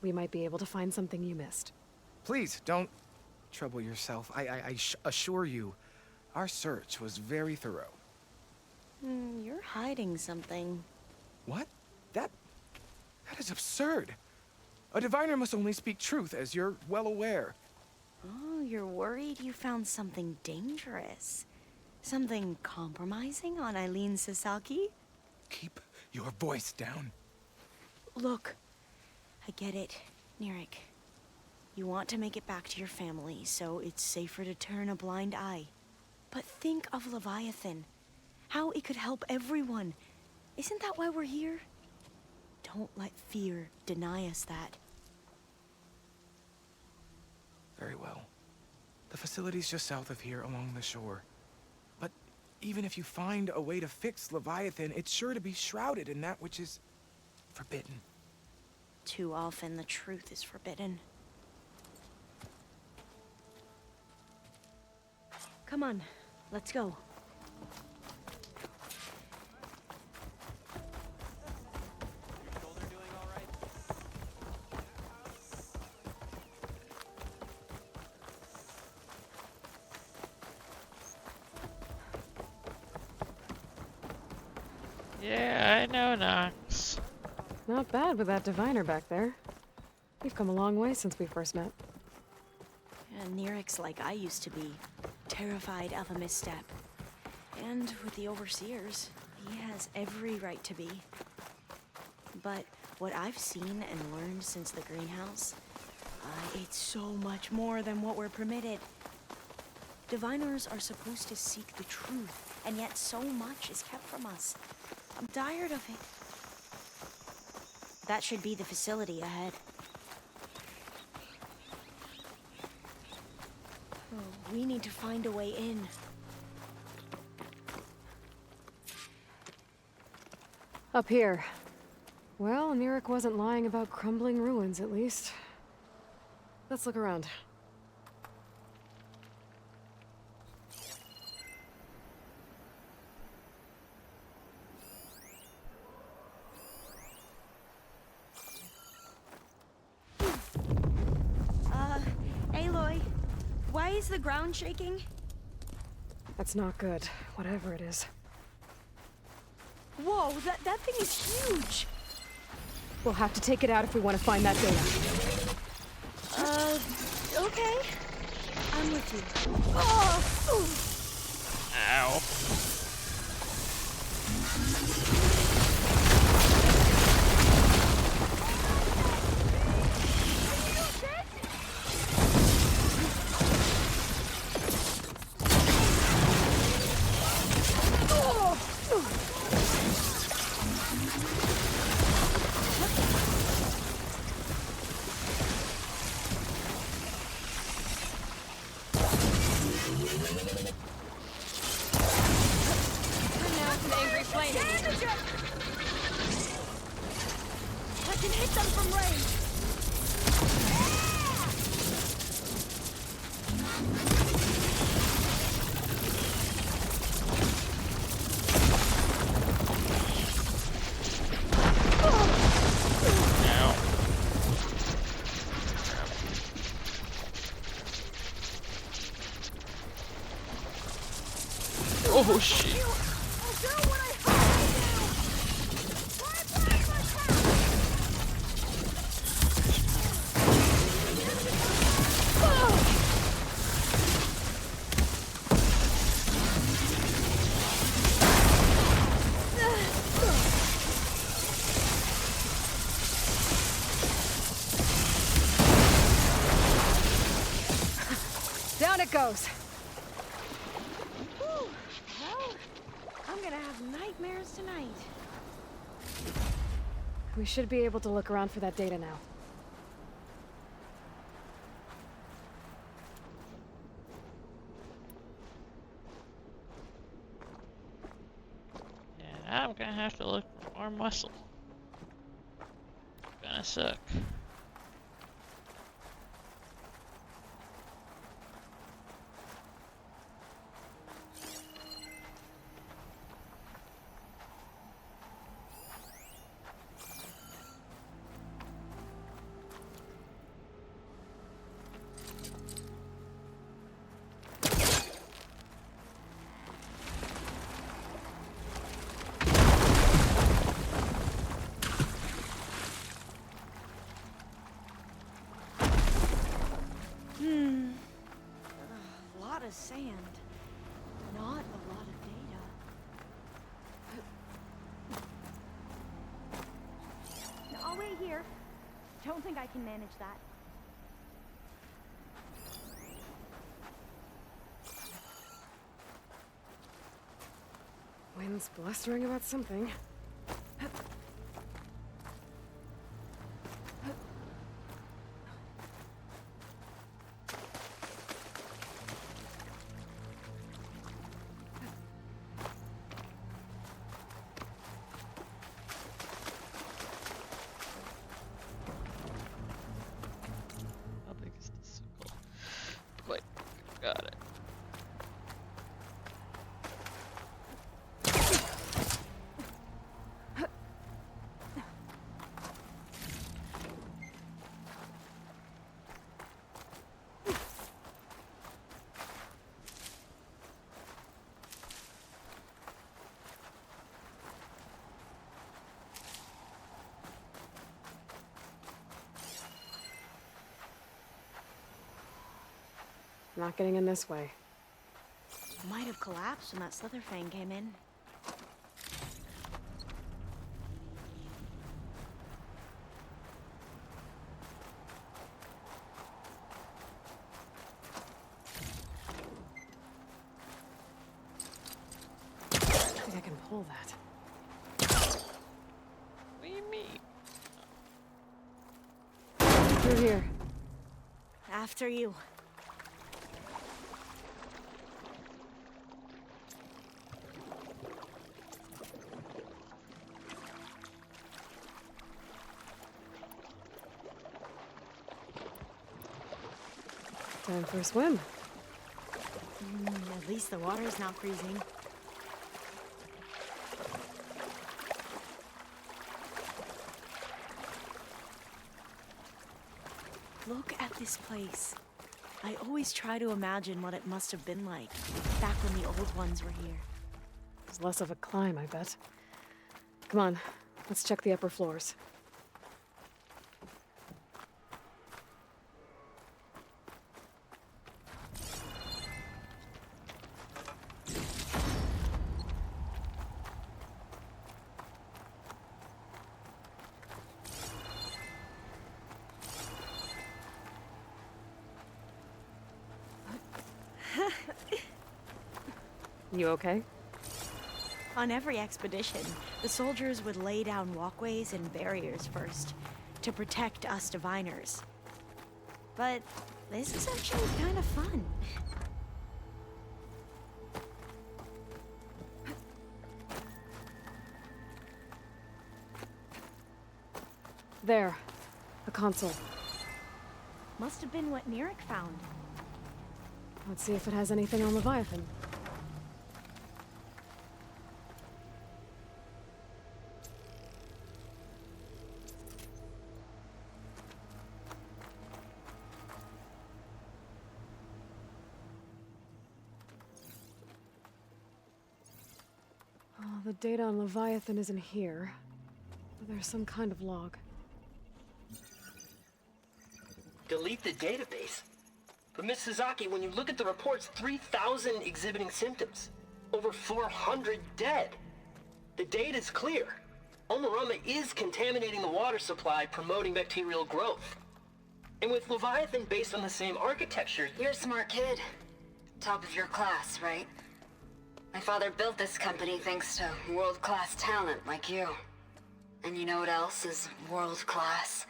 We might be able to find something you missed.
Please, don't trouble yourself. I assure you, our search was very thorough.
You're hiding something.
What? That is absurd. A diviner must only speak truth, as you're well aware.
Oh, you're worried you found something dangerous. Something compromising on Eileen Sasaki?
Keep your voice down.
Look, I get it, Nirik. You want to make it back to your family, so it's safer to turn a blind eye. But think of Leviathan. How it could help everyone. Isn't that why we're here? Don't let fear deny us that.
Very well. The facility's just south of here, along the shore. But even if you find a way to fix Leviathan, it's sure to be shrouded in that which is forbidden.
Too often the truth is forbidden. Come on, let's go.
Yeah, I know, Nox.
Not bad with that diviner back there. We've come a long way since we first met.
And Nirik's like I used to be, terrified of a misstep. And with the Overseers, he has every right to be. But what I've seen and learned since the greenhouse, it's so much more than what we're permitted. Diviners are supposed to seek the truth, and yet so much is kept from us. I'm tired of it. That should be the facility ahead. Oh, we need to find a way in.
Up here. Well, Nirik wasn't lying about crumbling ruins, at least. Let's look around.
Aloy, why is the ground shaking?
That's not good, whatever it is.
Whoa, that thing is huge!
We'll have to take it out if we want to find that data.
Okay. I'm with you. Oh!
Ow.
I can hit them from range.
Oh shit.
Down it goes.
Whew. Well, I'm gonna have nightmares tonight.
We should be able to look around for that data now.
And I'm gonna have to look for more muscle. Gonna suck.
A lot of sand. Not a lot of data. No, I'll wait here. Don't think I can manage that.
Wind's blustering about something.
How big is this circle? Wait, got it.
Not getting in this way.
Might have collapsed when that Slitherfang came in.
I think I can pull that.
What do you mean?
Through here.
After you.
Time for a swim.
At least the water's not freezing. Look at this place. I always try to imagine what it must have been like back when the old ones were here.
It's less of a climb, I bet. Come on, let's check the upper floors. You okay?
On every expedition, the soldiers would lay down walkways and barriers first to protect us diviners. But this is actually kind of fun.
There. A console.
Must have been what Neric found.
Let's see if it has anything on Leviathan. Oh, the data on Leviathan isn't here. But there's some kind of log.
Delete the database? But Miss Sasaki, when you look at the reports, 3,000 exhibiting symptoms. Over 400 dead. The data's clear. Omarama is contaminating the water supply, promoting bacterial growth. And with Leviathan based on the same architecture...
You're a smart kid. Top of your class, right? My father built this company thanks to world-class talent like you. And you know what else is world-class?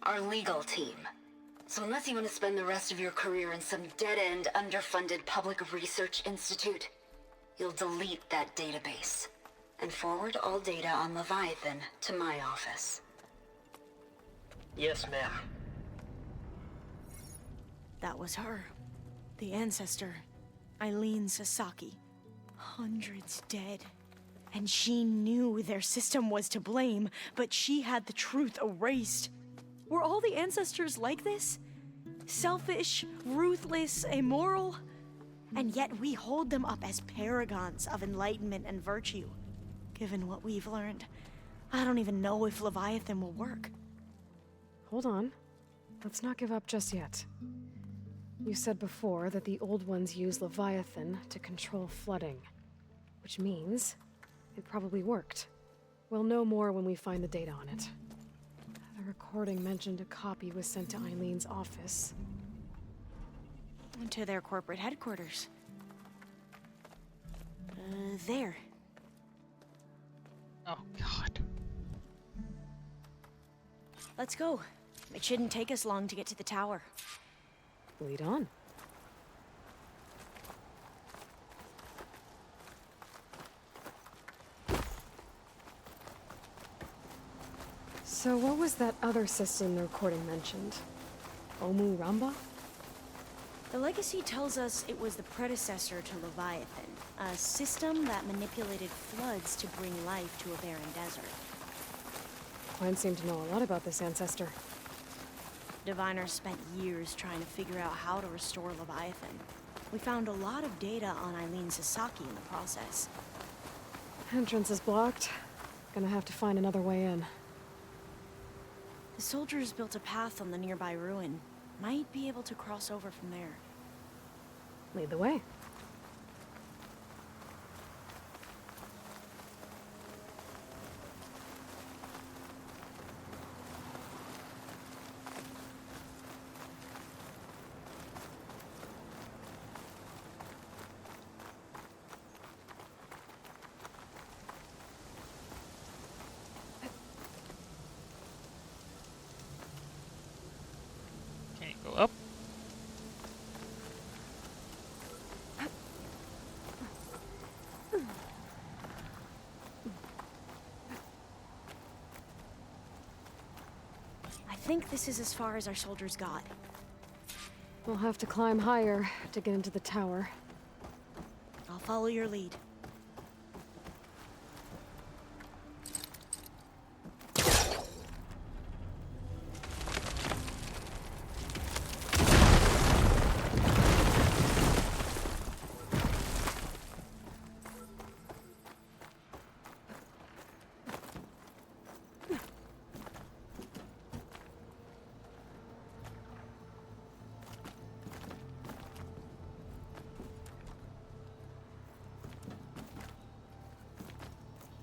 Our legal team. So unless you want to spend the rest of your career in some dead-end, underfunded public research institute, you'll delete that database and forward all data on Leviathan to my office.
Yes, ma'am.
That was her. The ancestor, Eileen Sasaki. Hundreds dead. And she knew their system was to blame, but she had the truth erased. Were all the ancestors like this? Selfish, ruthless, immoral? And yet we hold them up as paragons of enlightenment and virtue. Given what we've learned, I don't even know if Leviathan will work.
Hold on. Let's not give up just yet. You said before that the old ones use Leviathan to control flooding. Which means it probably worked. We'll know more when we find the data on it. The recording mentioned a copy was sent to Eileen's office.
To their corporate headquarters. There.
Oh, God.
Let's go. It shouldn't take us long to get to the tower.
Lead on. So what was that other system the recording mentioned? Omu Ramba?
The legacy tells us it was the predecessor to Leviathan, a system that manipulated floods to bring life to a barren desert.
Quinn seemed to know a lot about this ancestor.
Diviners spent years trying to figure out how to restore Leviathan. We found a lot of data on Eileen Sasaki in the process.
Entrance is blocked. Gonna have to find another way in.
The soldiers built a path on the nearby ruin. Might be able to cross over from there.
Lead the way.
Can you go up?
I think this is as far as our soldiers got.
We'll have to climb higher to get into the tower.
I'll follow your lead.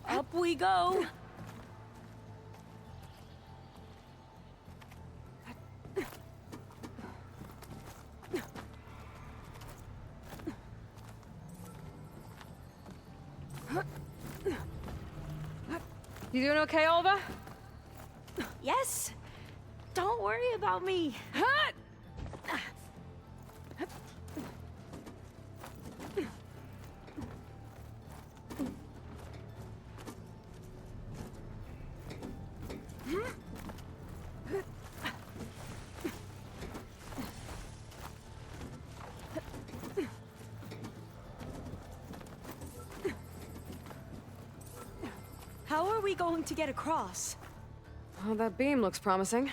Up we go.
You doing okay, Alva?
Yes. Don't worry about me. How are we going to get across?
Oh, that beam looks promising.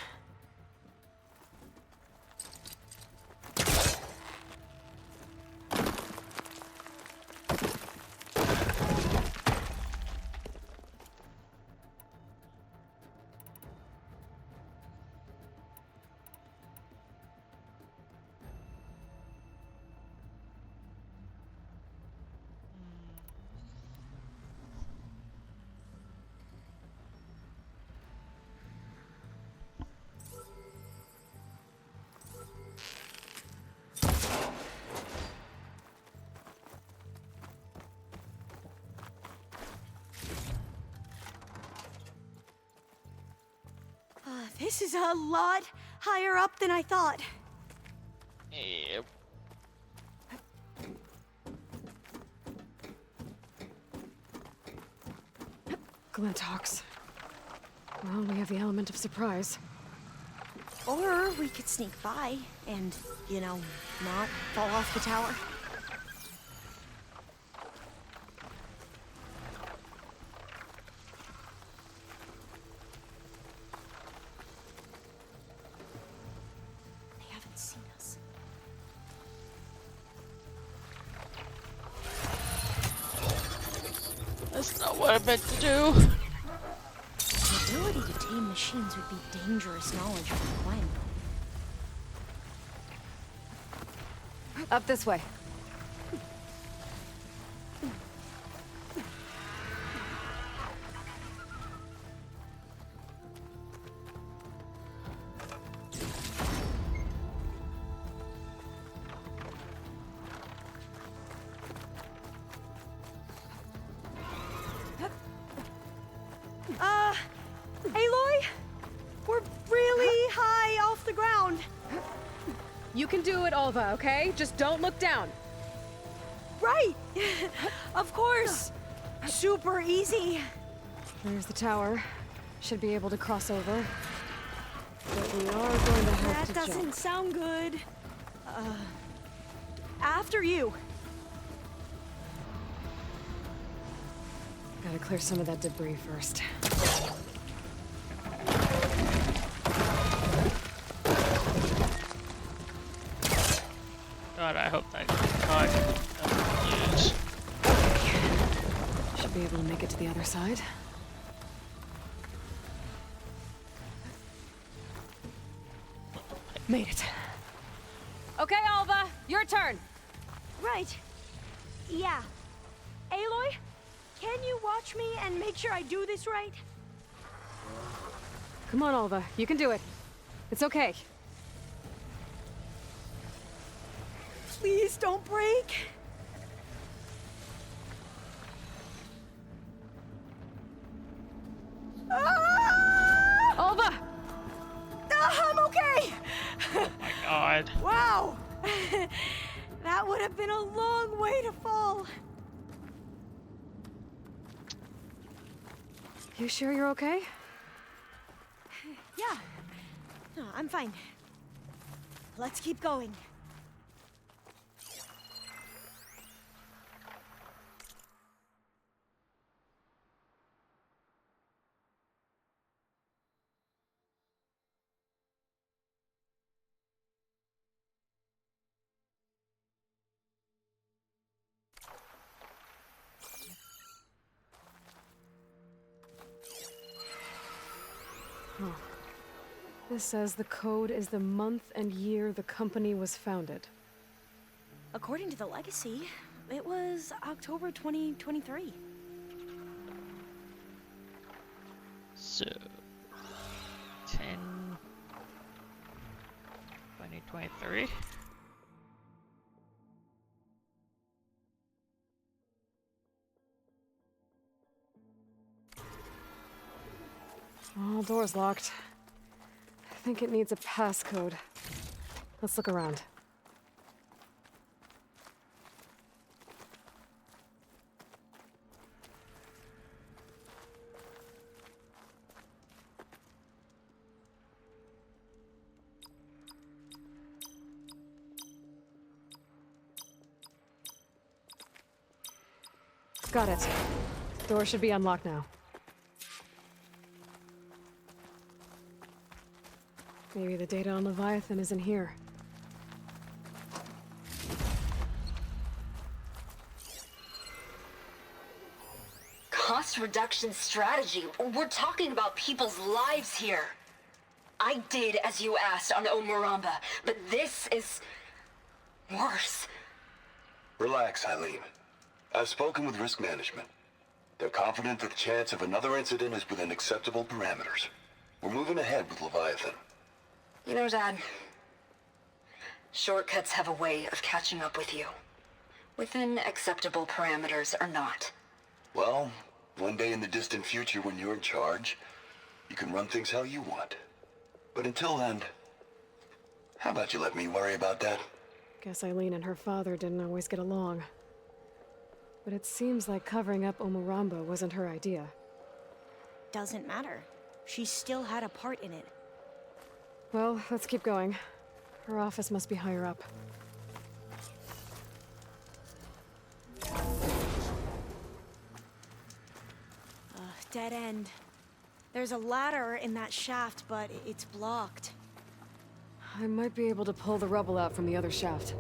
This is a lot higher up than I thought.
Yep.
Glintox. Well, we have the element of surprise.
Or we could sneak by and, you know, not fall off the tower. They haven't seen us.
That's not what I meant to do.
The ability to tame machines would be dangerous knowledge for Gwen.
Up this way.
Aloy? We're really high off the ground.
You can do it, Alva, okay? Just don't look down.
Right! Of course! Super easy.
There's the tower. Should be able to cross over. But we are going to have to
That doesn't
jump.
sound good. After you.
Gotta clear some of that debris first.
God, I hope that doesn't use.
Should be able to make it to the other side. Made it. Okay, Alva, your turn.
Right. Yeah. Aloy, can you watch me and make sure I do this right?
Come on, Alva. You can do it. It's okay.
Please don't break. Ah!
Alva!
I'm okay!
Oh my god.
Wow! That would have been a long way to fall.
You sure you're okay?
Yeah. No, I'm fine. Let's keep going.
Oh. This says the code is the month and year the company was founded.
According to the legacy, it was October 2023.
So, 2023.
Oh, door's locked. I think it needs a passcode. Let's look around. Got it. Door should be unlocked now. Maybe the data on Leviathan is in here.
Cost reduction strategy? We're talking about people's lives here. I did as you asked on Omuramba, but this is worse.
Relax, Eileen. I've spoken with risk management. They're confident that the chance of another incident is within acceptable parameters. We're moving ahead with Leviathan.
You know, Dad, shortcuts have a way of catching up with you. Within acceptable parameters or not.
Well, one day in the distant future when you're in charge, you can run things how you want. But until then, how about you let me worry about that?
Guess Eileen and her father didn't always get along. But it seems like covering up Omuramba wasn't her idea.
Doesn't matter. She still had a part in it.
Well, let's keep going. Her office must be higher up.
Dead end. There's a ladder in that shaft, but it's blocked.
I might be able to pull the rubble out from the other shaft.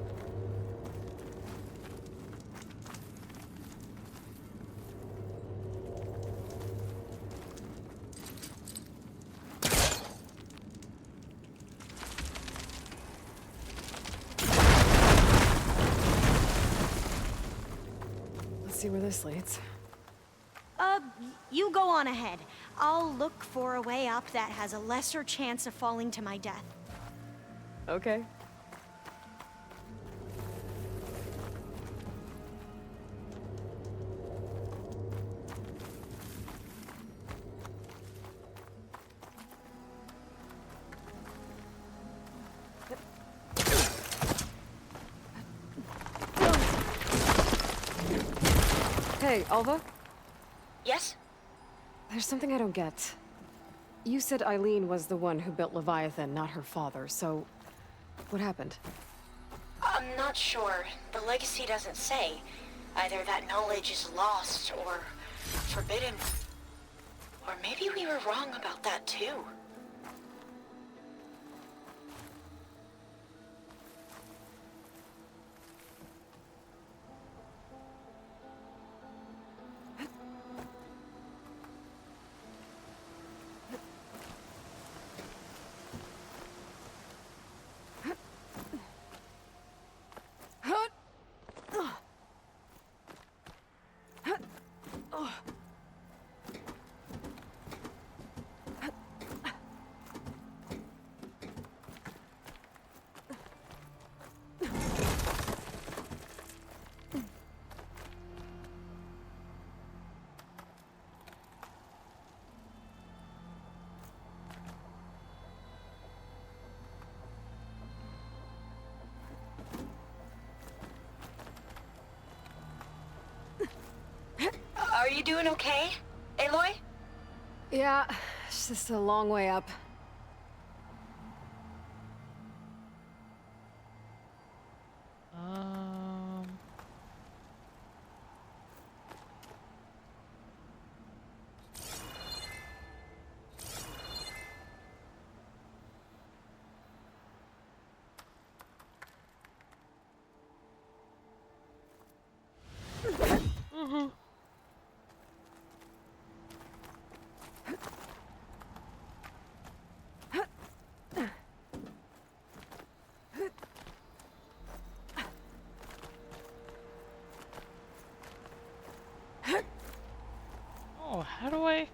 Let's see where this leads.
You go on ahead. I'll look for a way up that has a lesser chance of falling to my death.
Okay. Hey, Alva?
Yes?
There's something I don't get. You said Eileen was the one who built Leviathan, not her father, so... what happened?
I'm not sure. The legacy doesn't say. Either that knowledge is lost or forbidden. Or maybe we were wrong about that too. doing okay, Aloy?
Yeah, it's just a long way up.
Oh, how do I?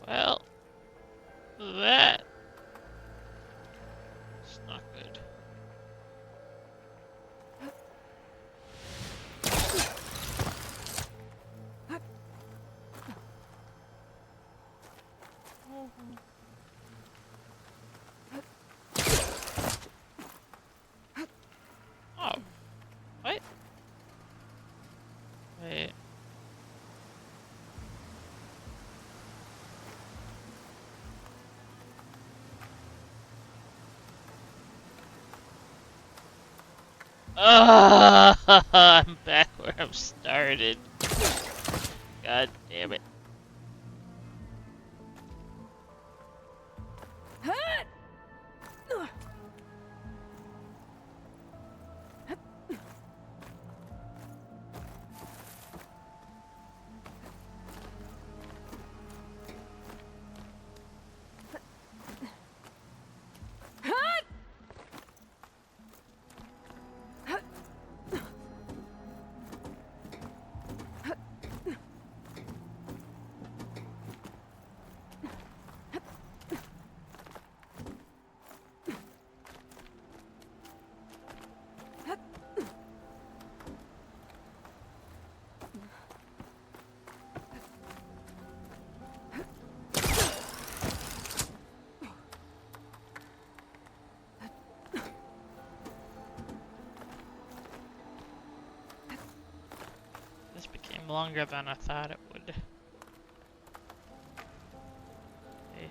Well, that is not good. Oh, what? Wait. I'm back where I'm started. God damn it. This became longer than I thought it would. Okay.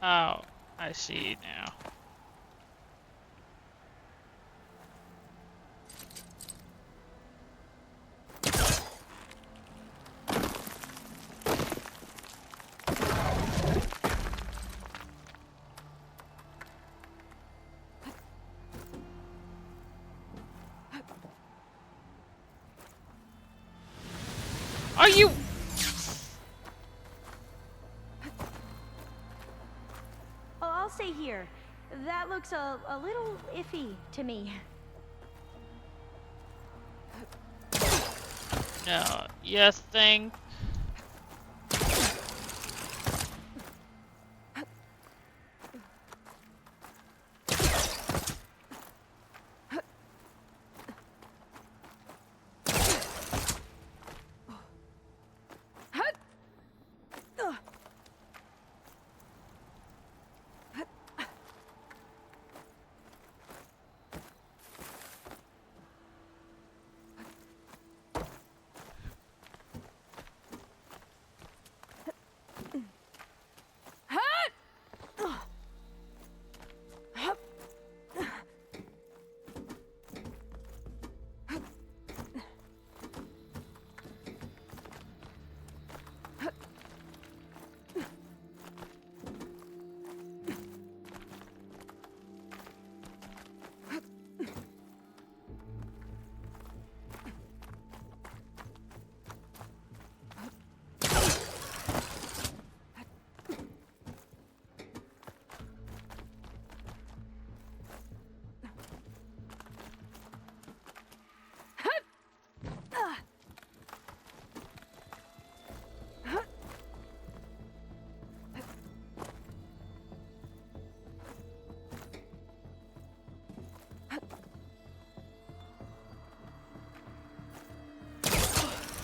Oh, I see now. Are you?
looks a little iffy to me.
No, you think?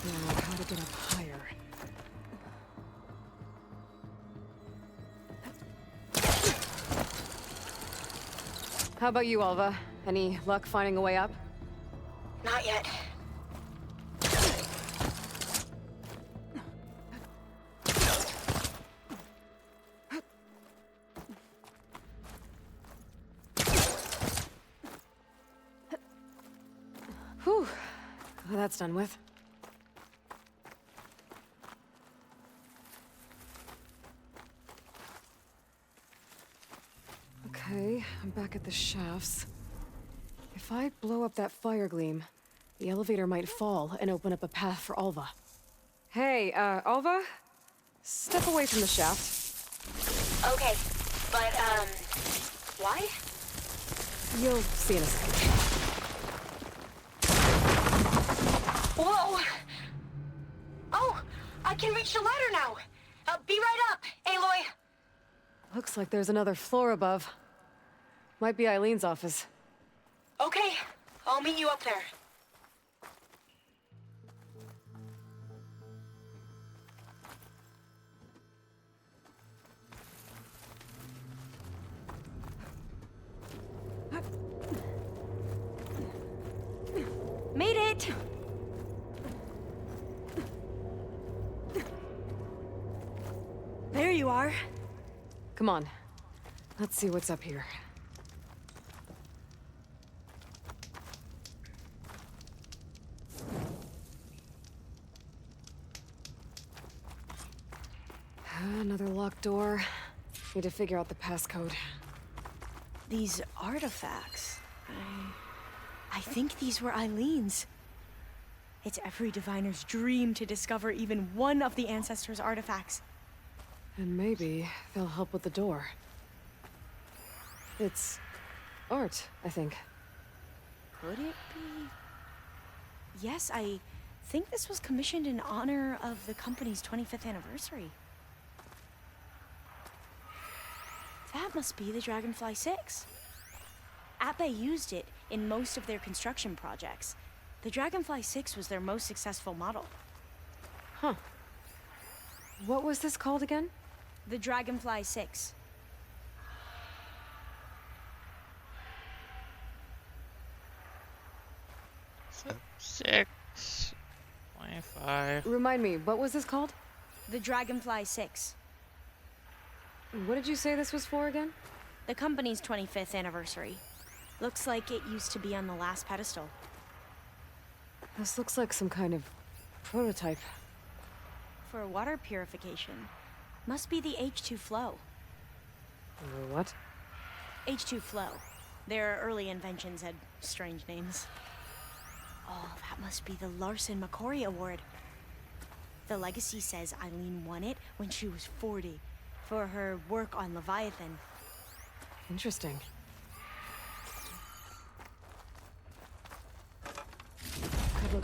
Now, how to get up higher? How about you, Alva? Any luck finding a way up?
Not yet.
Whew. Well, that's done with. Okay, I'm back at the shafts. If I blow up that fire gleam, the elevator might fall and open up a path for Alva. Hey, Alva? Step away from the shaft.
Okay, but, why?
You'll see in a second.
Whoa! Oh, I can reach the ladder now! Be right up, Aloy!
Looks like there's another floor above. Might be Eileen's office.
Okay, I'll meet you up there. Made it! There you are.
Come on. Let's see what's up here. Another locked door. Need to figure out the passcode.
These artifacts... I think these were Eileen's. It's every diviner's dream to discover even one of the Ancestors' artifacts.
And maybe they'll help with the door. It's art, I think.
Could it be? Yes, I think this was commissioned in honor of the company's 25th anniversary. That must be the Dragonfly 6. Atbay used it in most of their construction projects. The Dragonfly 6 was their most successful model.
Huh. What was this called again?
The Dragonfly 6.
Six, 25.
Remind me, what was this called?
The Dragonfly 6.
What did you say this was for again?
The company's 25th anniversary. Looks like it used to be on the last pedestal.
This looks like some kind of prototype.
For water purification. Must be the H2 flow.
What?
H2 flow. Their early inventions had strange names. Oh, that must be the Larson McCory Award. The legacy says Eileen won it when she was 40 for her work on Leviathan.
Interesting.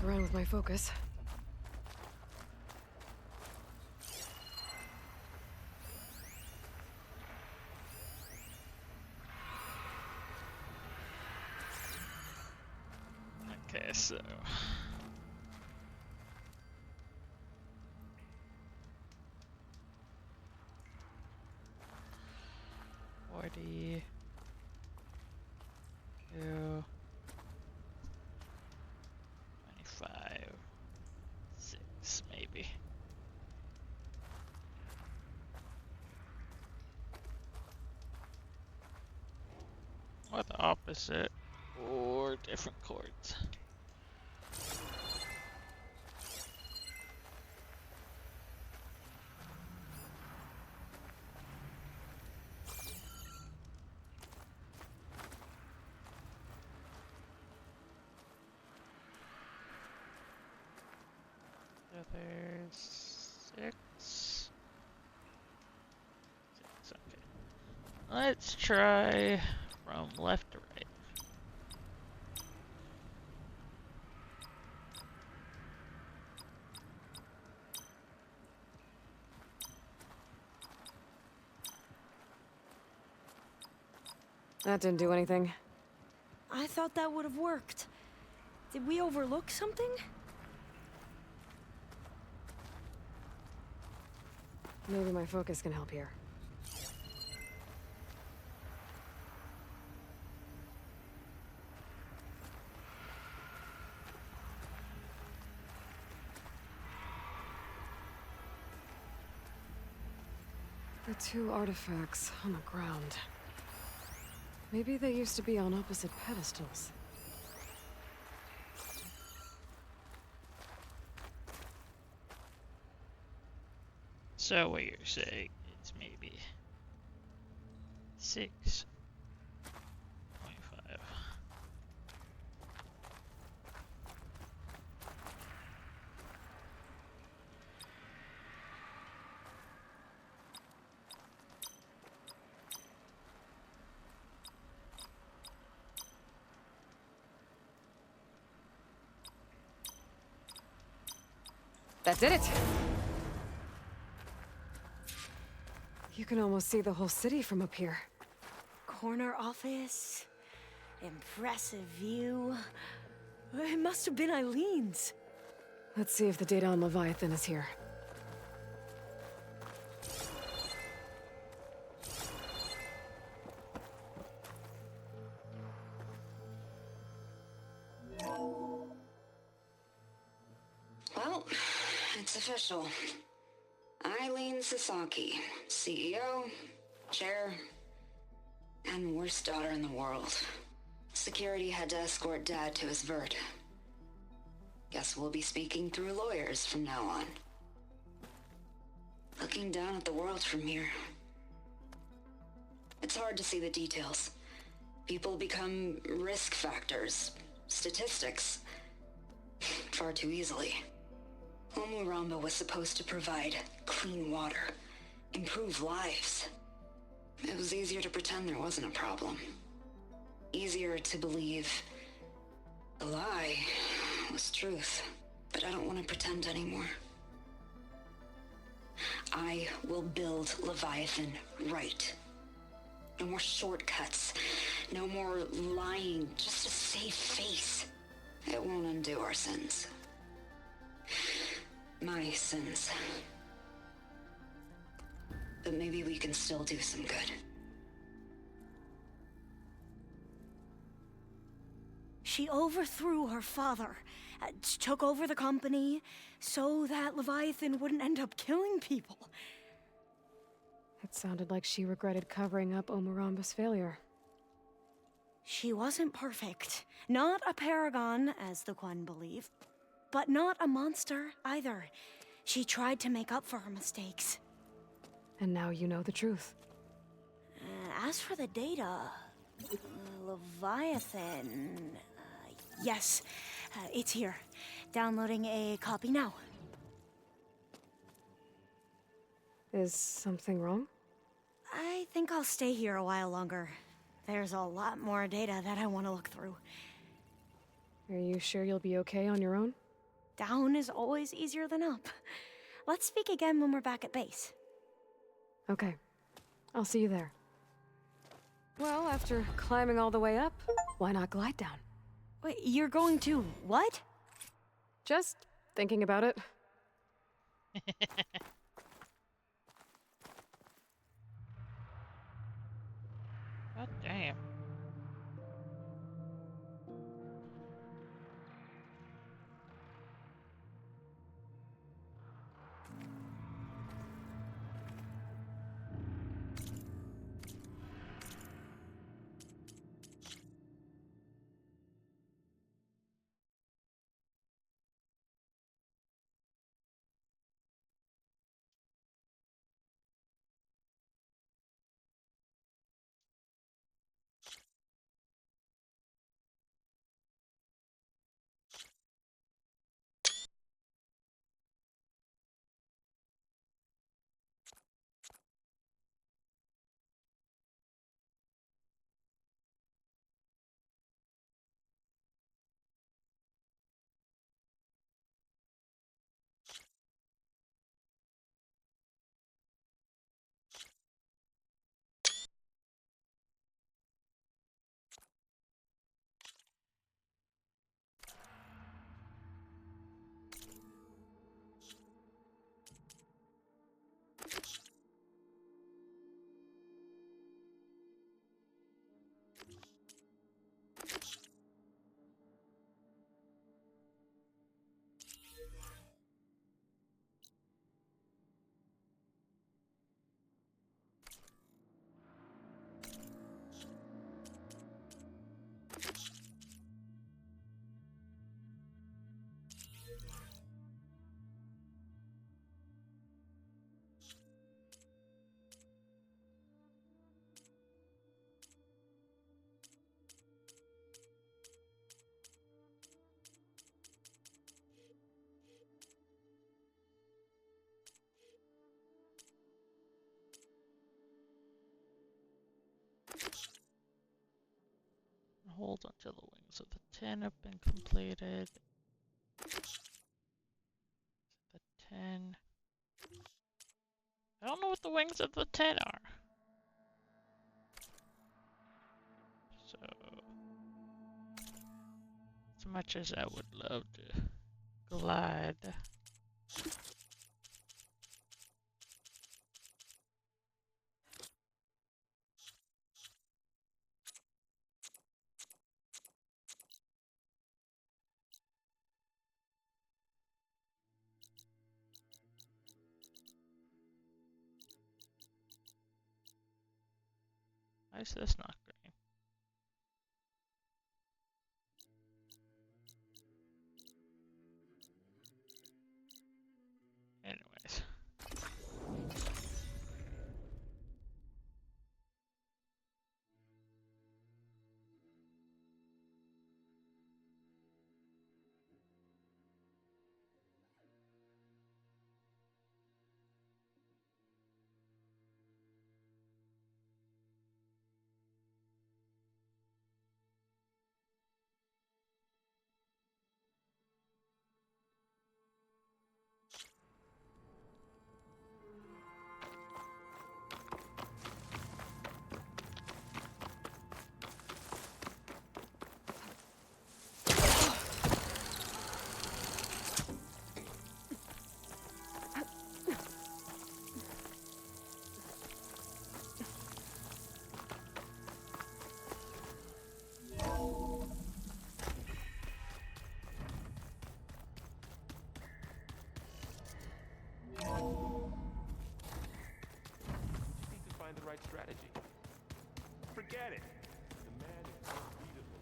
around with my focus.
Okay, so... 40... 2... 25... 6, maybe. Or the opposite, or different chords. So there's 6. 6, okay. Let's try from left to right.
That didn't do anything.
I thought that would have worked. Did we overlook something?
Maybe my focus can help here. The 2 artifacts on the ground. Maybe they used to be on opposite pedestals.
So what you're saying is maybe 6.5.
That did it! You can almost see the whole city from up here.
Corner office. Impressive view. It must have been Eileen's.
Let's see if the data on Leviathan is here.
Well, it's official. Eileen Sasaki, CEO, chair, and worst daughter in the world. Security had to escort Dad to his vert. Guess we'll be speaking through lawyers from now on. Looking down at the world from here. It's hard to see the details. People become risk factors, statistics, far too easily. Omuramba was supposed to provide clean water, improve lives. It was easier to pretend there wasn't a problem. Easier to believe the lie was truth. But I don't want to pretend anymore. I will build Leviathan right. No more shortcuts. No more lying just to save face. It won't undo our sins. My sins. But maybe we can still do some good.
She overthrew her father, took over the company, so that Leviathan wouldn't end up killing people.
It sounded like she regretted covering up Omuramba's failure.
She wasn't perfect. Not a paragon, as the Quan believe. But not a monster, either. She tried to make up for her mistakes.
And now you know the truth.
As for the data... Leviathan... yes, it's here. Downloading a copy now.
Is something wrong?
I think I'll stay here a while longer. There's a lot more data that I want to look through.
Are you sure you'll be okay on your own?
Down is always easier than up. Let's speak again when we're back at base.
Okay. I'll see you there. Well, after climbing all the way up, why not glide down?
Wait, you're going to what?
Just thinking about it.
God damn. Hold until the wings of the 10 have been completed. The 10. I don't know what the wings of the 10 are. So, as much as I would love to glide. Why is this not green? Anyways.
The right strategy. Forget it. The man is unbeatable.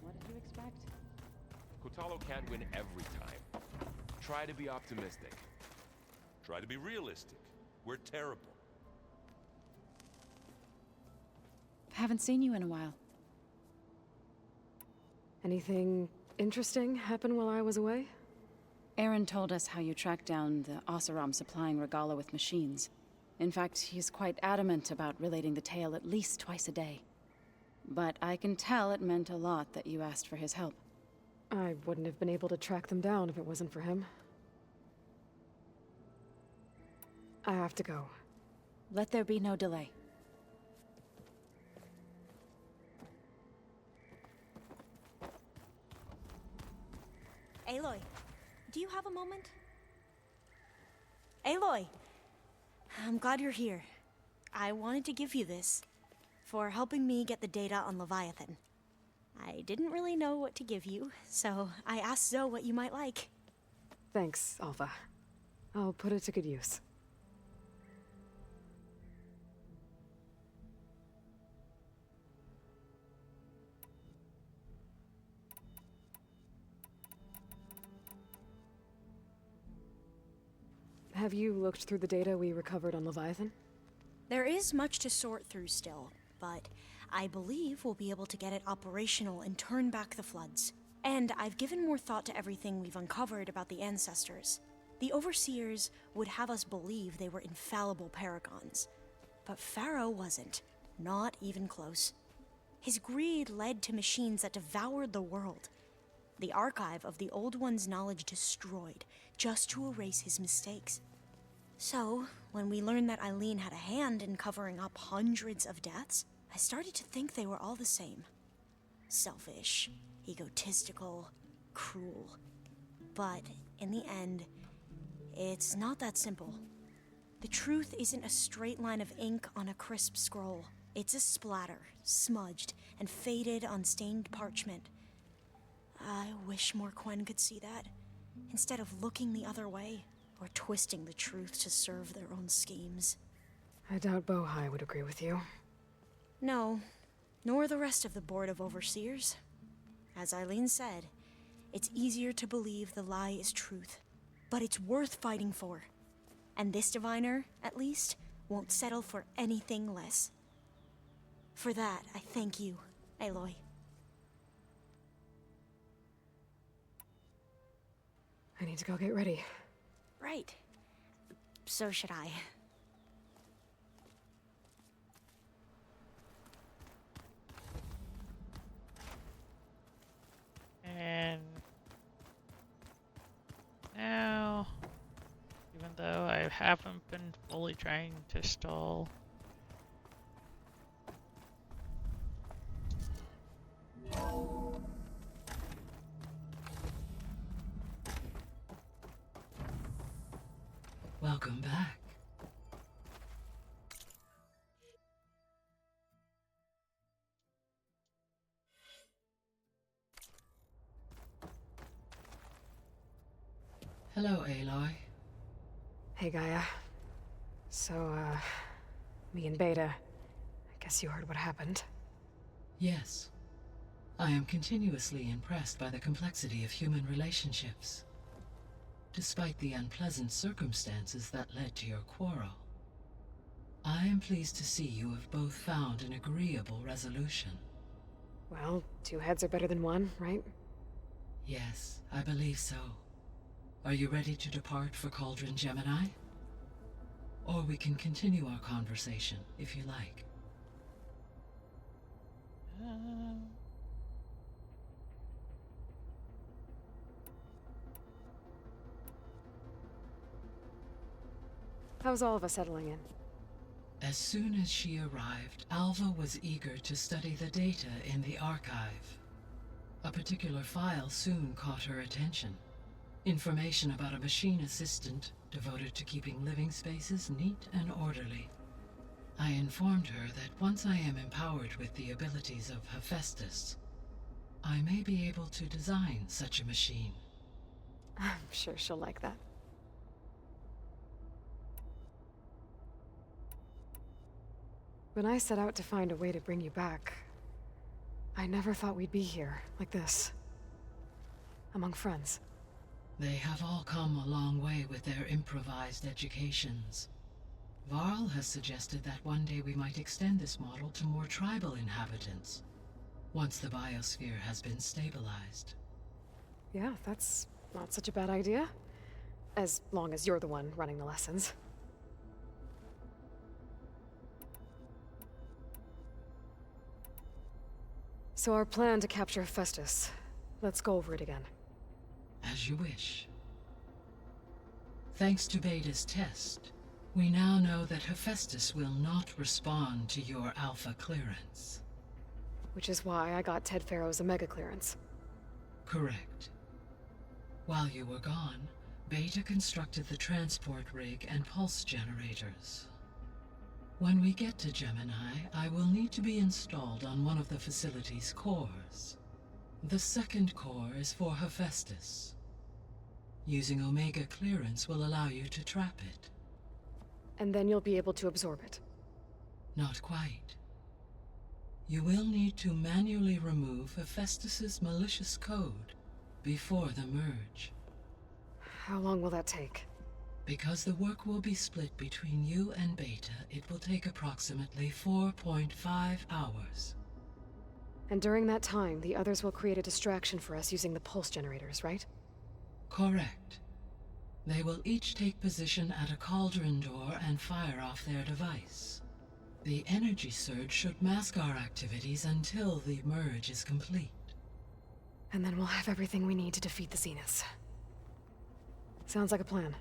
What did you expect?
Kotalo can't win every time. Try to be optimistic.
Try to be realistic. We're terrible.
Haven't seen you in a while.
Anything interesting happen while I was away?
Aaron told us how you tracked down the Oseram supplying Regala with machines. In fact, he's quite adamant about relating the tale at least twice a day. But I can tell it meant a lot that you asked for his help.
I wouldn't have been able to track them down if it wasn't for him. I have to go.
Let there be no delay.
Aloy, do you have a moment? Aloy! I'm glad you're here. I wanted to give you this for helping me get the data on Leviathan. I didn't really know what to give you, so I asked Zoe what you might like.
Thanks, Alpha. I'll put it to good use. Have you looked through the data we recovered on Leviathan?
There is much to sort through still, but I believe we'll be able to get it operational and turn back the floods. And I've given more thought to everything we've uncovered about the ancestors. The Overseers would have us believe they were infallible paragons. But Pharaoh wasn't. Not even close. His greed led to machines that devoured the world. The archive of the Old One's knowledge destroyed, just to erase his mistakes. So, when we learned that Eileen had a hand in covering up hundreds of deaths, I started to think they were all the same. Selfish, egotistical, cruel. But, in the end, it's not that simple. The truth isn't a straight line of ink on a crisp scroll. It's a splatter, smudged, and faded on stained parchment. I wish more Quen could see that, instead of looking the other way, or twisting the truth to serve their own schemes.
I doubt Bohai would agree with you.
No, nor the rest of the Board of Overseers. As Eileen said, it's easier to believe the lie is truth, but it's worth fighting for. And this diviner, at least, won't settle for anything less. For that, I thank you, Aloy.
I need to go get ready.
Right. So should I.
And now, even though I haven't been fully trying to stall,
Welcome back. Hello, Aloy.
Hey, Gaia. So, me and Beta, I guess you heard what happened.
Yes. I am continuously impressed by the complexity of human relationships. Despite the unpleasant circumstances that led to your quarrel, I am pleased to see you have both found an agreeable resolution.
Well, two heads are better than one, right?
Yes, I believe so. Are you ready to depart for Cauldron Gemini? Or we can continue our conversation, if you like.
How's all of us settling in?
As soon as she arrived, Alva was eager to study the data in the archive. A particular file soon caught her attention. Information about a machine assistant devoted to keeping living spaces neat and orderly. I informed her that once I am empowered with the abilities of Hephaestus, I may be able to design such a machine.
I'm sure she'll like that. When I set out to find a way to bring you back, I never thought we'd be here, like this. Among friends.
They have all come a long way with their improvised educations. Varl has suggested that one day we might extend this model to more tribal inhabitants, once the biosphere has been stabilized.
Yeah, that's not such a bad idea. As long as you're the one running the lessons. So our plan to capture Hephaestus. Let's go over it again.
As you wish. Thanks to Beta's test, we now know that Hephaestus will not respond to your Alpha clearance.
Which is why I got Ted Pharaoh's Omega clearance.
Correct. While you were gone, Beta constructed the transport rig and pulse generators. When we get to Gemini, I will need to be installed on one of the facility's cores. The second core is for Hephaestus. Using Omega clearance will allow you to trap it.
And then you'll be able to absorb it.
Not quite. You will need to manually remove Hephaestus's malicious code before the merge.
How long will that take?
Because the work will be split between you and Beta, it will take approximately 4.5 hours.
And during that time, the others will create a distraction for us using the pulse generators, right?
Correct. They will each take position at a cauldron door and fire off their device. The energy surge should mask our activities until the merge is complete.
And then we'll have everything we need to defeat the Zeniths. Sounds like a plan.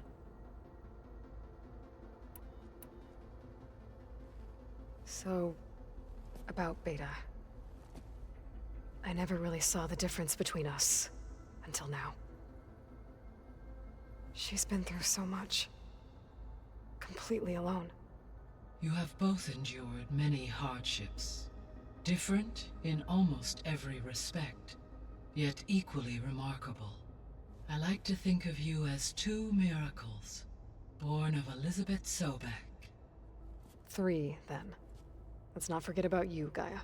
So, about Beta. I never really saw the difference between us, until now. She's been through so much. Completely alone.
You have both endured many hardships. Different in almost every respect, yet equally remarkable. I like to think of you as two miracles, born of Elizabeth Sobek.
3, then. Let's not forget about you, Gaia.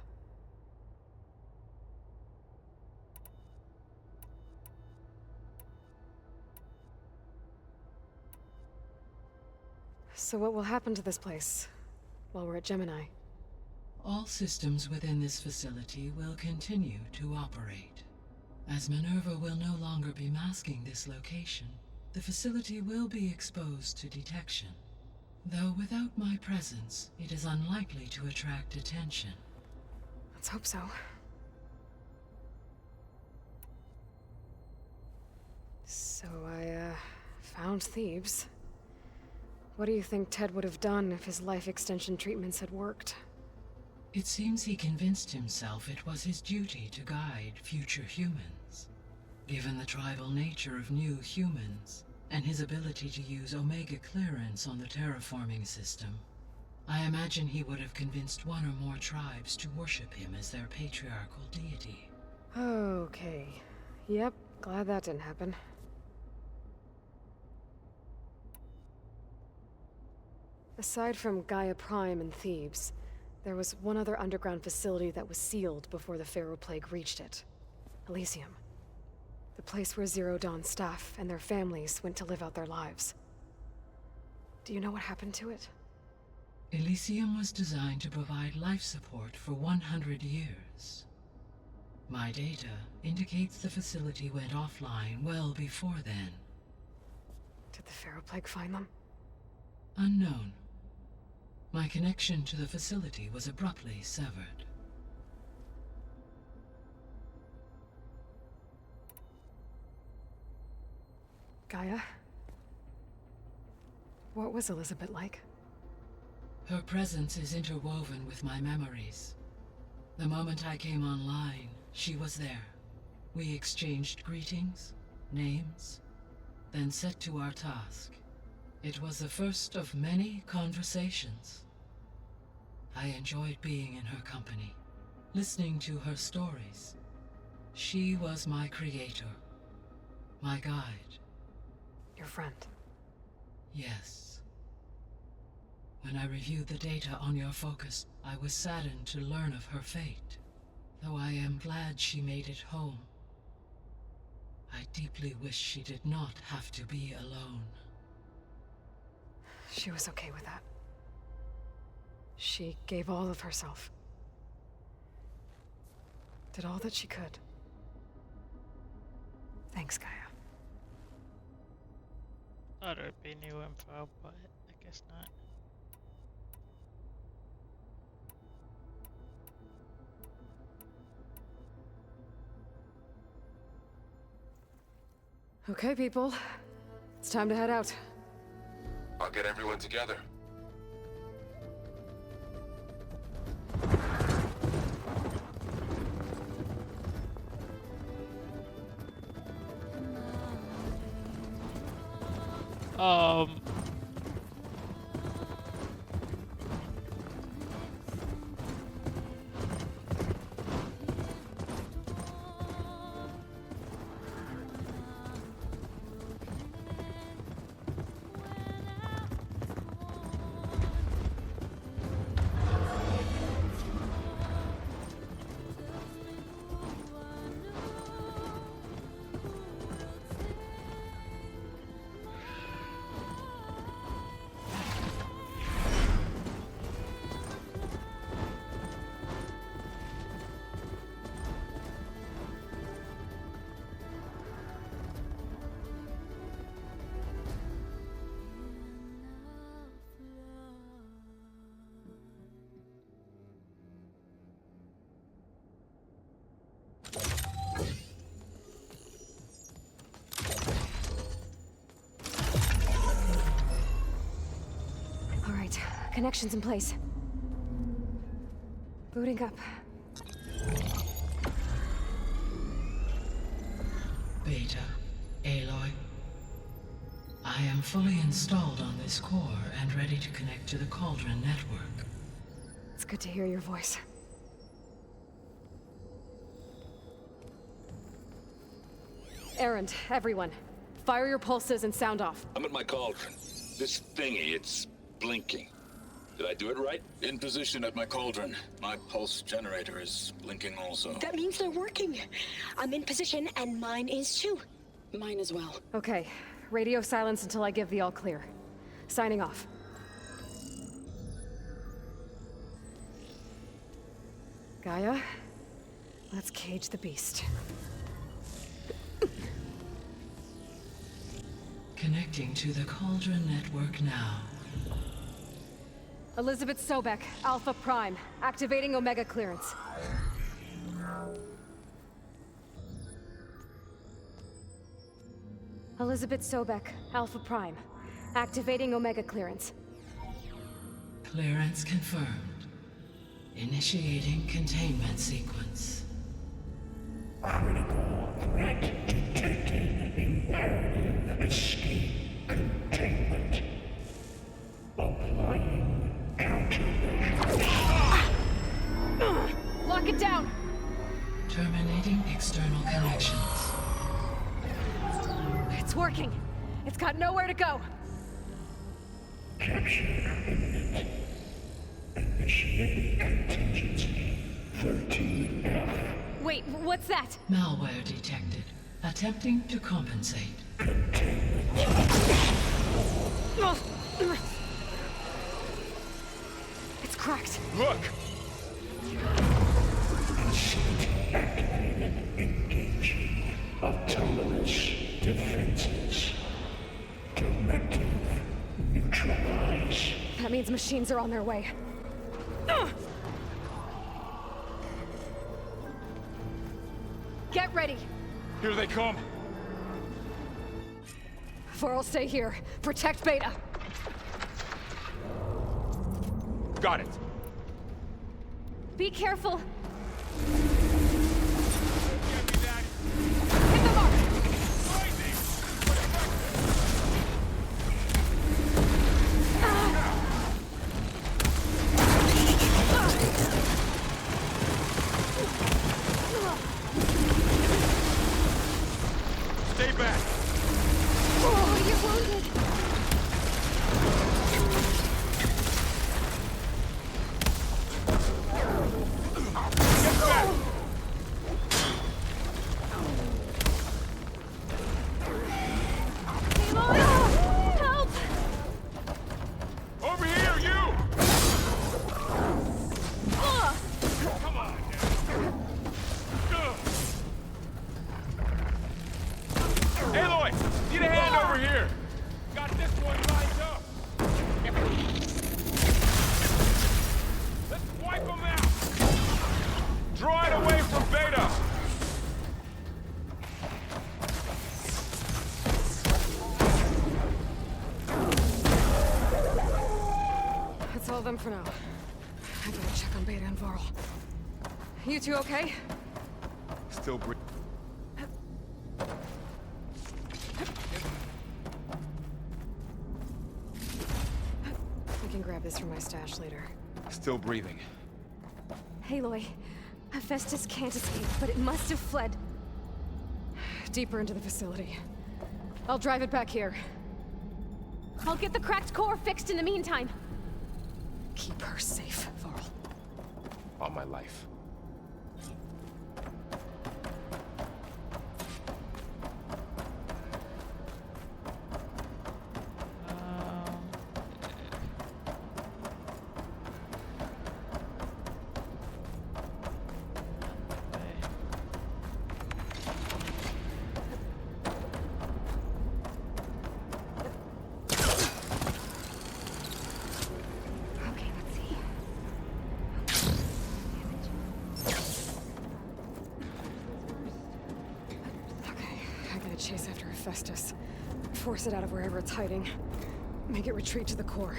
So what will happen to this place while we're at Gemini?
All systems within this facility will continue to operate. As Minerva will no longer be masking this location, the facility will be exposed to detection. Though without my presence, it is unlikely to attract attention.
Let's hope so. So I, found Thebes. What do you think Ted would have done if his life extension treatments had worked?
It seems he convinced himself it was his duty to guide future humans. Given the tribal nature of new humans, and his ability to use Omega clearance on the terraforming system, I imagine he would have convinced one or more tribes to worship him as their patriarchal deity.
Okay. Yep, glad that didn't happen. Aside from Gaia Prime and Thebes, there was one other underground facility that was sealed before the Pharaoh Plague reached it. Elysium. The place where Zero Dawn staff and their families went to live out their lives. Do you know what happened to it?
Elysium was designed to provide life support for 100 years. My data indicates the facility went offline well before then.
Did the Pharaoh Plague find them?
Unknown. My connection to the facility was abruptly severed.
Gaia? What was Elizabeth like?
Her presence is interwoven with my memories. The moment I came online, she was there. We exchanged greetings, names, then set to our task. It was the first of many conversations. I enjoyed being in her company, listening to her stories. She was my creator, my guide.
Your friend?
Yes. When I reviewed the data on your focus, I was saddened to learn of her fate, though I am glad she made it home. I deeply wish she did not have to be alone.
She was okay with that. She gave all of herself. Did all that she could. Thanks, Gaia.
Thought it would be new info, but I guess not.
Okay, people. It's time to head out.
I'll get everyone together.
Um...
All right, connections in place. Booting up.
Beta, Aloy. I am fully installed on this core and ready to connect to the Cauldron network.
It's good to hear your voice. Erend, everyone. Fire your pulses and sound off.
I'm at my cauldron. This thingy, it's blinking. Did I do it right?
In position at my cauldron. My pulse generator is blinking also.
That means they're working. I'm in position, and mine is too.
Mine as well. Okay. Radio silence until I give the all clear. Signing off. Gaia, let's cage the beast.
Connecting to the Cauldron network now.
Elizabeth Sobek, Alpha Prime, activating Omega clearance. Elizabeth Sobek, Alpha Prime, activating Omega clearance.
Clearance confirmed. Initiating containment sequence.
Critical threat detected. Imperative escape containment. Applying countermeasures.
Lock it down!
Terminating external connections.
It's working. It's got nowhere to go.
Capture imminent. Initiating contingency 13F.
Wait, what's that?
Malware detected. Attempting to compensate.
It's cracked.
Look! Activated. Engaging. Autonomous defenses. Directive. Neutralize.
That means machines are on their way. Get ready!
Here they come!
Varl, stay here. Protect Beta.
Got it!
Be careful!
Stay back!
Oh, you're wounded!
Get back!
Follow them for now. I gotta check on Beta and Varl. You two okay?
Still breathing.
I can grab this from my stash later.
Still breathing.
Aloy, Hephaestus can't escape, but it must have fled deeper into the facility. I'll drive it back here. I'll get the cracked core fixed in the meantime. Keep her safe, Varl.
On my life.
Chase after Hephaestus. Force it out of wherever it's hiding. Make it retreat to the core.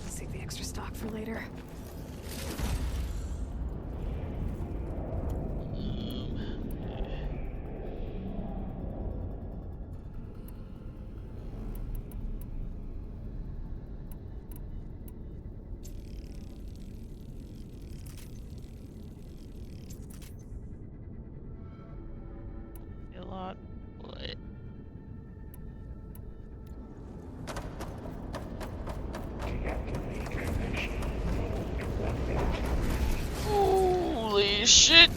Save the extra stock for later.
Holy shit!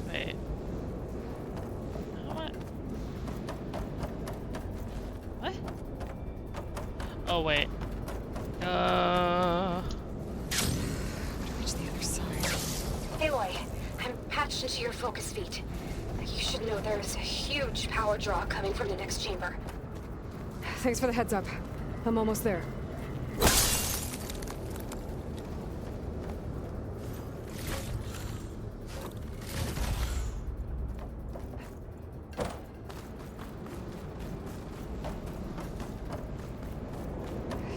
Wait. What? What? Oh wait.
Reach the other side.
Aloy, I'm patched into your focus feed. You should know there's a huge power draw coming from the next chamber.
Thanks for the heads up. I'm almost there.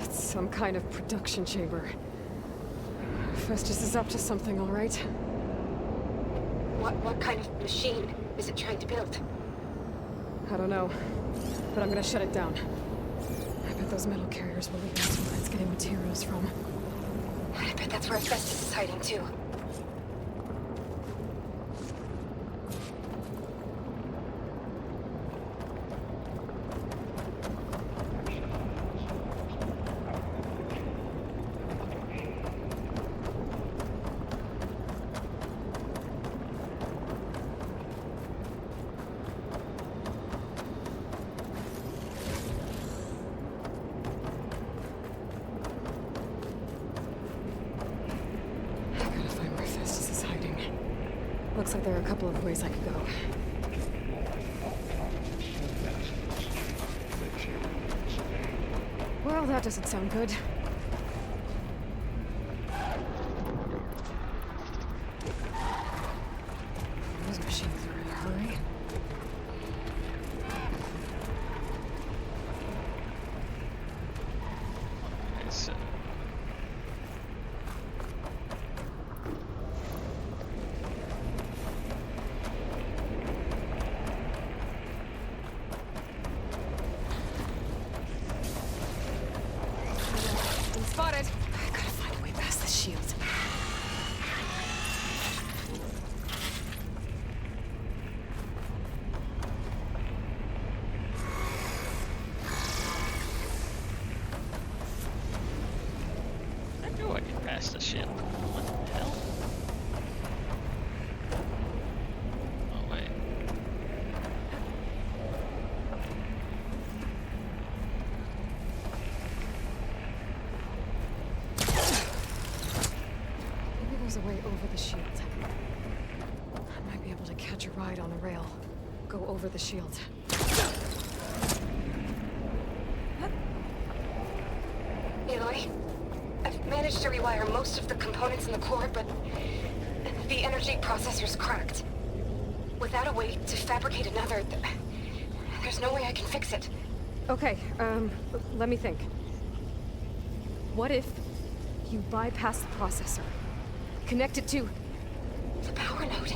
It's some kind of production chamber. Festus is up to something, all right?
What kind of machine is it trying to build?
I don't know, but I'm gonna shut it down. I bet those metal carriers will lead us to where it's getting materials from.
I bet that's where Festus is hiding too.
Looks like there are a couple of ways I could go. Well, that doesn't sound good. Those machines are in a hurry. Spotted! I gotta find a way past the shield.
I knew I could pass the shield. What the hell? Oh wait.
Maybe there's a way over the shield. I might be able to catch a ride on the rail. Go over the shield.
Aloy, managed to rewire most of the components in the core, but the energy processor's cracked. Without a way to fabricate another, there's no way I can fix it.
Okay, let me think. What if you bypass the processor? Connect it to
the power node.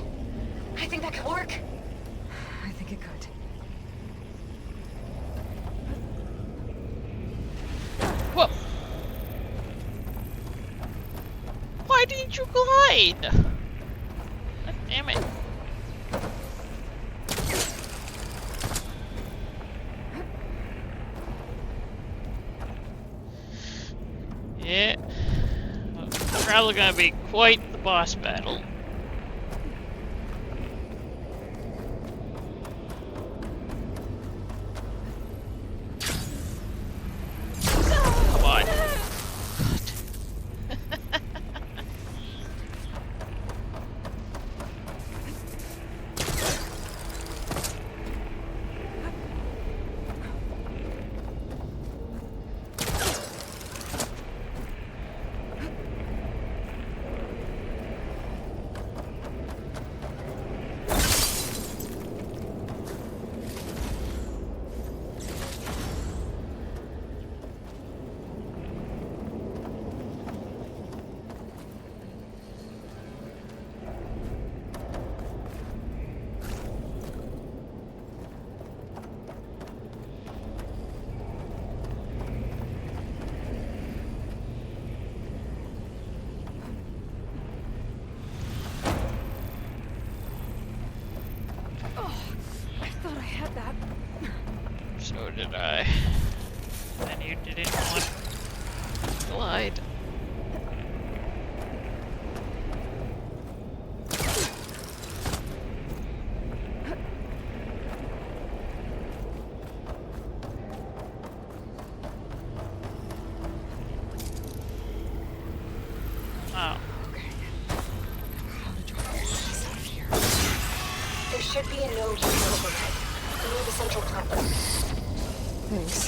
I think that could work.
I think it could.
Whoa! Why didn't you glide? God damn it. Yeah. Probably gonna be quite the boss battle. Come on. So did I. And you didn't want to glide. Oh.
There should be a node here overhead, near the central platform.
Thanks.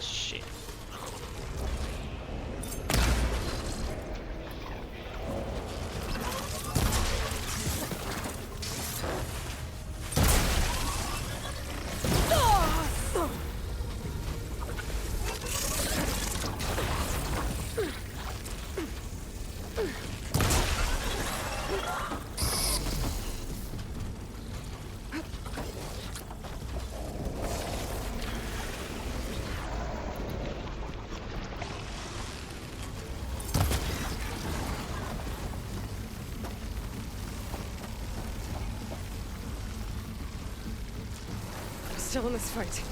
Shit.
Still in this fight.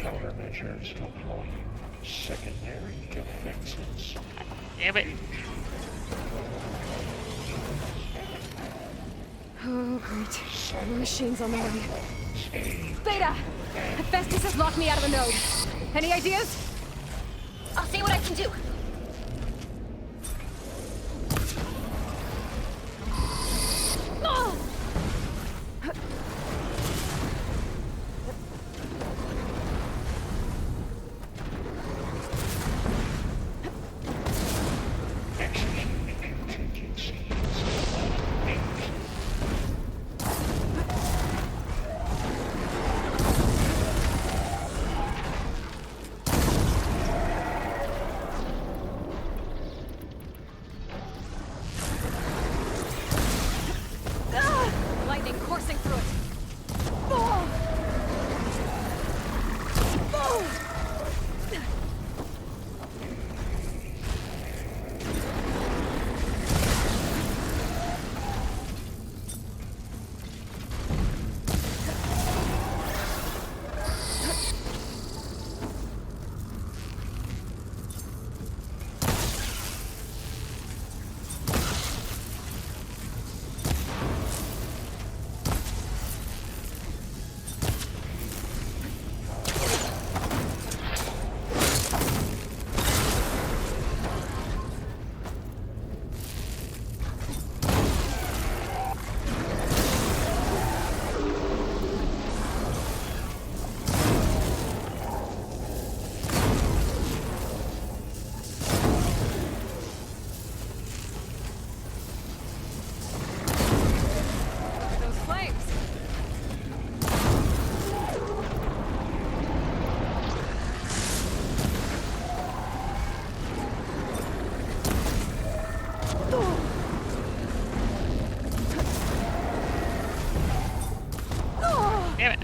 Countermeasures deploying secondary defenses.
Damn it.
Oh, great. The machine's on the way. Beta! Hephaestus has locked me out of the node. Any ideas?
I'll see what I can do.
Oh!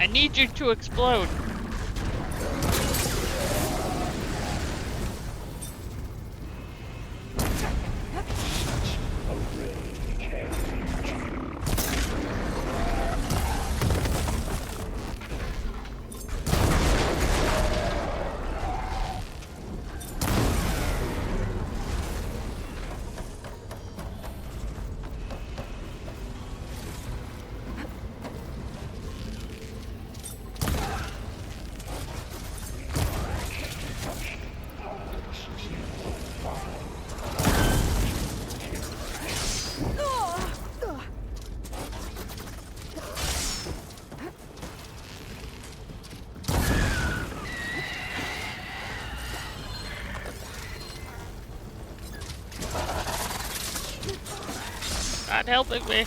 I need you to explode. Not helping me.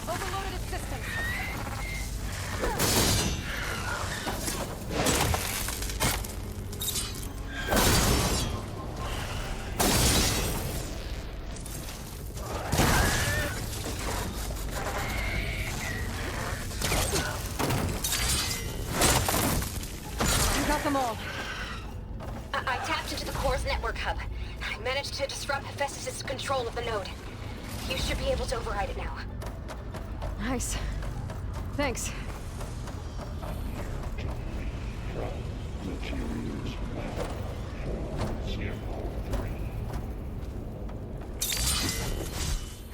Overloaded assistance. You got them all.
I tapped into the core's network hub. I managed to disrupt Hephaestus' control of the node. You should be able to override it now.
Nice. Thanks.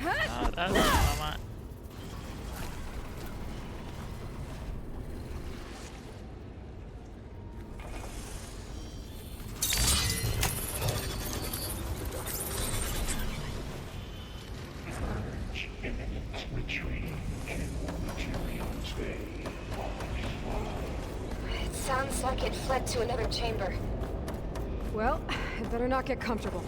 Oh, that's what I want.
It sounds like it fled to another chamber.
Well, it better not get comfortable.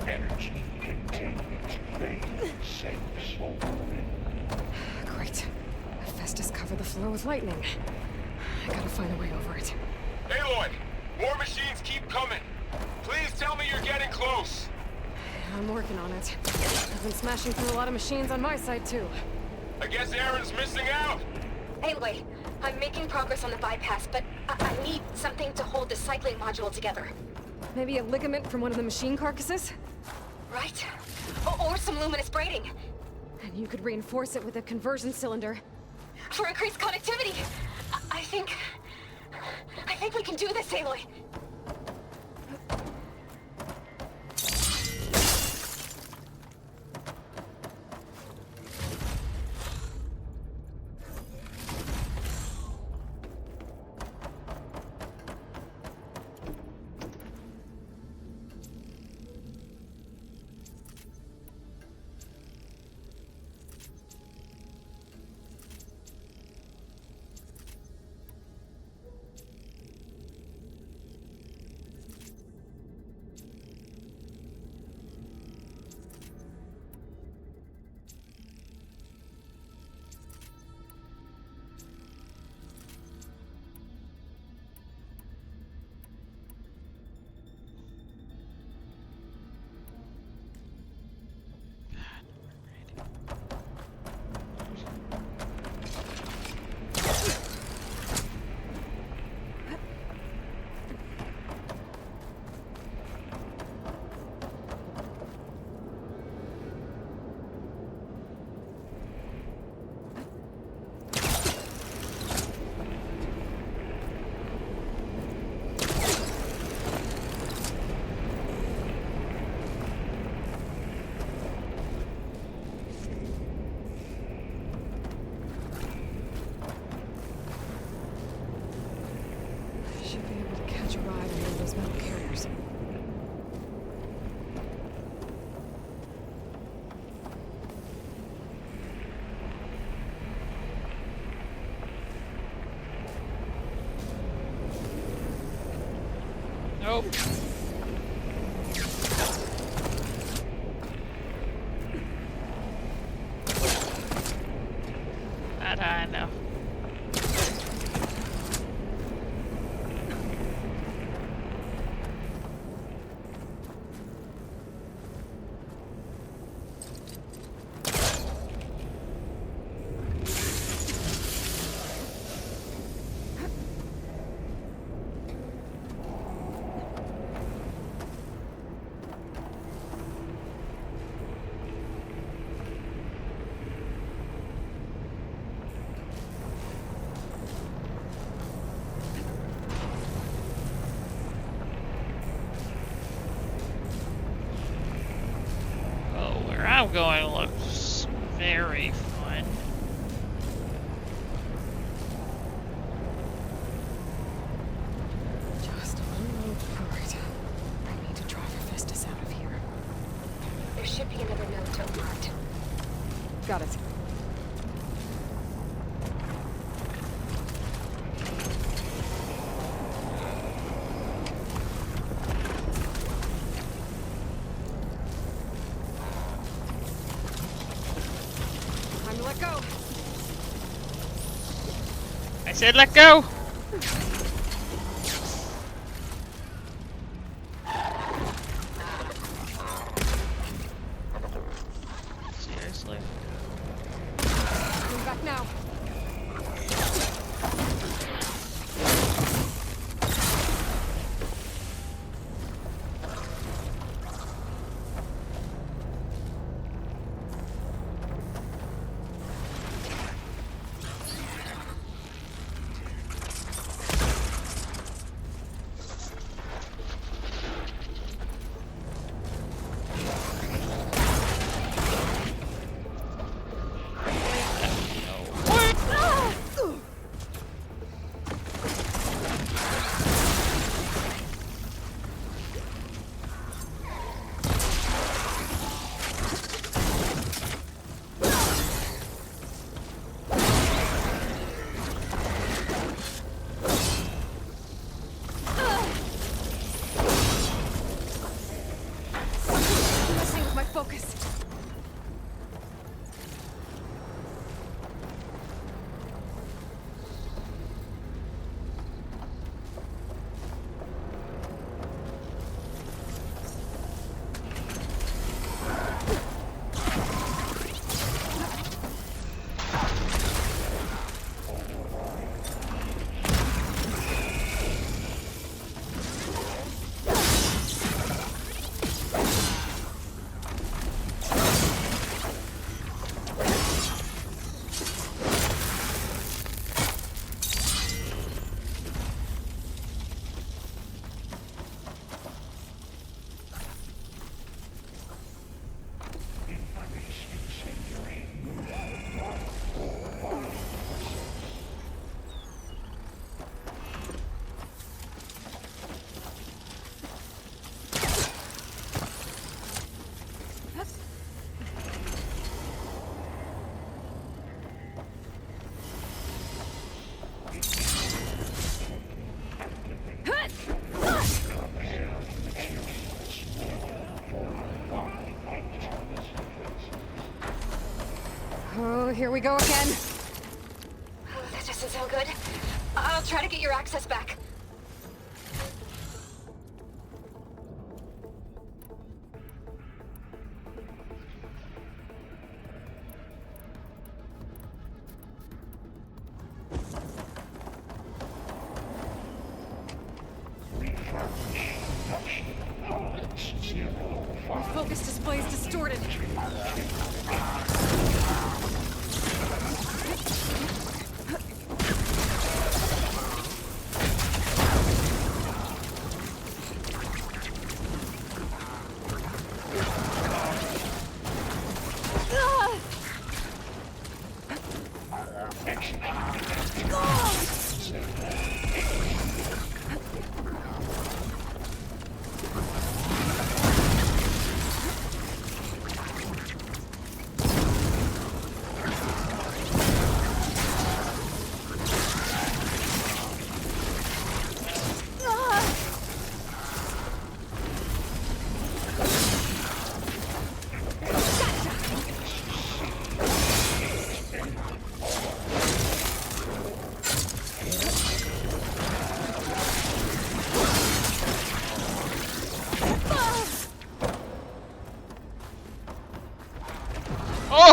Energy containment phase safe opening.
Great. Hephaestus covered the floor with lightning. I gotta find a way over it.
Aloy! More machines keep coming! Please tell me you're getting close!
I'm working on it. I've been smashing through a lot of machines on my side, too.
I guess Aaron's missing out!
Aloy, I'm making progress on the bypass, but I need something to hold the cycling module together.
Maybe a ligament from one of the machine carcasses?
Right? Or some luminous braiding.
And you could reinforce it with a conversion cylinder.
For increased connectivity! I think we can do this, Aloy!
Nope. Not high enough. I'm going looks very fun.
Just unload Ford. I need to drive Hephaestus out of here.
There should be another node to unlocked.
Got it. Time to let go.
I said let go! Seriously?
Coming back now. Messing with my focus. Oh, here we go again.
That doesn't sound good. I'll try to get your access back.
My focus display is distorted.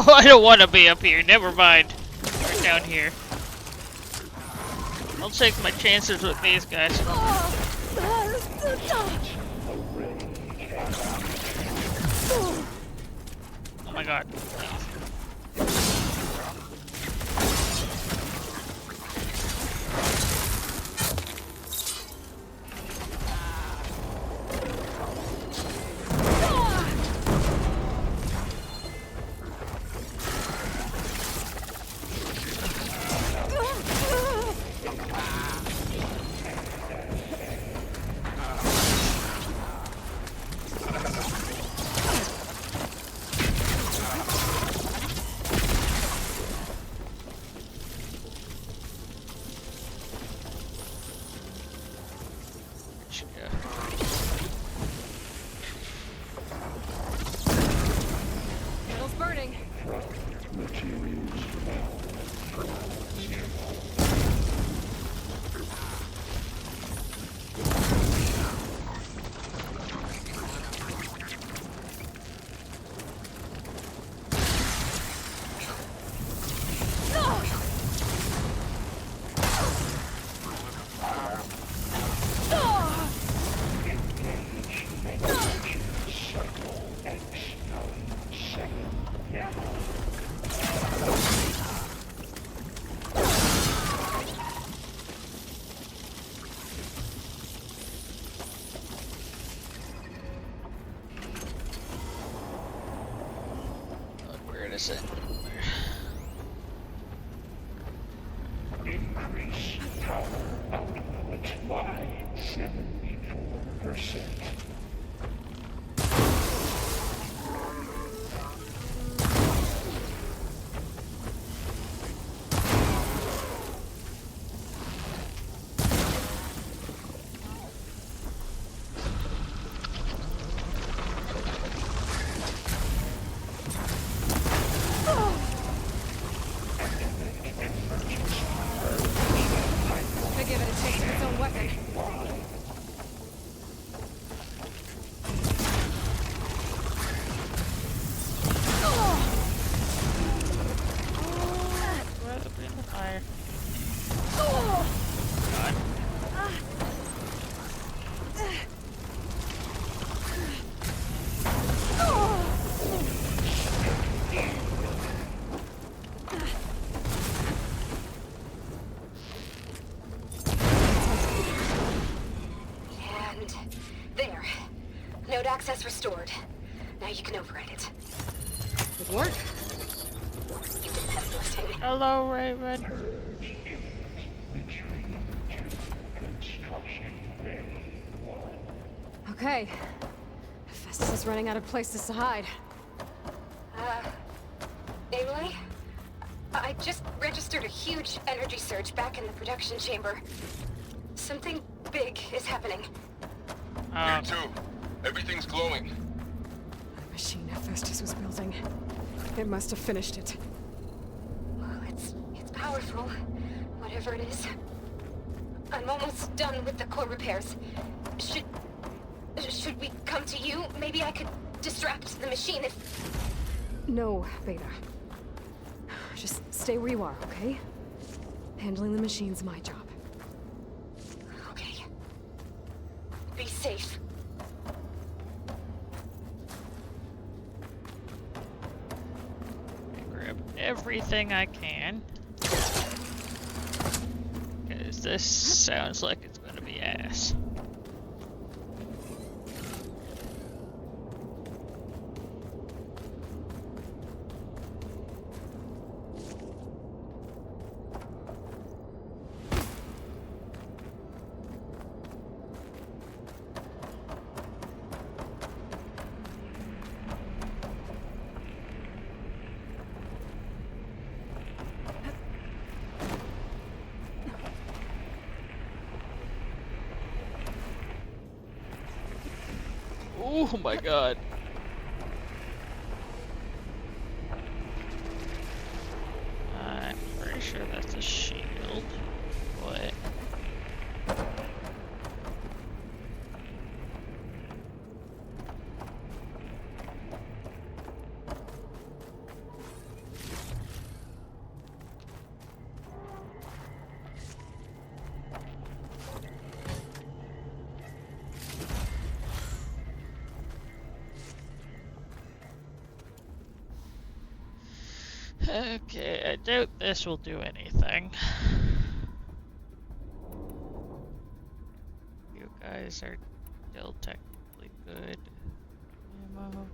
Oh, I don't want to be up here. Never mind. We're down here. I'll take my chances with these guys. Oh my god.
Kettle's burning.
Where is it?
Increase power output by 74%.
I give it a taste of its own weapon.
Fire.
And there. Node access restored. Now you can override it.
Good work.
Hello, Raven.
Okay. Festus is running out of places to hide.
Emily? I just registered a huge energy surge back in the production chamber. Something big is happening.
Here too. Everything's glowing.
The machine that Festus was building. It must have finished it.
Well, it's powerful, whatever it is. I'm almost done with the core repairs. Should we come to you? Maybe I could distract the machine if...
No, Beta. Just stay where you are, okay? Handling the machine's my job.
Okay. Be safe.
Grab everything I can. Because this sounds like it's gonna be ass. Oh my god. I'm pretty sure that's a shield. What? Okay, I doubt this will do anything. You guys are still technically good. Ammo.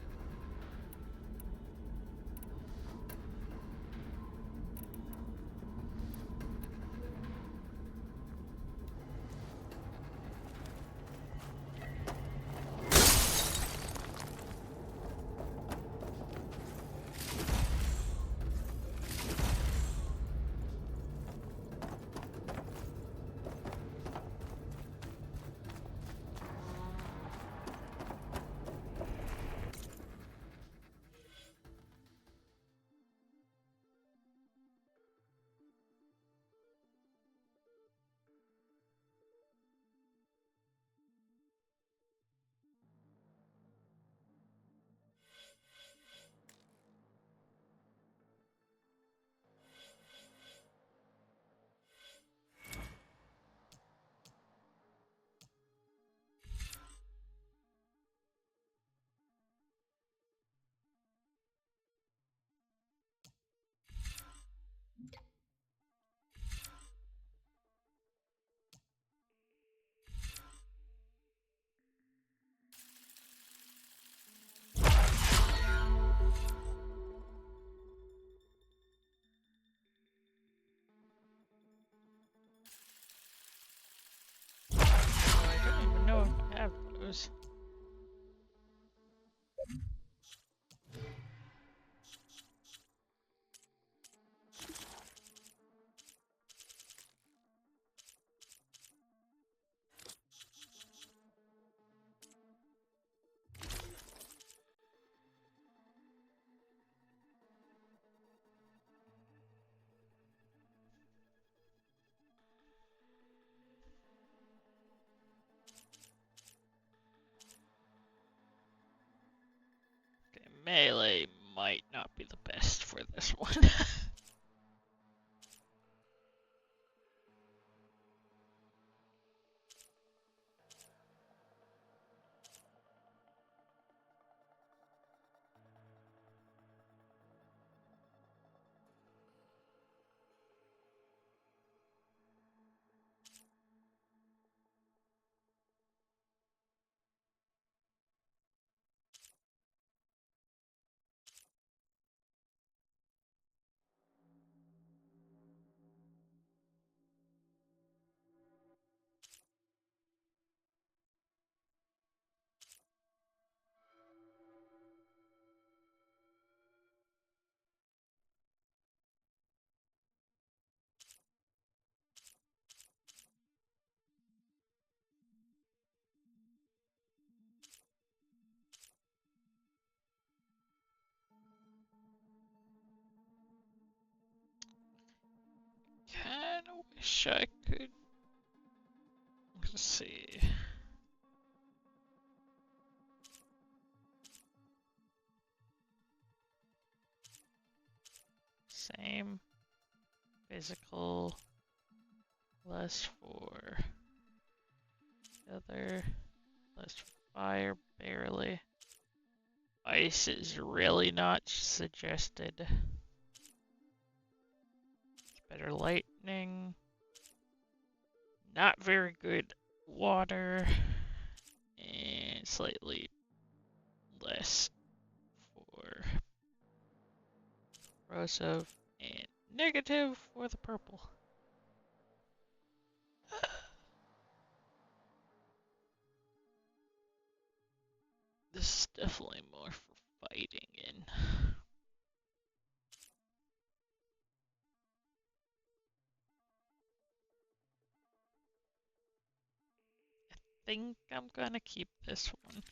I don't even know if I have those. Okay, melee might not be the best for this one. Kinda wish I could. Let's see. Same physical, less for the other, less for fire, barely. Ice is really not suggested. It's better lightning. Not very good water. And slightly less for corrosive. And negative for the purple. This is definitely more for fighting in. I think I'm gonna keep this one.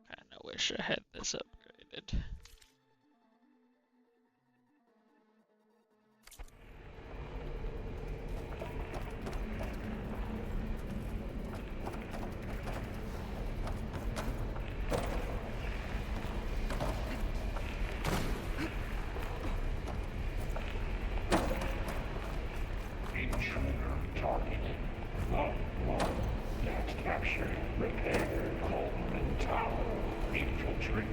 Kinda wish I had this upgraded.
Trigger target. Net captured. Repair Coleman Tower. Infiltrate.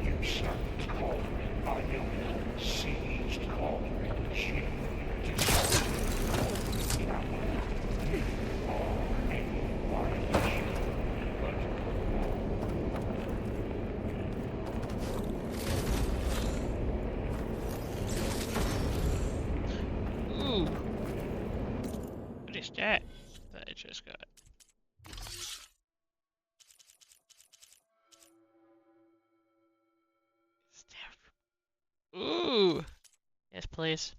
Usurped Coleman Iona. Seized Coleman Shield. Destroyed Coleman Tower. You are a violation.
Ooh. What is that I just got? Ooh. Yes, please.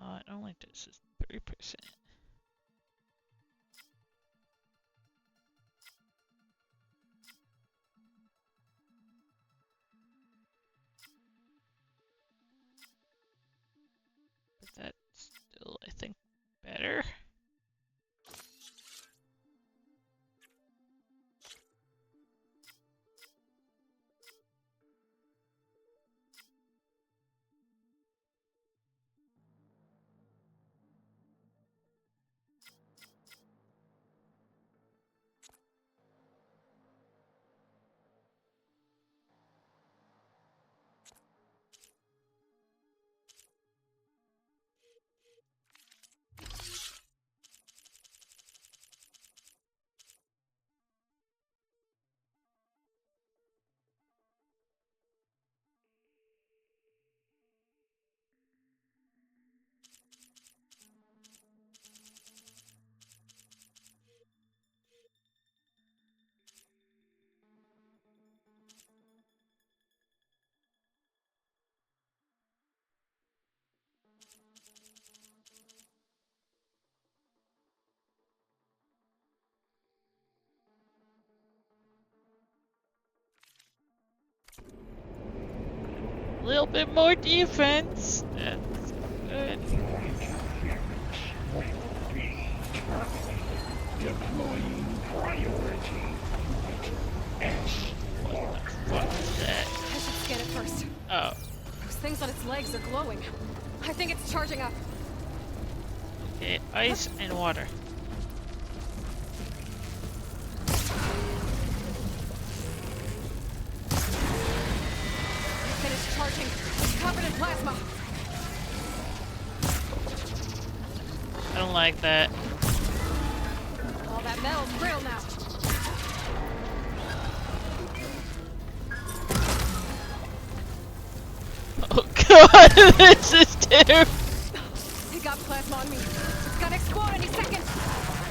I don't like this. Is 3%. But that's still, I think, better. A little bit more defense. That's good.
Deploying priority.
What is that?
I should scan it first.
Oh.
Those things on its legs are glowing. I think it's charging up.
Okay, ice and water.
It is charging. It's covered in plasma.
I don't like that.
All that metal's real now.
Oh god, this is terrible.
He got plasma on me. It's gonna explode any second.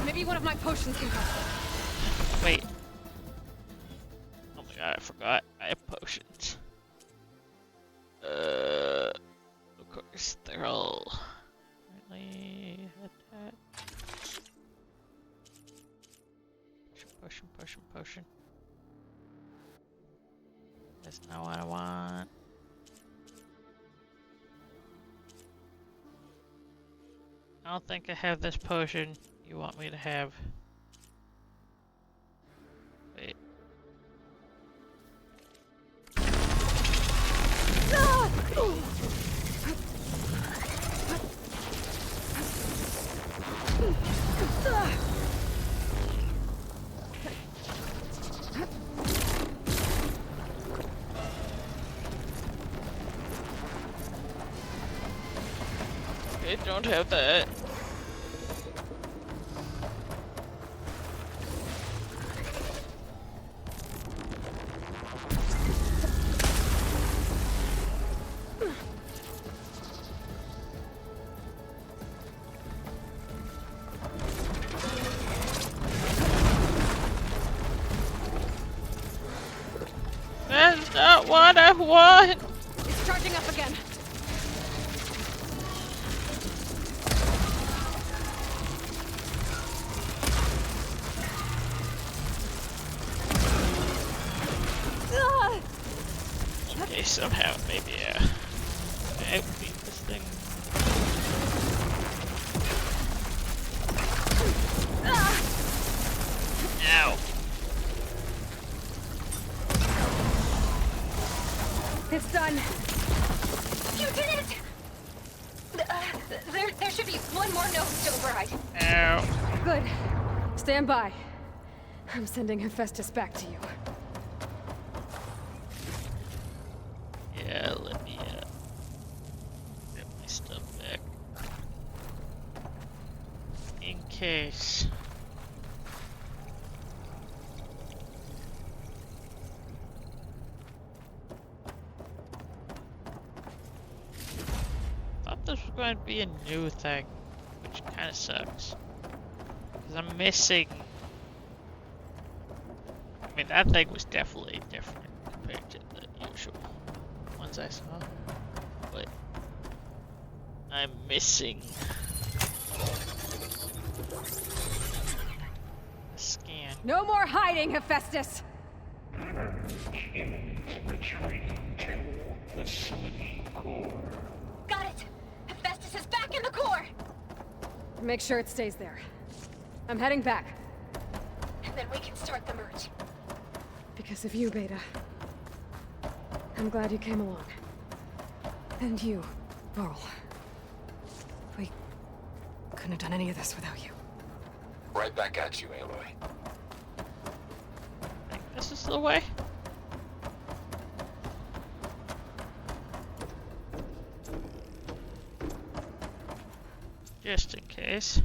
Maybe one of my potions can help.
Wait. Oh my god, I forgot. I have potions. Of course, they're all currently attached. Potion. That's not what I want. I don't think I have this potion you want me to have. Wait. I don't have that. That's not what I want!
It's charging up again.
Okay, somehow maybe outbeat this thing. Ow.
It's done.
You did it! There should be one more node to override.
Ow.
Good. Stand by. I'm sending Hephaestus back to you.
Yeah, let me get my stuff back. In case. Thought this was going to be a new thing, which kind of sucks. Because I'm missing. I mean, that thing was definitely different compared to the usual ones I saw, but I'm missing a scan.
No more hiding, Hephaestus!
Retreating to the sea core.
Got it! Hephaestus is back in the core!
Make sure it stays there. I'm heading back.
And then we can start the merge.
Because of you, Beta. I'm glad you came along. And you, Varl. We couldn't have done any of this without you.
Right back at you, Aloy.
I think this is the way. Just in case.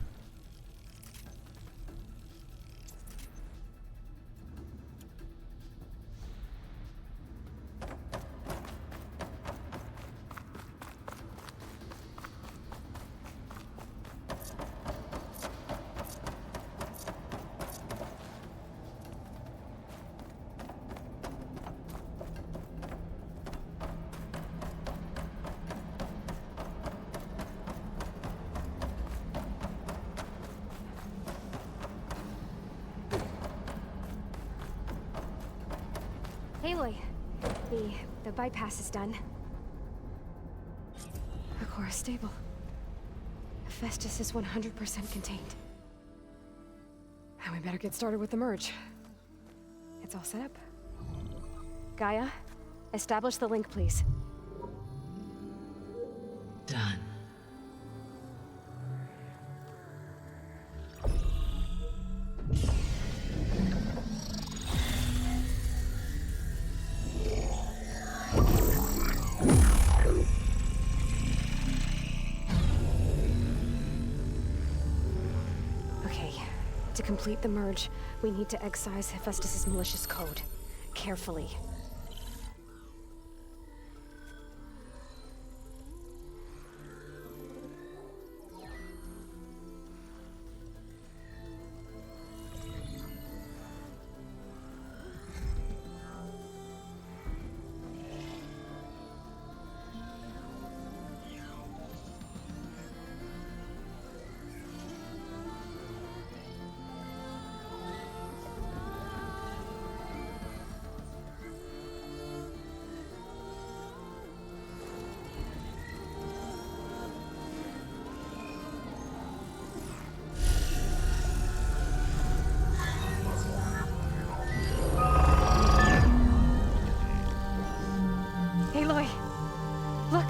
Aloy, the bypass is done.
The core is stable. Hephaestus is 100% contained. And we better get started with the merge. It's all set up.
Gaia, establish the link, please.
Done.
To complete the merge, we need to excise Hephaestus' malicious code. Carefully.
Aloy, look.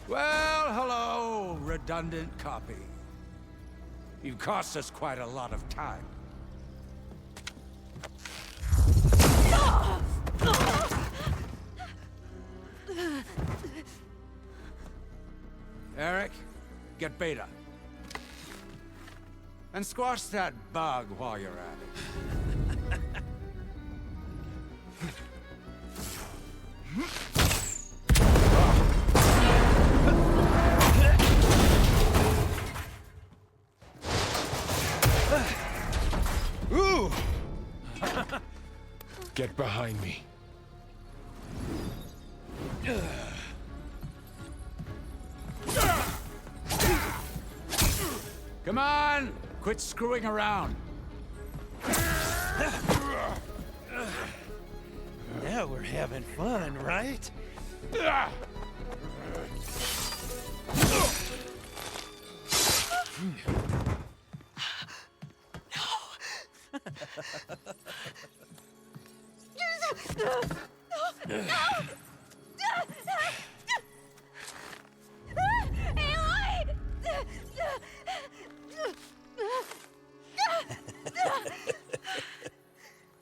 Well, hello, redundant copy. You've cost us quite a lot of time. Eric, get Beta. And squash that bug while you're at it.
behind me.
Come on! Quit screwing around.
Now we're having fun, right?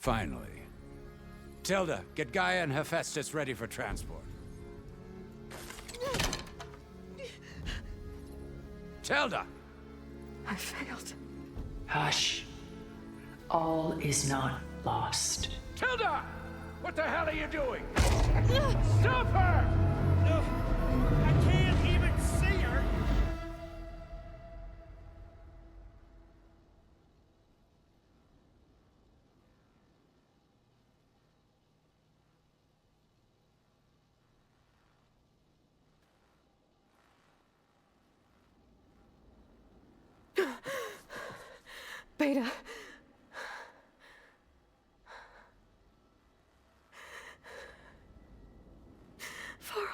Finally. Tilda, get Gaia and Hephaestus ready for transport. Tilda!
I failed. Hush. All is not lost.
Tilda! What the hell are you doing? Stop her!
I can't even see her.
Beta. Varl.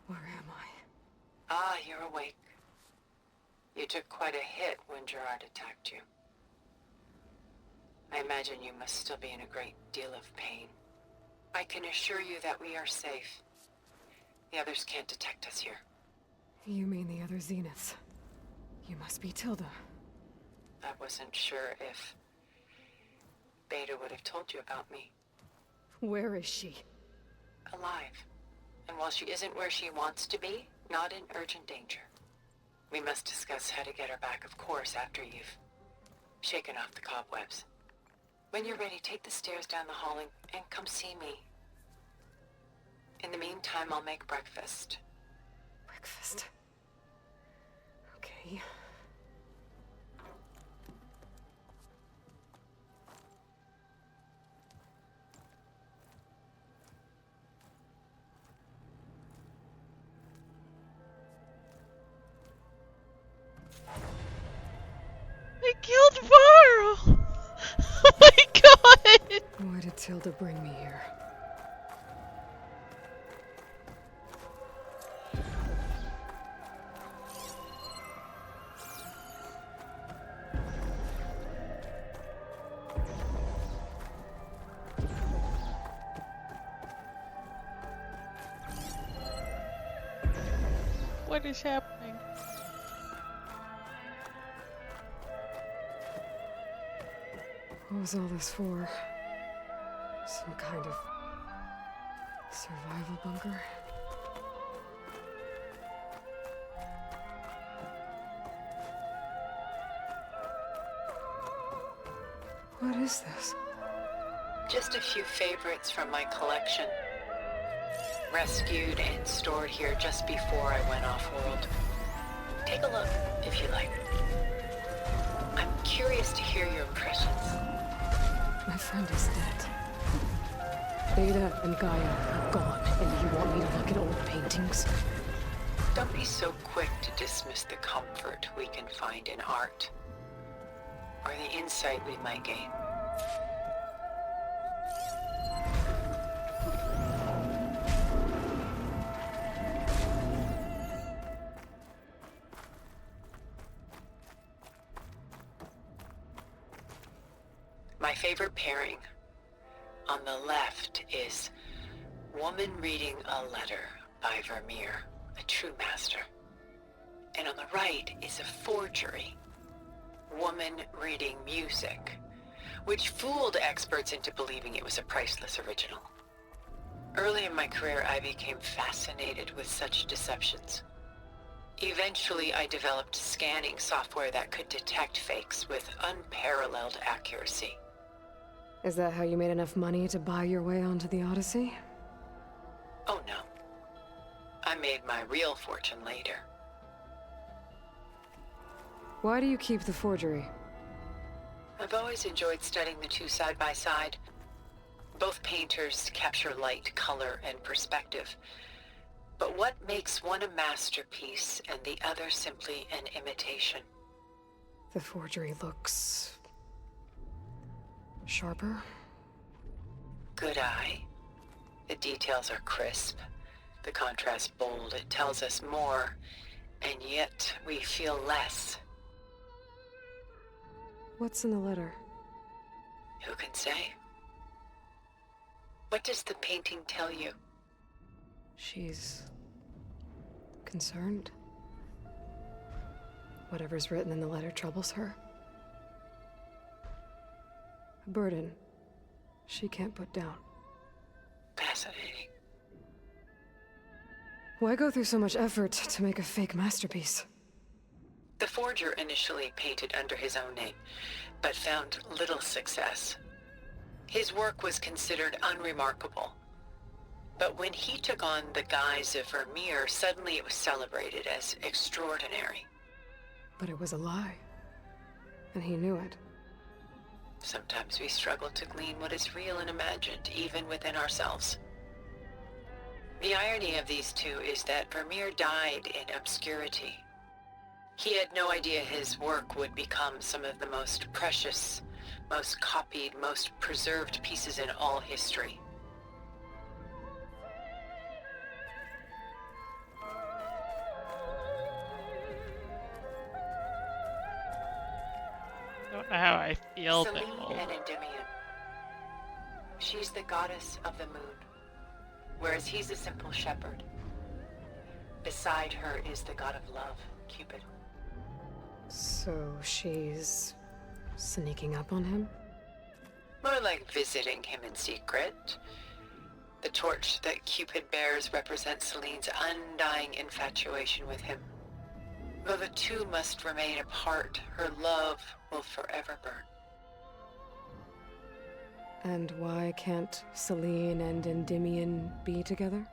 Where am I?
Ah, you're awake. You took quite a hit when Gerard attacked you. I imagine you must still be in a great deal of pain. I can assure you that we are safe. The others can't detect us here.
You mean the other Zeniths? You must be Tilda.
I wasn't sure if Beta would have told you about me.
Where is she?
Alive. And while she isn't where she wants to be, not in urgent danger. We must discuss how to get her back, of course, after you've shaken off the cobwebs. When you're ready, take the stairs down the hall and come see me. In the meantime, I'll make breakfast.
Breakfast. Okay.
I killed Varl! Oh my god!
Why did Tilda bring me here?
What is happening?
What was all this for? Some kind of survival bunker? What is this?
Just a few favorites from my collection. Rescued and stored here just before I went off-world. Take a look, if you like. I'm curious to hear your impressions.
My friend is dead. Beta and Gaia are gone, and you want me to look at old paintings?
Don't be so quick to dismiss the comfort we can find in art, or the insight we might gain. My favorite pairing. On the left is Woman Reading a Letter by Vermeer, a true master. And on the right is a forgery, Woman Reading Music, which fooled experts into believing it was a priceless original. Early in my career, I became fascinated with such deceptions. Eventually, I developed scanning software that could detect fakes with unparalleled accuracy.
Is that how you made enough money to buy your way onto the Odyssey?
Oh no. I made my real fortune later.
Why do you keep the forgery?
I've always enjoyed studying the two side by side. Both painters capture light, color, and perspective. But what makes one a masterpiece and the other simply an imitation?
The forgery looks... sharper?
Good eye. The details are crisp. The contrast bold. It tells us more, and yet we feel less.
What's in the letter?
Who can say? What does the painting tell you?
She's... concerned? Whatever's written in the letter troubles her. A burden she can't put down.
Fascinating.
Why go through so much effort to make a fake masterpiece?
The forger initially painted under his own name, but found little success. His work was considered unremarkable. But when he took on the guise of Vermeer, suddenly it was celebrated as extraordinary.
But it was a lie. And he knew it.
Sometimes we struggle to glean what is real and imagined, even within ourselves. The irony of these two is that Vermeer died in obscurity. He had no idea his work would become some of the most precious, most copied, most preserved pieces in all history.
I don't know how I feel, but
Selene and Endymion. She's the goddess of the moon, whereas he's a simple shepherd. Beside her is the god of love, Cupid.
So she's... sneaking up on him?
More like visiting him in secret. The torch that Cupid bears represents Selene's undying infatuation with him. Though the two must remain apart, her love will forever burn.
And why can't Selene and Endymion be together?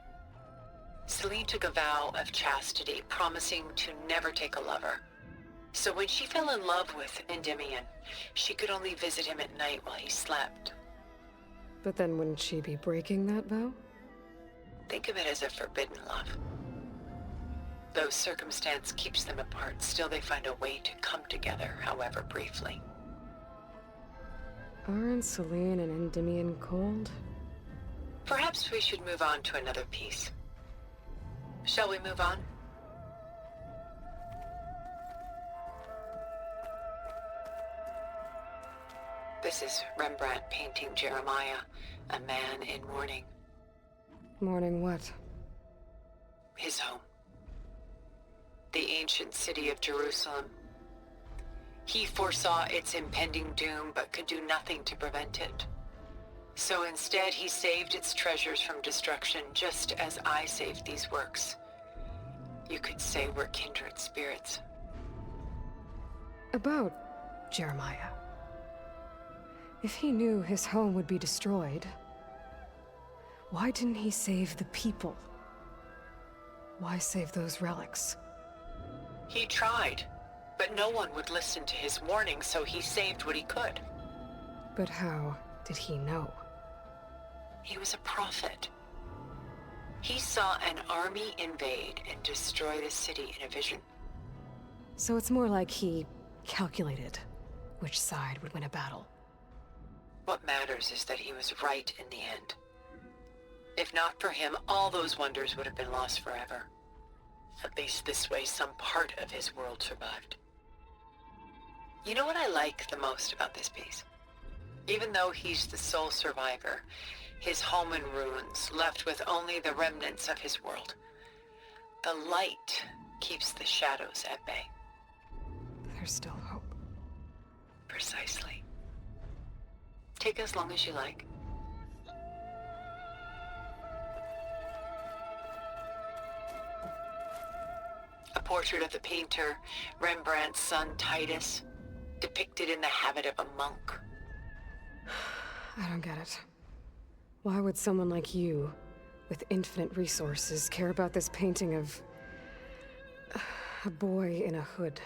Selene took a vow of chastity, promising to never take a lover. So when she fell in love with Endymion, she could only visit him at night while he slept.
But then wouldn't she be breaking that vow?
Think of it as a forbidden love. Though circumstance keeps them apart, still they find a way to come together, however briefly.
Aren't Selene and Endymion cold?
Perhaps we should move on to another piece. Shall we move on? This is Rembrandt painting Jeremiah, a man in mourning.
Mourning what?
His home. The ancient city of Jerusalem. He foresaw its impending doom, but could do nothing to prevent it. So instead, he saved its treasures from destruction, just as I saved these works. You could say we're kindred spirits.
About Jeremiah. If he knew his home would be destroyed, why didn't he save the people? Why save those relics?
He tried, but no one would listen to his warning, so he saved what he could.
But how did he know?
He was a prophet. He saw an army invade and destroy the city in a vision.
So it's more like he calculated which side would win a battle.
What matters is that he was right in the end. If not for him, all those wonders would have been lost forever. At least this way, some part of his world survived. You know what I like the most about this piece? Even though he's the sole survivor, his home in ruins, left with only the remnants of his world. The light keeps the shadows at bay.
There's still hope.
Precisely. Take as long as you like. A portrait of the painter Rembrandt's son Titus, depicted in the habit of a monk.
I don't get it. Why would someone like you, with infinite resources, care about this painting of a boy in a hood?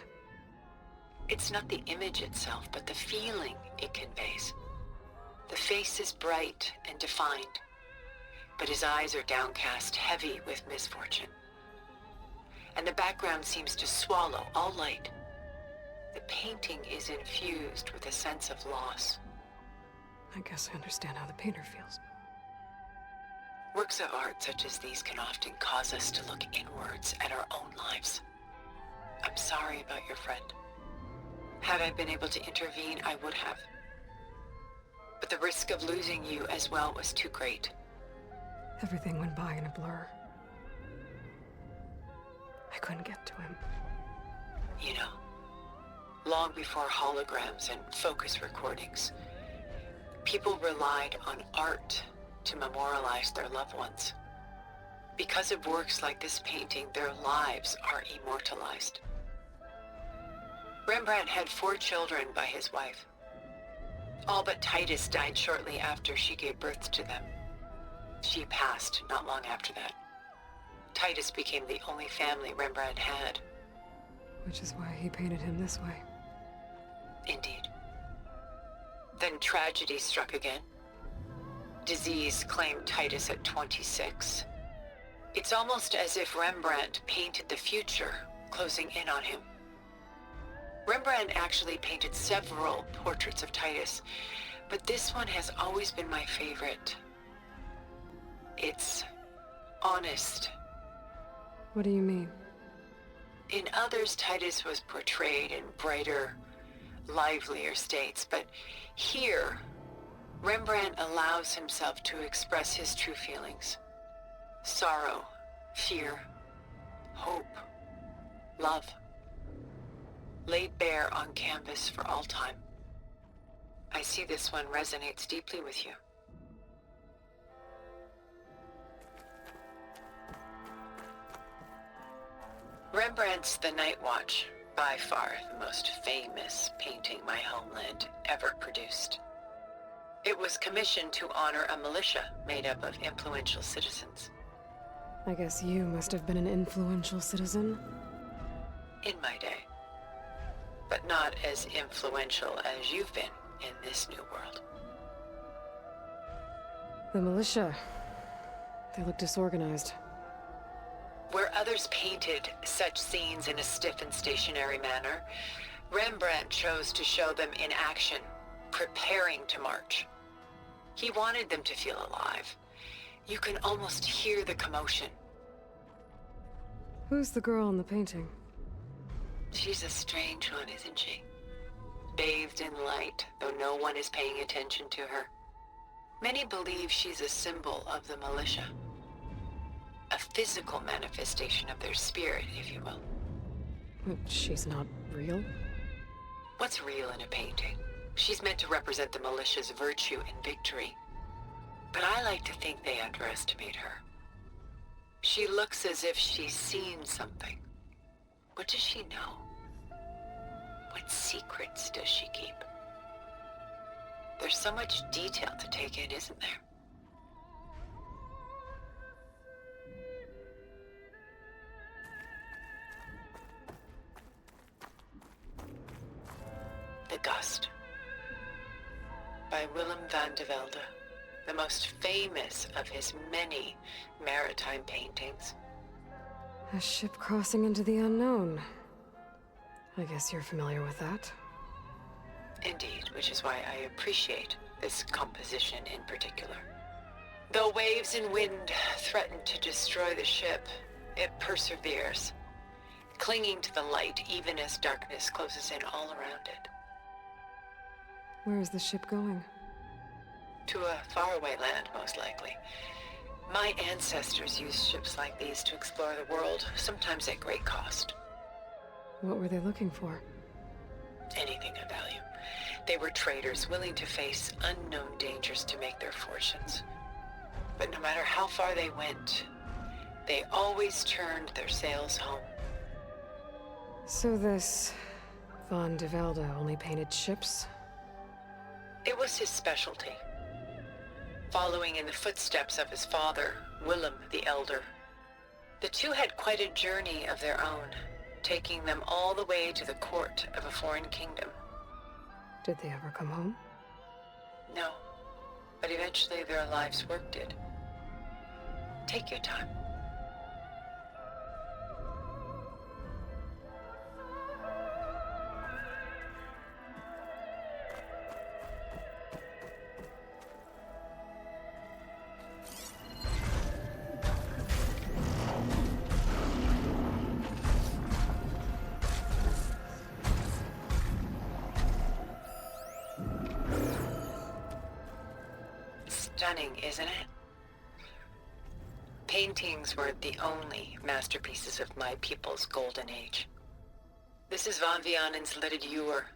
It's not the image itself, but the feeling it conveys. The face is bright and defined, but his eyes are downcast, heavy with misfortune. And the background seems to swallow all light. The painting is infused with a sense of loss.
I guess I understand how the painter feels.
Works of art such as these can often cause us to look inwards at our own lives. I'm sorry about your friend. Had I been able to intervene, I would have. But the risk of losing you as well was too great.
Everything went by in a blur. I couldn't get to him.
You know, long before holograms and focus recordings, people relied on art to memorialize their loved ones. Because of works like this painting, their lives are immortalized. Rembrandt had 4 children by his wife. All but Titus died shortly after she gave birth to them. She passed not long after that. Titus became the only family Rembrandt had.
Which is why he painted him this way.
Indeed. Then tragedy struck again. Disease claimed Titus at 26. It's almost as if Rembrandt painted the future, closing in on him. Rembrandt actually painted several portraits of Titus, but this one has always been my favorite. It's honest.
What do you mean?
In others, Titus was portrayed in brighter, livelier states, but here, Rembrandt allows himself to express his true feelings. Sorrow, fear, hope, love. Laid bare on canvas for all time. I see this one resonates deeply with you. Rembrandt's The Night Watch, by far the most famous painting my homeland ever produced. It was commissioned to honor a militia made up of influential citizens.
I guess you must have been an influential citizen.
In my day. But not as influential as you've been in this new world.
The militia. They look disorganized.
Where others painted such scenes in a stiff and stationary manner, Rembrandt chose to show them in action, preparing to march. He wanted them to feel alive. You can almost hear the commotion.
Who's the girl in the painting?
She's a strange one, isn't she? Bathed in light, though no one is paying attention to her. Many believe she's a symbol of the militia. A physical manifestation of their spirit, if you will.
But she's not real?
What's real in a painting? She's meant to represent the militia's virtue and victory. But I like to think they underestimate her. She looks as if she's seen something. What does she know? What secrets does she keep? There's so much detail to take in, isn't there? The Gust, by Willem van de Velde, the most famous of his many maritime paintings.
A ship crossing into the unknown. I guess you're familiar with that.
Indeed, which is why I appreciate this composition in particular. Though waves and wind threaten to destroy the ship, it perseveres, clinging to the light even as darkness closes in all around it.
Where is the ship going?
To a faraway land, most likely. My ancestors used ships like these to explore the world, sometimes at great cost.
What were they looking for?
Anything of value. They were traders willing to face unknown dangers to make their fortunes. But no matter how far they went, they always turned their sails home.
So this Von de Velde only painted ships?
It was his specialty. Following in the footsteps of his father, Willem the Elder. The two had quite a journey of their own, taking them all the way to the court of a foreign kingdom.
Did they ever come home?
No, but eventually their lives' work did. Take your time. Stunning, isn't it? Paintings were the only masterpieces of my people's golden age. This is Von Vianen's lidded ewer,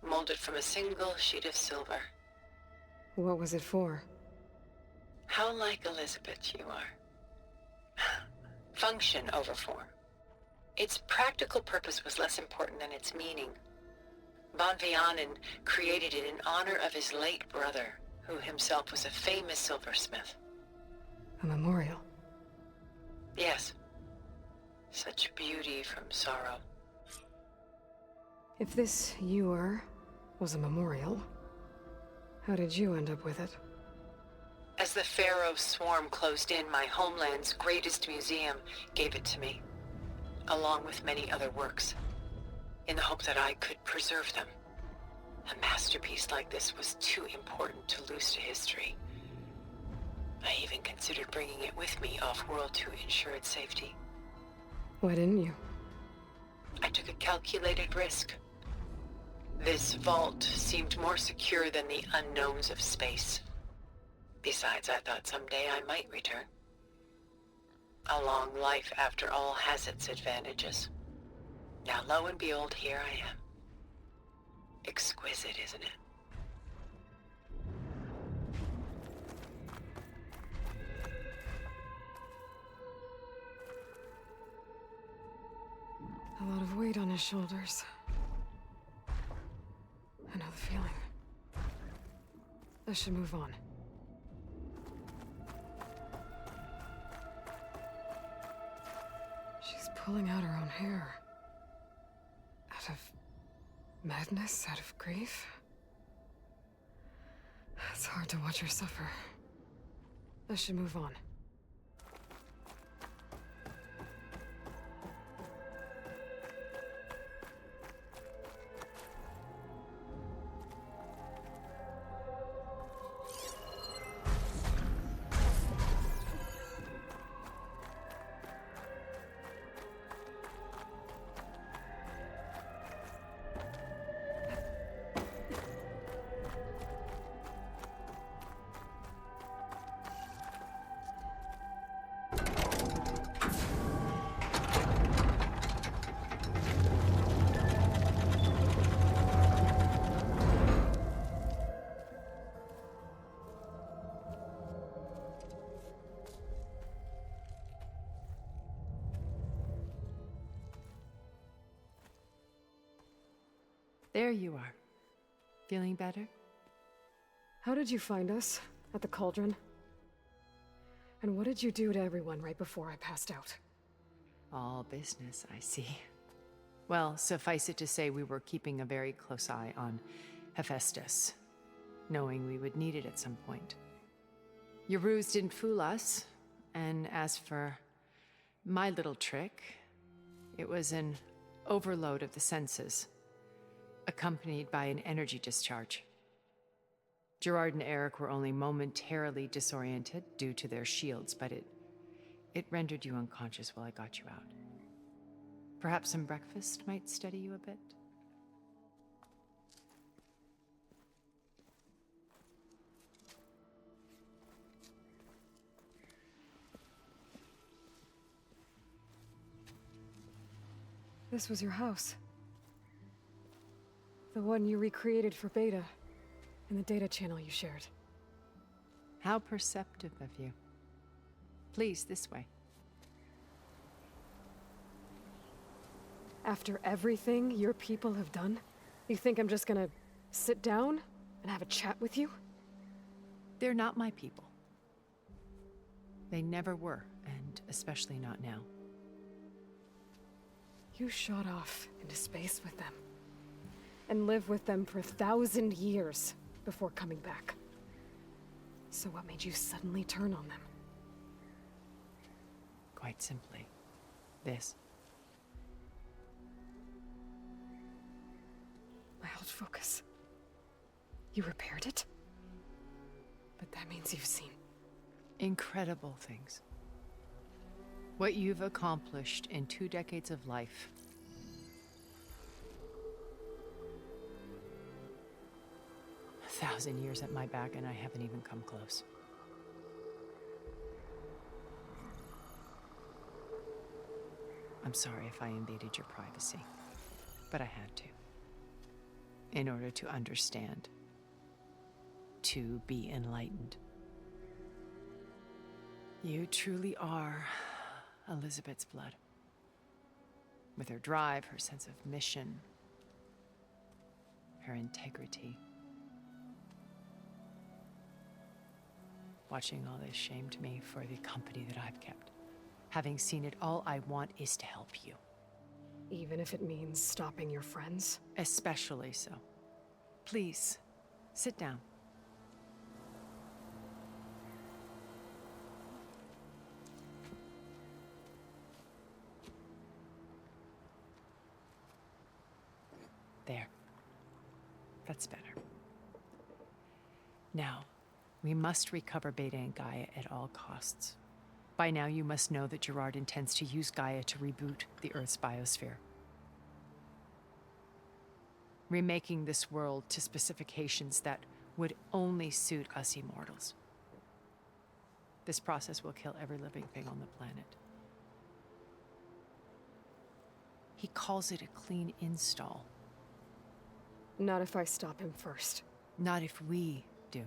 molded from a single sheet of silver.
What was it for?
How like Elizabeth you are. Function over form. Its practical purpose was less important than its meaning. Von Vianen created it in honor of his late brother, who himself was a famous silversmith.
A memorial?
Yes. Such beauty from sorrow.
If this ewer was a memorial, how did you end up with it?
As the Pharaoh swarm closed in, my homeland's greatest museum gave it to me, along with many other works, in the hope that I could preserve them. A masterpiece like this was too important to lose to history. I even considered bringing it with me off-world to ensure its safety.
Why didn't you?
I took a calculated risk. This vault seemed more secure than the unknowns of space. Besides, I thought someday I might return. A long life, after all, has its advantages. Now, lo and behold, here I am. Exquisite, isn't it?
A lot of weight on his shoulders. I know the feeling. I should move on. She's pulling out her own hair. Out of madness, out of grief. It's hard to watch her suffer. I should move on.
There you are. Feeling better?
How did you find us? At the Cauldron? And what did you do to everyone right before I passed out?
All business, I see. Well, suffice it to say we were keeping a very close eye on Hephaestus, knowing we would need it at some point. Your ruse didn't fool us, and as for my little trick, it was an overload of the senses, accompanied by an energy discharge. Gerard and Eric were only momentarily disoriented due to their shields, but it rendered you unconscious while I got you out. Perhaps some breakfast might steady you a bit?
This was your house. The one you recreated for Beta, in the data channel you shared.
How perceptive of you. Please, this way.
After everything your people have done? You think I'm just gonna sit down and have a chat with you?
They're not my people. They never were, and especially not now.
You shot off into space with them. And lived with them for 1,000 years before coming back. So what made you suddenly turn on them?
Quite simply, this.
My old focus. You repaired it? But that means you've seen
incredible things. What you've accomplished in 2 decades of life. A 1,000 years at my back, and I haven't even come close. I'm sorry if I invaded your privacy, but I had to. In order to understand. To be enlightened. You truly are Elizabeth's blood. With her drive, her sense of mission, her integrity. Watching all this shamed me for the company that I've kept. Having seen it, all I want is to help you.
even if it means stopping your friends?
Especially so. Please, sit down. There. That's better. Now, we must recover Beta and Gaia at all costs. By now, you must know that Gerard intends to use Gaia to reboot the Earth's biosphere. Remaking this world to specifications that would only suit us immortals. This process will kill every living thing on the planet. He calls it a clean install.
Not if I stop him first.
Not if we do.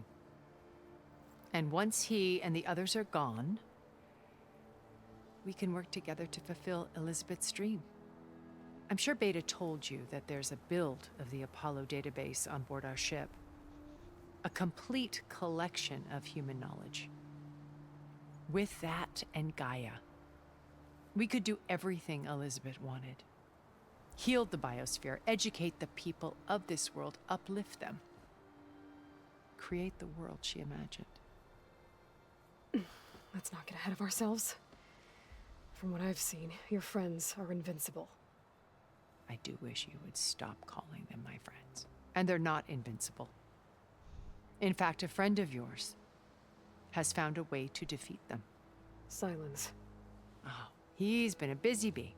And once he and the others are gone, we can work together to fulfill Elizabeth's dream. I'm sure Beta told you that there's a build of the Apollo database on board our ship. A complete collection of human knowledge. With that and Gaia, we could do everything Elizabeth wanted. Heal the biosphere, educate the people of this world, uplift them. Create the world she imagined.
Let's not get ahead of ourselves. From what I've seen, your friends are invincible.
I do wish you would stop calling them my friends. And they're not invincible. In fact, a friend of yours has found a way to defeat them.
Silence.
Oh, he's been a busy bee,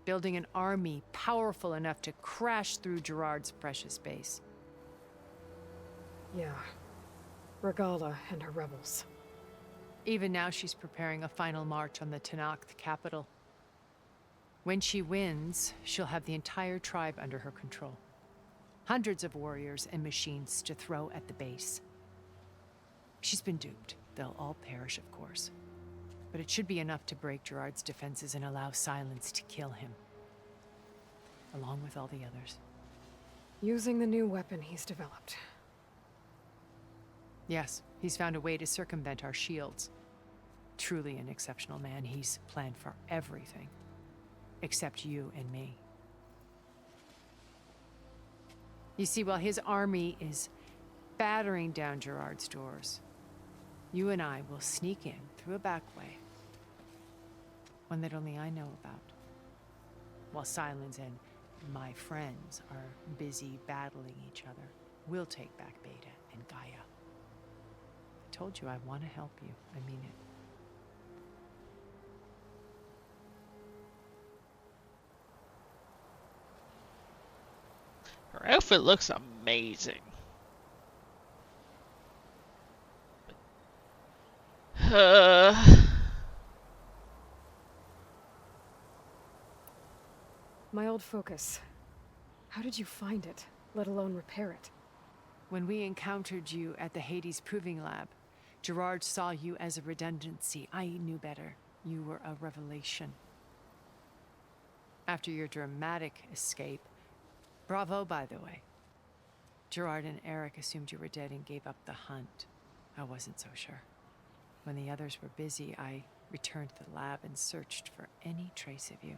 building an army powerful enough to crash through Gerard's precious base.
Yeah. Regala and her rebels.
Even now, she's preparing a final march on the Tenakth capital. When she wins, she'll have the entire tribe under her control. Hundreds of warriors and machines to throw at the base. She's been duped. They'll all perish, of course. But it should be enough to break Gerard's defenses and allow Silence to kill him. Along with all the others.
Using the new weapon he's developed.
Yes, he's found a way to circumvent our shields. Truly an exceptional man. He's planned for everything. Except you and me. You see, while his army is battering down Gerard's doors, you and I will sneak in through a back way. One that only I know about. While Silence and my friends are busy battling each other, we'll take back Beta and Gaia. I told you I want to help you. I mean it.
Her outfit looks amazing.
My old focus. How did you find it, let alone repair it?
When we encountered you at the Hades Proving Lab, Gerard saw you as a redundancy. I knew better. You were a revelation. After your dramatic escape, bravo, by the way. Gerard and Eric assumed you were dead and gave up the hunt. I wasn't so sure. When the others were busy, I returned to the lab and searched for any trace of you.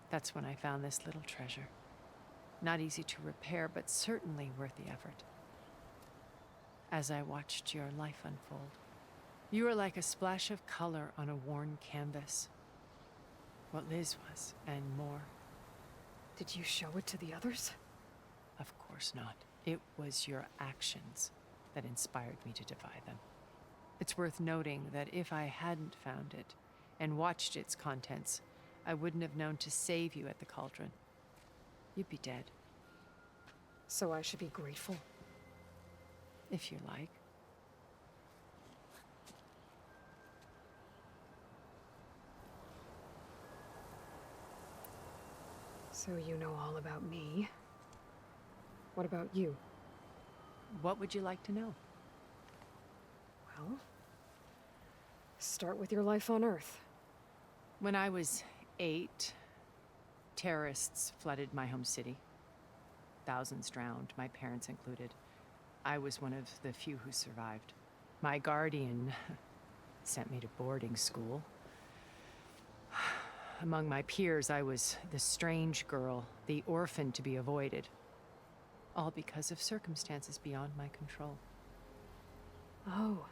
That's when I found this little treasure. Not easy to repair, but certainly worth the effort. As I watched your life unfold, you were like a splash of color on a worn canvas. What Liz was, and more.
Did you show it to the others?
Of course not. It was your actions that inspired me to defy them. It's worth noting that if I hadn't found it and watched its contents, I wouldn't have known to save you at the cauldron. You'd be dead.
So I should be grateful?
If you like.
So you know all about me. What about you?
What would you like to know?
Well, start with your life on Earth.
When I was 8, terrorists flooded my home city. Thousands drowned, my parents included. I was one of the few who survived. My guardian sent me to boarding school. Among my peers, I was the strange girl, the orphan to be avoided. All because of circumstances beyond my control.
Oh.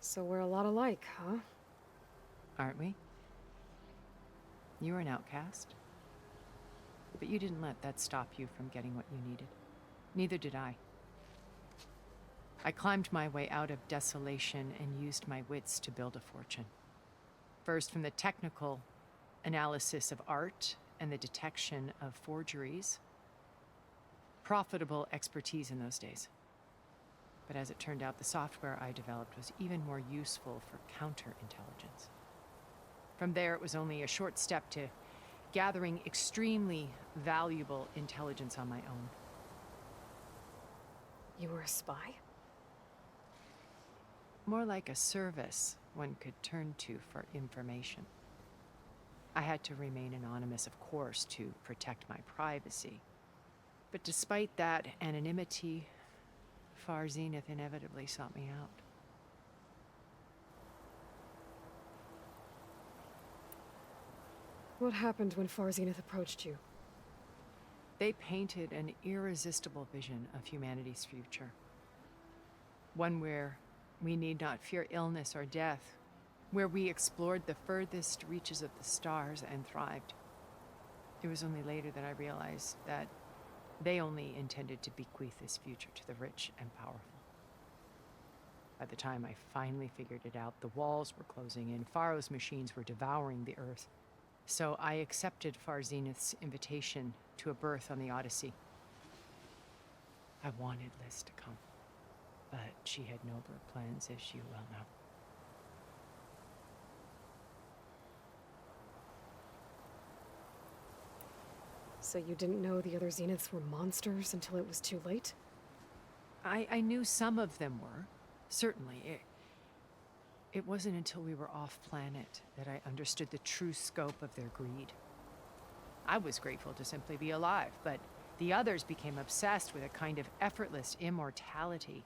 So we're a lot alike, huh?
Aren't we? You were an outcast. But you didn't let that stop you from getting what you needed. Neither did I. I climbed my way out of desolation and used my wits to build a fortune. First, from the technical analysis of art and the detection of forgeries. Profitable expertise in those days. But as it turned out, the software I developed was even more useful for counterintelligence. From there, it was only a short step to gathering extremely valuable intelligence on my own.
You were a spy?
More like a service one could turn to for information. I had to remain anonymous, of course, to protect my privacy. But despite that anonymity, Far Zenith inevitably sought me out.
What happened when Far Zenith approached you?
They painted an irresistible vision of humanity's future. One where we need not fear illness or death, where we explored the furthest reaches of the stars and thrived. It was only later that I realized that they only intended to bequeath this future to the rich and powerful. By the time I finally figured it out, the walls were closing in, Pharaoh's machines were devouring the Earth. So I accepted Far Zenith's invitation to a berth on the Odyssey. I wanted Liz to come, but she had nobler plans, as you well know.
So you didn't know the other Zeniths were monsters until it was too late?
I knew some of them were, certainly. It wasn't until we were off-planet that I understood the true scope of their greed. I was grateful to simply be alive, but the others became obsessed with a kind of effortless immortality.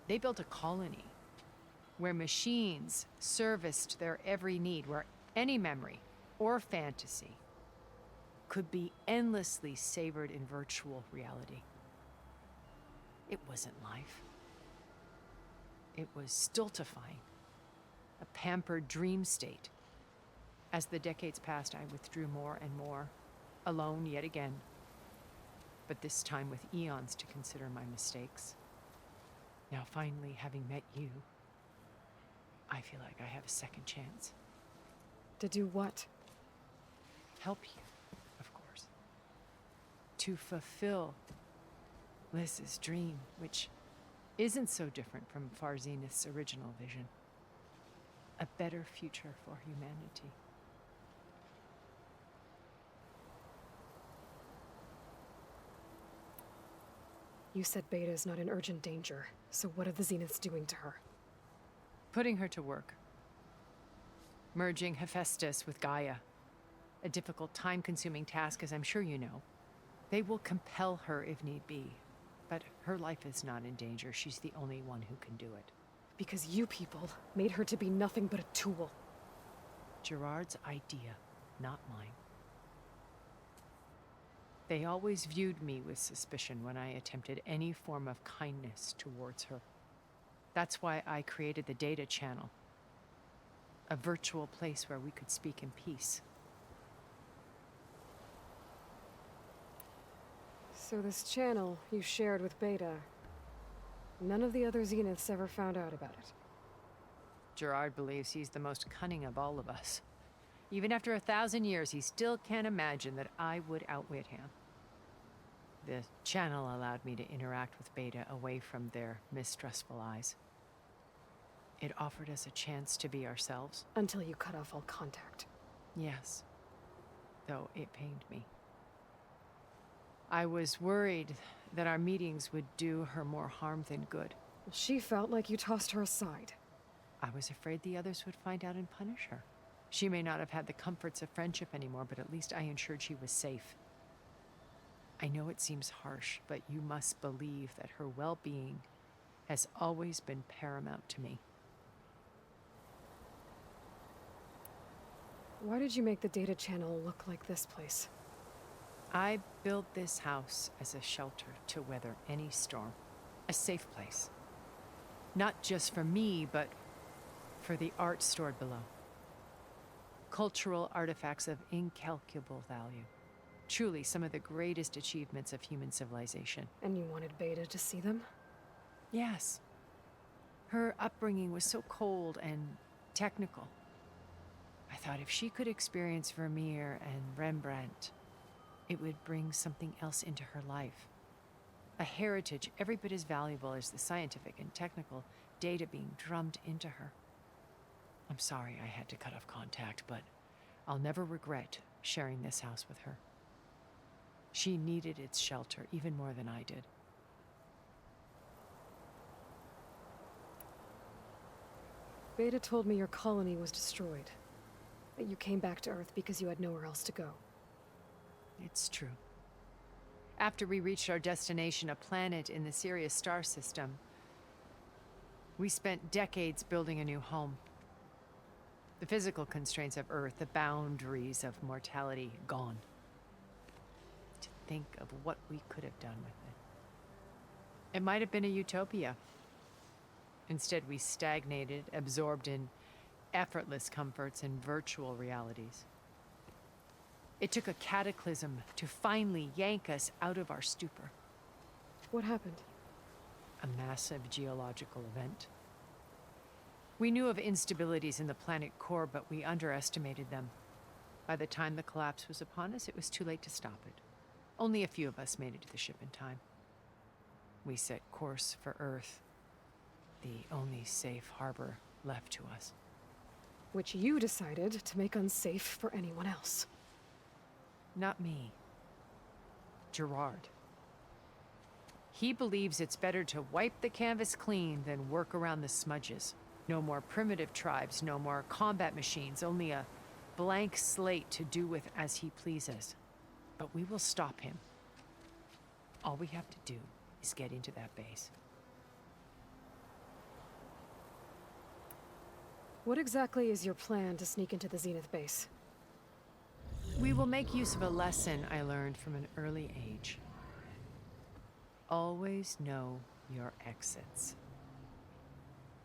They built a colony where machines serviced their every need, where any memory or fantasy could be endlessly savored in virtual reality. It wasn't life. It was stultifying, a pampered dream state. As the decades passed, I withdrew more and more, alone yet again, but this time with eons to consider my mistakes. Now finally, having met you, I feel like I have a second chance.
To do what?
Help you, of course. To fulfill Liz's dream, which isn't so different from Far Zenith's original vision. A better future for humanity.
You said Beta is not in urgent danger, so what are the Zeniths doing to her?
Putting her to work. Merging Hephaestus with Gaia. A difficult, time-consuming task, as I'm sure you know. They will compel her if need be. But her life is not in danger. She's the only one who can do it.
Because you people made her to be nothing but a tool.
Gerard's idea, not mine. They always viewed me with suspicion when I attempted any form of kindness towards her. That's why I created the data channel. A virtual place where we could speak in peace.
So this channel you shared with Beta, none of the other Zeniths ever found out about it.
Gerard believes he's the most cunning of all of us. Even after 1,000 years, he still can't imagine that I would outwit him. The channel allowed me to interact with Beta away from their mistrustful eyes. It offered us a chance to be ourselves.
Until you cut off all contact.
Yes. Though it pained me. I was worried that our meetings would do her more harm than good.
She felt like you tossed her aside.
I was afraid the others would find out and punish her. She may not have had the comforts of friendship anymore, but at least I ensured she was safe. I know it seems harsh, but you must believe that her well-being has always been paramount to me.
Why did you make the data channel look like this place?
I built this house as a shelter to weather any storm. A safe place. Not just for me, but for the art stored below. Cultural artifacts of incalculable value. Truly some of the greatest achievements of human civilization.
And you wanted Beta to see them?
Yes. Her upbringing was so cold and technical. I thought if she could experience Vermeer and Rembrandt, it would bring something else into her life. A heritage every bit as valuable as the scientific and technical data being drummed into her. I'm sorry I had to cut off contact, but I'll never regret sharing this house with her. She needed its shelter even more than I did.
Beta told me your colony was destroyed. That you came back to Earth because you had nowhere else to go.
It's true. After we reached our destination, a planet in the Sirius star system, we spent decades building a new home. The physical constraints of Earth, the boundaries of mortality, gone. To think of what we could have done with it. It might have been a utopia. Instead, we stagnated, absorbed in effortless comforts and virtual realities. It took a cataclysm to finally yank us out of our stupor.
What happened?
A massive geological event. We knew of instabilities in the planet core, but we underestimated them. By the time the collapse was upon us, it was too late to stop it. Only a few of us made it to the ship in time. We set course for Earth, the only safe harbor left to us.
Which you decided to make unsafe for anyone else.
Not me. Gerard. He believes it's better to wipe the canvas clean than work around the smudges. No more primitive tribes, no more combat machines, only a blank slate to do with as he pleases. But we will stop him. All we have to do is get into that base.
What exactly is your plan to sneak into the Zenith base?
We will make use of a lesson I learned from an early age. Always know your exits.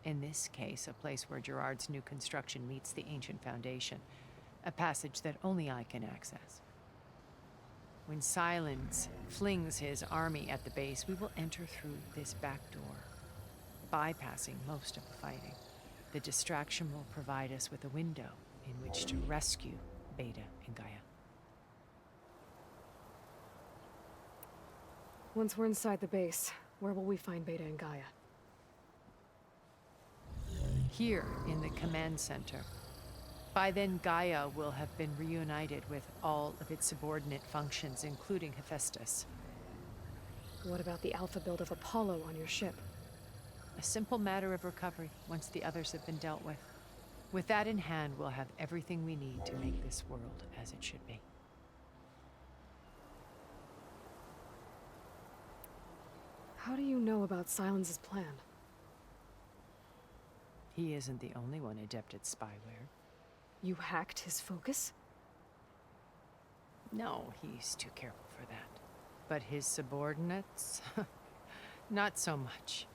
In this case, a place where Gerard's new construction meets the ancient foundation, a passage that only I can access. When Silence flings his army at the base, we will enter through this back door, bypassing most of the fighting. The distraction will provide us with a window in which to rescue Beta and Gaia.
Once we're inside the base, where will we find Beta and Gaia?
Here in the command center. By then, Gaia will have been reunited with all of its subordinate functions, including Hephaestus.
What about the alpha build of Apollo on your ship?
A simple matter of recovery once the others have been dealt with. With that in hand, we'll have everything we need to make this world as it should be.
How do you know about Silence's plan?
He isn't the only one adept at spyware.
You hacked his focus?
No, he's too careful for that. But his subordinates? Not so much.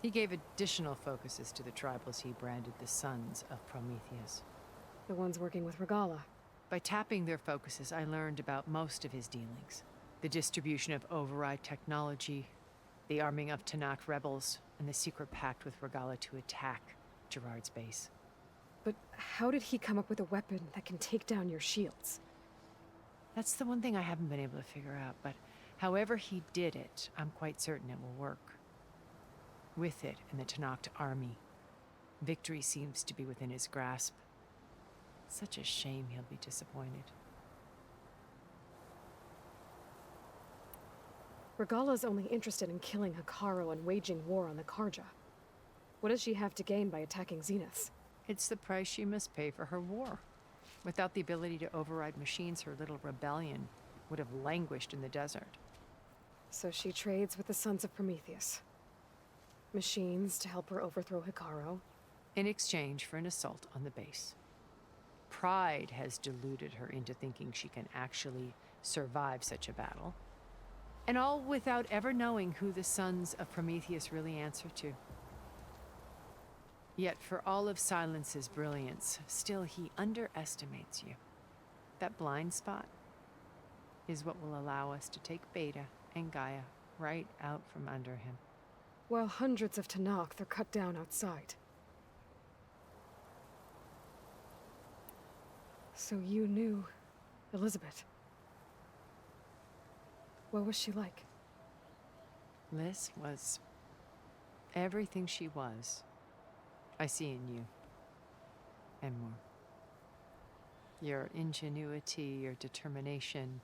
He gave additional focuses to the tribals he branded the Sons of Prometheus.
The ones working with Regala.
By tapping their focuses, I learned about most of his dealings. The distribution of override technology, the arming of Tanakh rebels, and the secret pact with Regala to attack Gerard's base.
But how did he come up with a weapon that can take down your shields?
That's the one thing I haven't been able to figure out, but however he did it, I'm quite certain it will work. With it and the Tanakh army, victory seems to be within his grasp. Such a shame he'll be disappointed.
Regala's only interested in killing Hekarro and waging war on the Karja. What does she have to gain by attacking Zenith?
It's the price she must pay for her war. Without the ability to override machines, her little rebellion would have languished in the desert.
So she trades with the Sons of Prometheus. Machines to help her overthrow Hekarro.
In exchange for an assault on the base. Pride has deluded her into thinking she can actually survive such a battle. And all without ever knowing who the Sons of Prometheus really answer to. Yet for all of Silence's brilliance, still he underestimates you. That blind spot is what will allow us to take Beta and Gaia right out from under him.
While hundreds of Tanakh are cut down outside. So you knew Elizabeth. What was she like?
Liz was everything she was. I see in you. And more. Your ingenuity, your determination,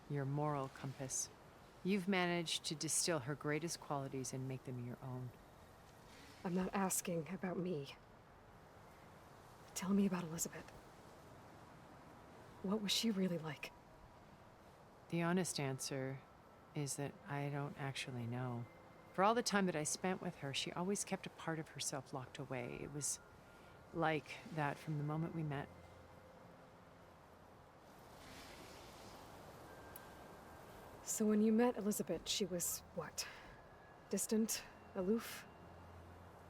your moral compass. You've managed to distill her greatest qualities and make them your own.
I'm not asking about me. Tell me about Elizabeth. What was she really like?
The honest answer is that I don't actually know. For all the time that I spent with her, she always kept a part of herself locked away. It was like that from the moment we met.
So when you met Elizabeth, she was what? Distant? Aloof?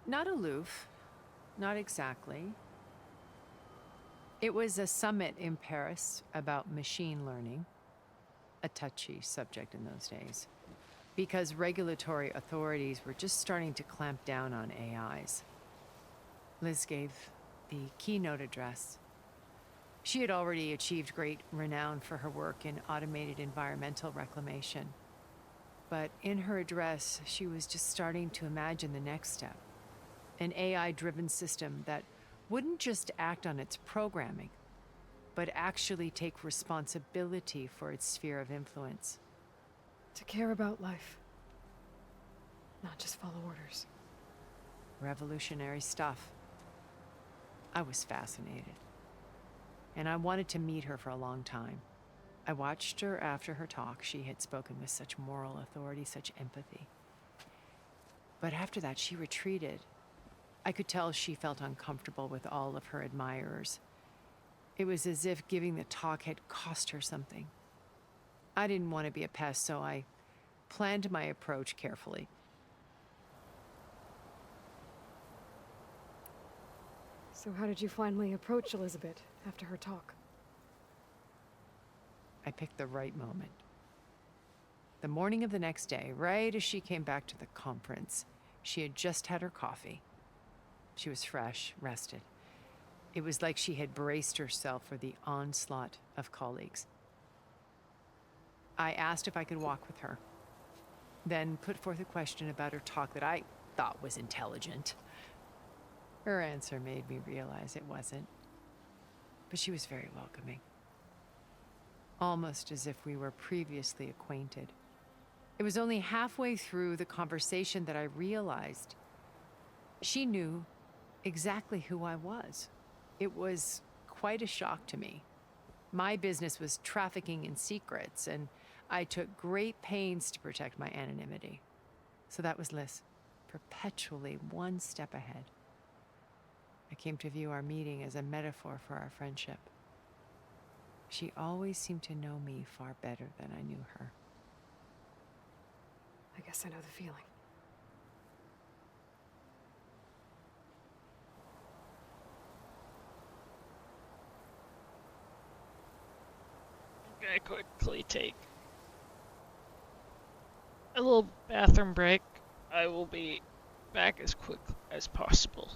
Not aloof. Not exactly. It was a summit in Paris about machine learning. A touchy subject in those days. Because regulatory authorities were just starting to clamp down on AIs. Liz gave the keynote address. She had already achieved great renown for her work in automated environmental reclamation. But in her address, she was just starting to imagine the next step. An AI-driven system that wouldn't just act on its programming, but actually take responsibility for its sphere of influence.
To care about life. Not just follow orders.
Revolutionary stuff. I was fascinated. And I wanted to meet her for a long time. I watched her after her talk. She had spoken with such moral authority, such empathy. But after that, she retreated. I could tell she felt uncomfortable with all of her admirers. It was as if giving the talk had cost her something. I didn't want to be a pest, so I planned my approach carefully.
So how did you finally approach Elizabeth after her talk?
I picked the right moment. The morning of the next day, right as she came back to the conference, she had just had her coffee. She was fresh, rested. It was like she had braced herself for the onslaught of colleagues. I asked if I could walk with her, then put forth a question about her talk that I thought was intelligent. Her answer made me realize it wasn't, but she was very welcoming. Almost as if we were previously acquainted. It was only halfway through the conversation that I realized she knew exactly who I was. It was quite a shock to me. My business was trafficking in secrets, and I took great pains to protect my anonymity. So that was Liz, perpetually one step ahead. I came to view our meeting as a metaphor for our friendship. She always seemed to know me far better than I knew her.
I guess I know the feeling.
I'm gonna quickly take a little bathroom break. I will be back as quick as possible.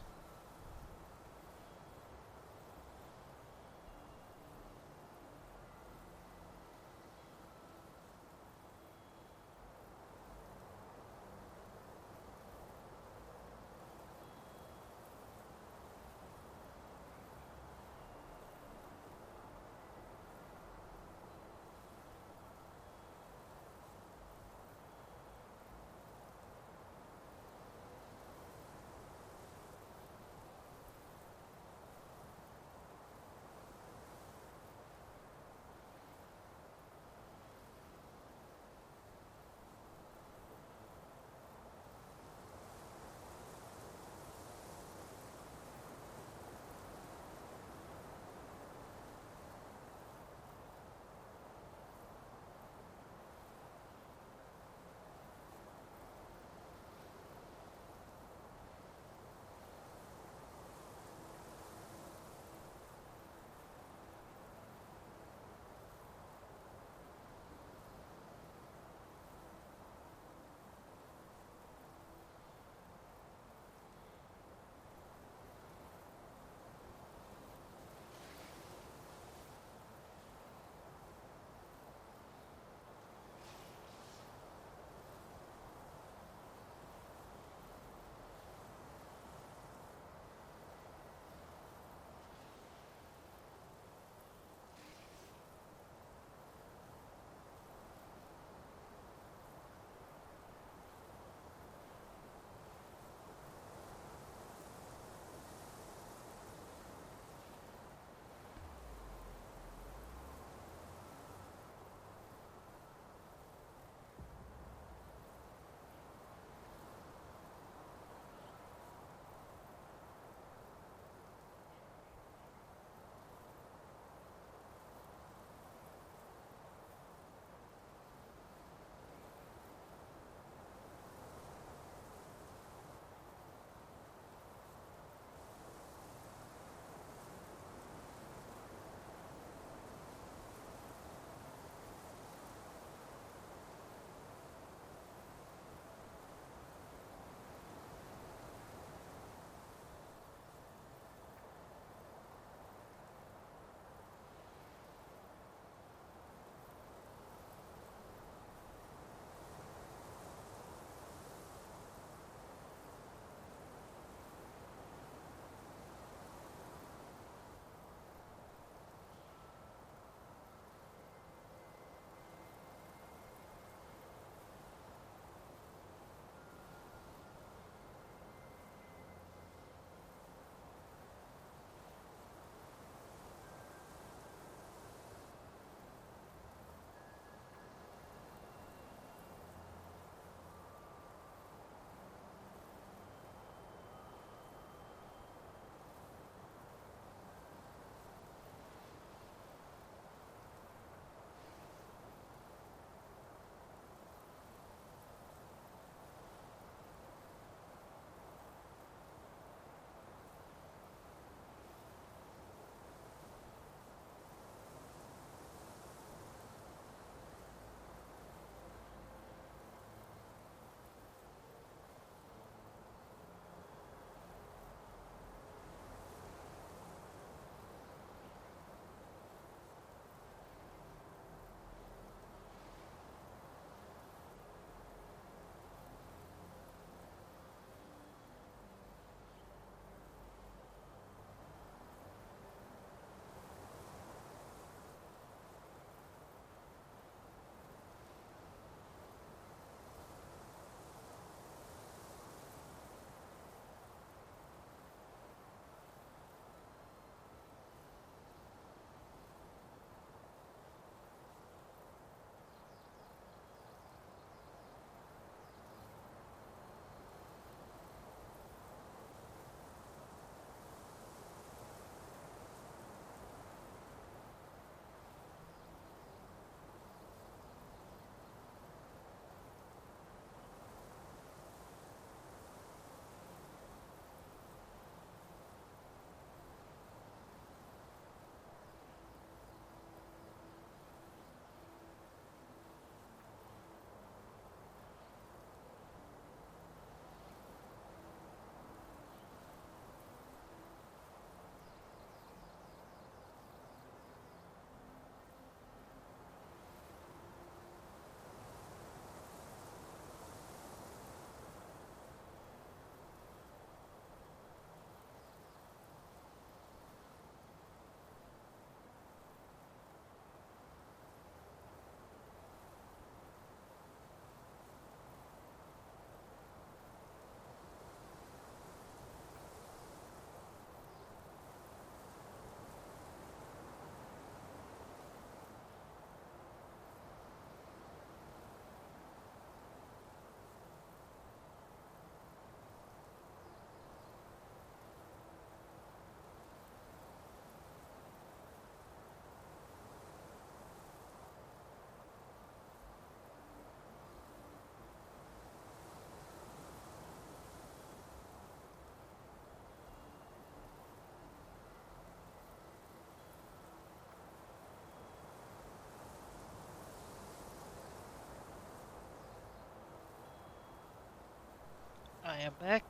I'm back.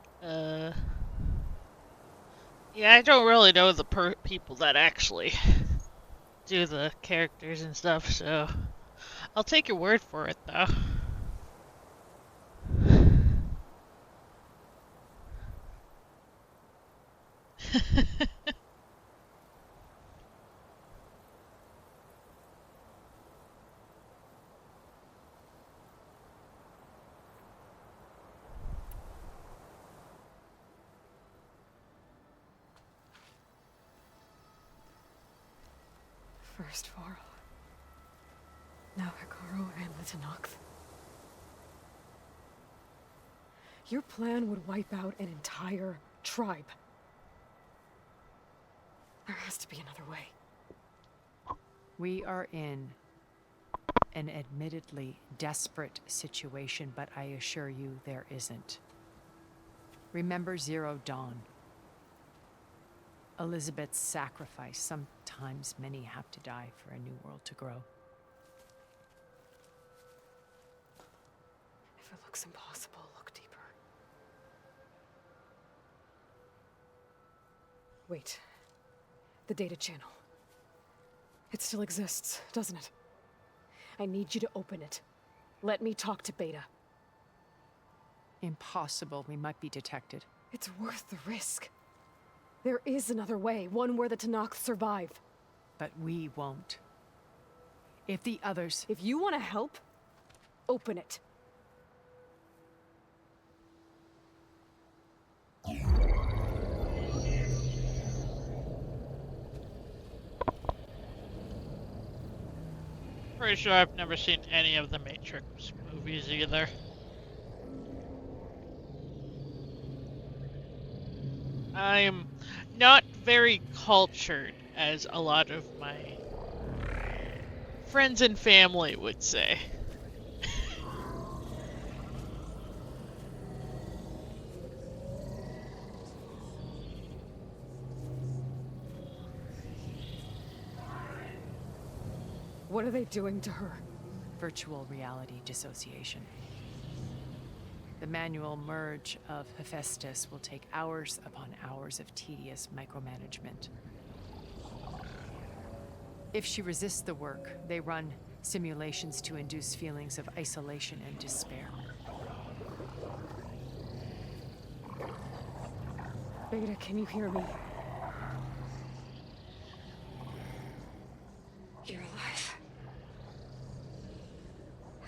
Yeah, I don't really know the people that actually do the characters and stuff, so I'll take your word for it, though.
First Varl. Now Hekarro and the Tenakth. Your plan would wipe out an entire tribe. There has to be another way.
We are in an admittedly desperate situation, but I assure you there isn't. Remember Zero Dawn. Elizabeth's sacrifice. Sometimes many have to die for a new world to grow.
If it looks impossible, look deeper. Wait. The data channel. It still exists, doesn't it? I need you to open it. Let me talk to Beta.
Impossible. We might be detected.
It's worth the risk. There is another way, one where the Tenakth survive.
But we won't. If the others...
If you want to help, open it.
Pretty sure I've never seen any of the Matrix movies either. I'm not very cultured, as a lot of my friends and family would say.
What are they doing to her?
Virtual reality dissociation. The manual merge of Hephaestus will take hours upon hours of tedious micromanagement. If she resists the work, they run simulations to induce feelings of isolation and despair.
Beta, can you hear me?
You're alive.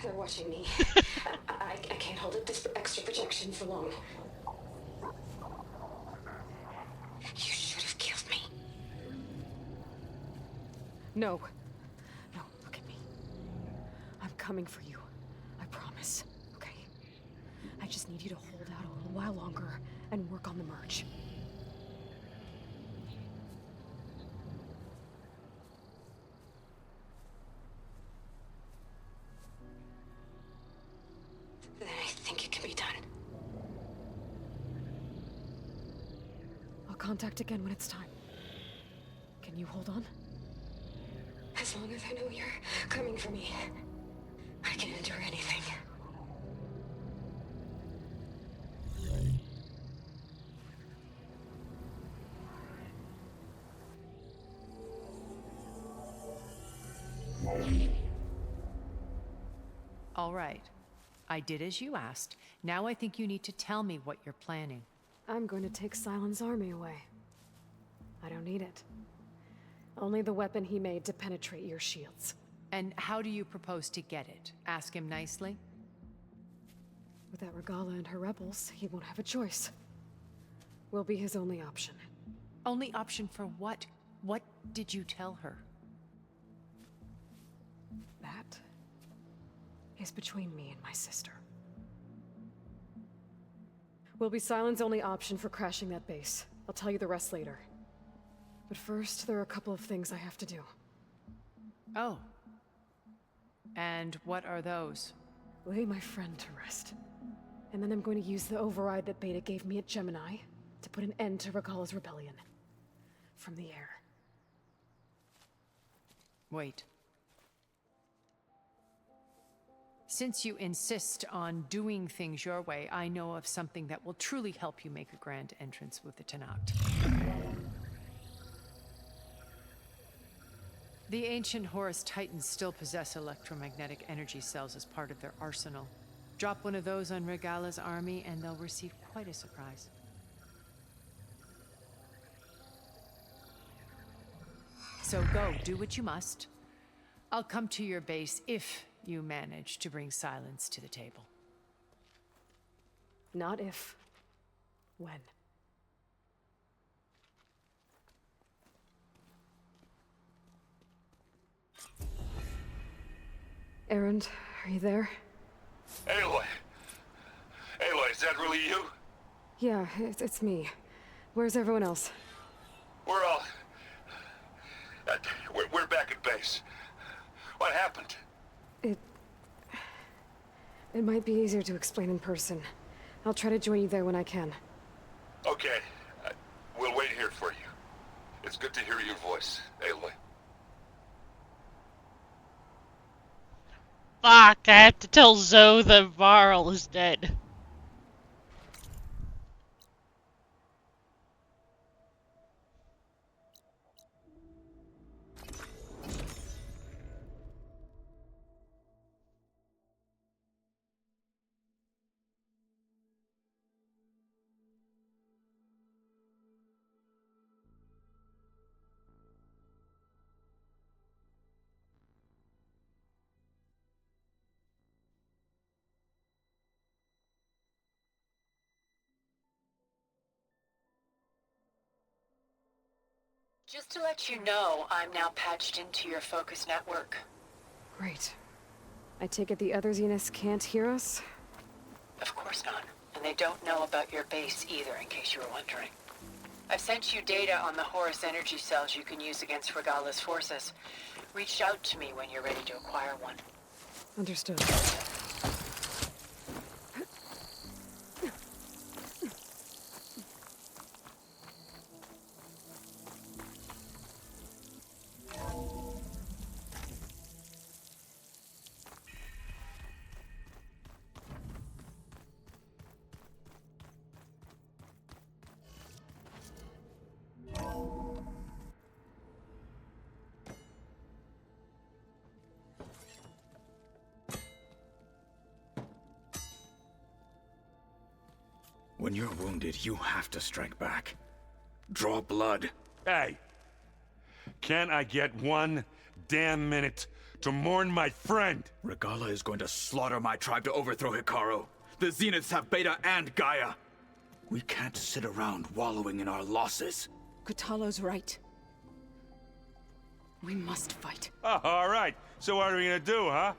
They're watching me. I can't hold up this extra projection for long. You should have killed me.
No. No, look at me. I'm coming for you. I promise. Okay? I just need you to hold out a little while longer and work on the merge.
Then I think it can be done.
I'll contact again when it's time. Can you hold on?
As long as I know you're coming for me, I can endure anything.
All right. I did as you asked. Now I think you need to tell me what you're planning.
I'm going to take Sylens' army away. I don't need it. Only the weapon he made to penetrate your shields.
And how do you propose to get it? Ask him nicely?
Without Regalla and her rebels, he won't have a choice. We'll be his only option.
Only option for what? What did you tell her?
That is between me and my sister. Will be Sylens' only option for crashing that base. I'll tell you the rest later. But first, there are a couple of things I have to do.
Oh. And what are those?
Lay my friend to rest. And then I'm going to use the override that Beta gave me at Gemini to put an end to Regalla's rebellion. From the air.
Wait. Since you insist on doing things your way, I know of something that will truly help you make a grand entrance with the Tenakth. The ancient Horus Titans still possess electromagnetic energy cells as part of their arsenal. Drop one of those on Regalla's army and they'll receive quite a surprise. So go, do what you must. I'll come to your base if you manage to bring silence to the table.
Not if. When. Erend, are you there?
Aloy! Aloy, is that really you?
Yeah, it's me. Where's everyone else?
We're all... we're back at base. What happened?
It might be easier to explain in person. I'll try to join you there when I can.
Okay. We'll wait here for you. It's good to hear your voice, Aloy.
Fuck, I have to tell Zoe that Varl is dead.
Just to let you know, I'm now patched into your focus network.
Great. I take it the other Zeniths can't hear us?
Of course not. And they don't know about your base either, in case you were wondering. I've sent you data on the Horus energy cells you can use against Regalla's forces. Reach out to me when you're ready to acquire one.
Understood.
When you're wounded, you have to strike back. Draw blood.
Hey! Can I get one damn minute to mourn my friend?
Regalla is going to slaughter my tribe to overthrow Hekarro. The Zeniths have Beta and Gaia. We can't sit around wallowing in our losses.
Kotallo's right. We must fight.
Oh, all right. So what are we gonna do, huh?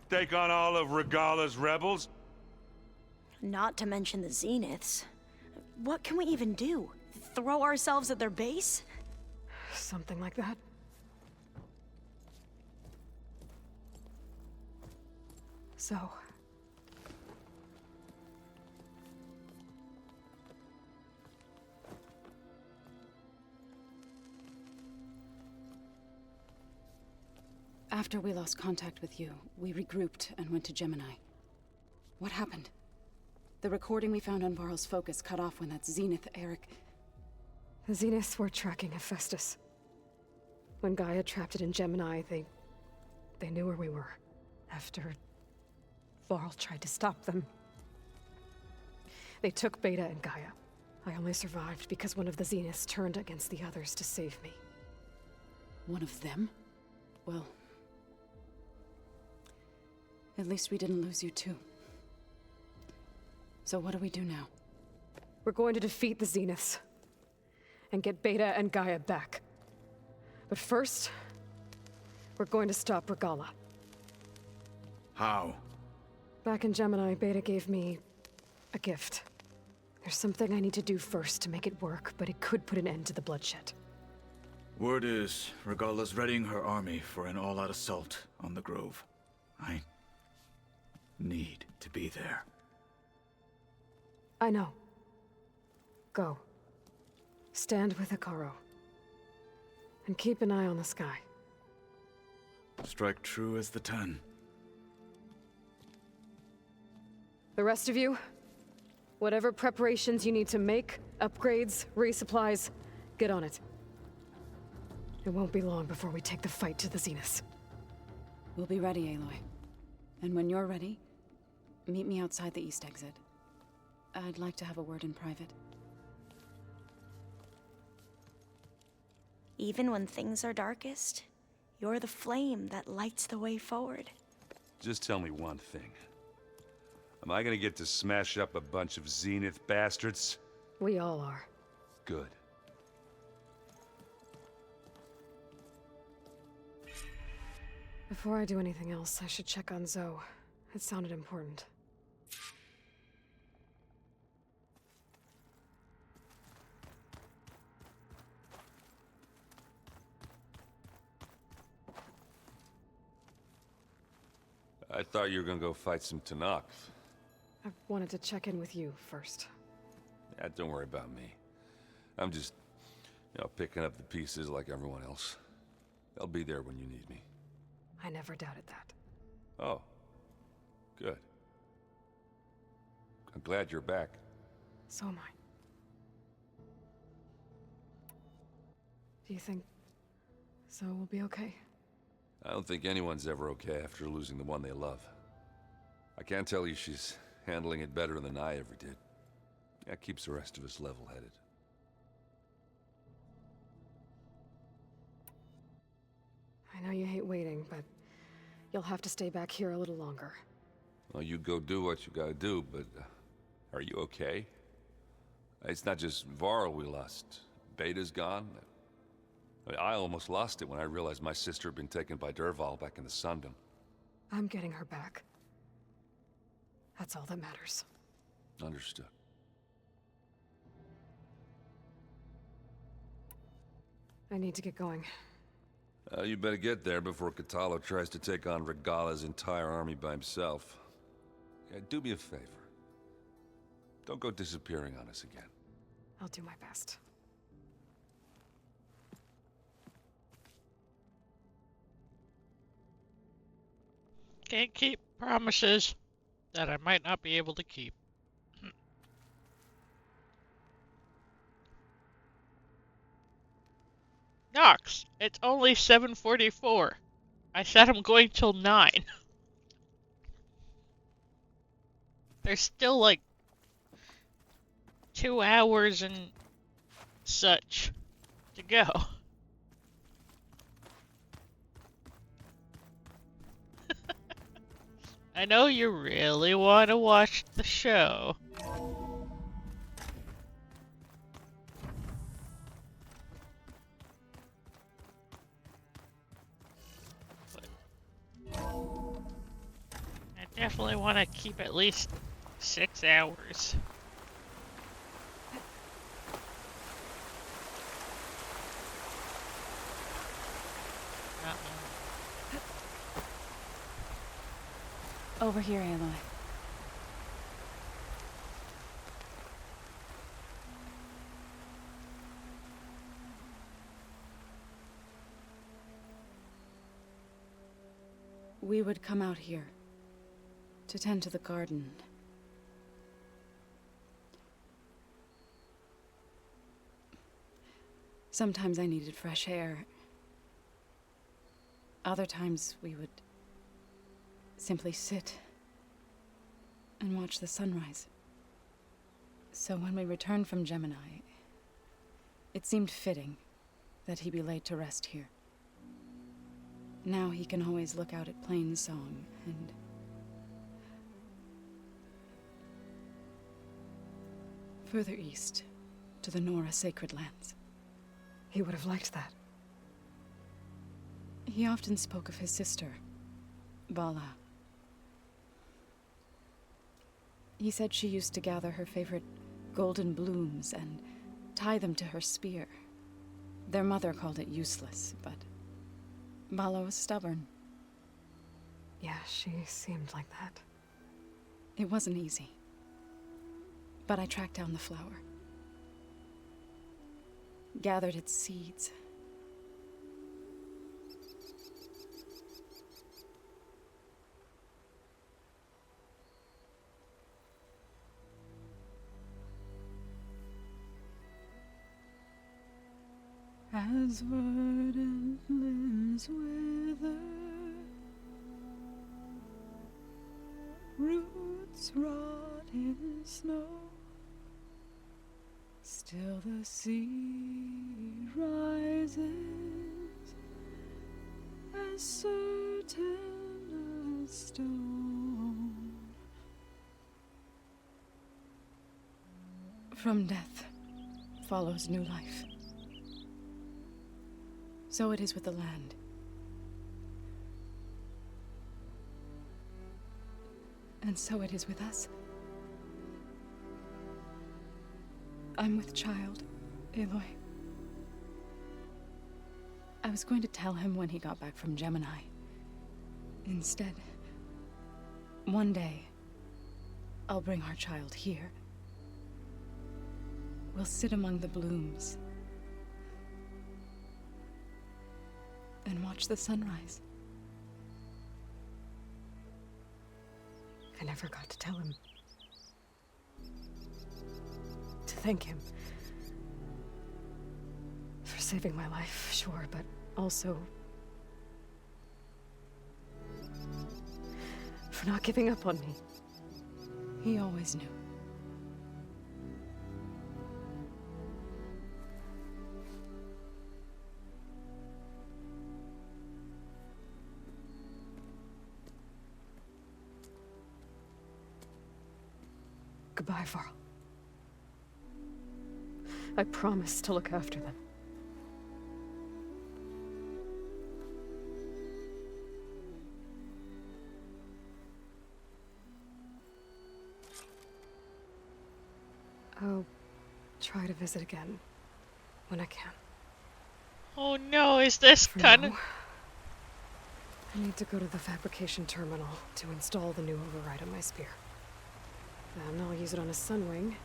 Take on all of Regalla's rebels?
Not to mention the Zeniths. What can we even do? Throw ourselves at their base?
Something like that. So...
After we lost contact with you, we regrouped and went to Gemini. What happened? The recording we found on Varl's focus cut off when that Zenith, Eric...
The Zeniths were tracking Hephaestus. When Gaia trapped it in Gemini, they knew where we were. After Varl tried to stop them. They took Beta and Gaia. I only survived because one of the Zeniths turned against the others to save me.
One of them? Well... at least we didn't lose you too. So what do we do now?
We're going to defeat the Zeniths. And get Beta and Gaia back. But first, we're going to stop Regalla.
How?
Back in Gemini, Beta gave me a gift. There's something I need to do first to make it work, but it could put an end to the bloodshed.
Word is, Regalla's readying her army for an all-out assault on the Grove. I need to be there.
I know. Go. Stand with Hekarro. And keep an eye on the sky.
Strike true as the 10.
The rest of you, whatever preparations you need to make, upgrades, resupplies, get on it. It won't be long before we take the fight to the Zenith.
We'll be ready, Aloy. And when you're ready, meet me outside the east exit. I'd like to have a word in private.
Even when things are darkest, you're the flame that lights the way forward.
Just tell me one thing. Am I gonna get to smash up a bunch of Zenith bastards?
We all are.
Good.
Before I do anything else, I should check on Zoe. It sounded important.
I thought you were gonna go fight some Tenakth.
I wanted to check in with you first.
Yeah, don't worry about me. I'm just, picking up the pieces like everyone else. I'll be there when you need me.
I never doubted that.
Oh. Good. I'm glad you're back.
So am I. Do you think Zoe will be okay?
I don't think anyone's ever okay after losing the one they love. I can't tell you she's handling it better than I ever did. That keeps the rest of us level-headed.
I know you hate waiting, but you'll have to stay back here a little longer.
Well, you go do what you gotta do, but are you okay? It's not just Varl we lost. Beta's gone. I almost lost it when I realized my sister had been taken by Dervahl back in the Sundom.
I'm getting her back. That's all that matters.
Understood.
I need to get going.
You better get there before Kotallo tries to take on Regala's entire army by himself. Yeah, do me a favor. Don't go disappearing on us again.
I'll do my best.
Can't keep promises that I might not be able to keep. Nox, it's only 7:44. I said I'm going till 9. There's still like 2 hours and such to go. I know you really want to watch the show. I definitely want to keep at least 6 hours.
Over here, Aloy. We would come out here to tend to the garden. Sometimes I needed fresh air. Other times we would simply sit and watch the sunrise. So when we returned from Gemini, it seemed fitting that he be laid to rest here. Now he can always look out at Plainsong and further east to the Nora Sacred Lands.
He would have liked that.
He often spoke of his sister, Vala. He said she used to gather her favorite golden blooms and tie them to her spear. Their mother called it useless, but Vala was stubborn.
Yeah, she seemed like that.
It wasn't easy. But I tracked down the flower. Gathered its seeds. As verdant limbs wither, roots rot in snow, still the sea rises, as certain as stone. From death follows new life. So it is with the land. And so it is with us. I'm with child, Aloy. I was going to tell him when he got back from Gemini. Instead, one day, I'll bring our child here. We'll sit among the blooms and watch the sunrise.
I never got to tell him. To thank him. For saving my life, sure, but also for not giving up on me.
He always knew.
Goodbye, Varl. I promise to look after them. I'll try to visit again when I can.
Oh no, is this
For
kind of...
now, I need to go to the fabrication terminal to install the new override on my spear. Then I'll use it on a sunwing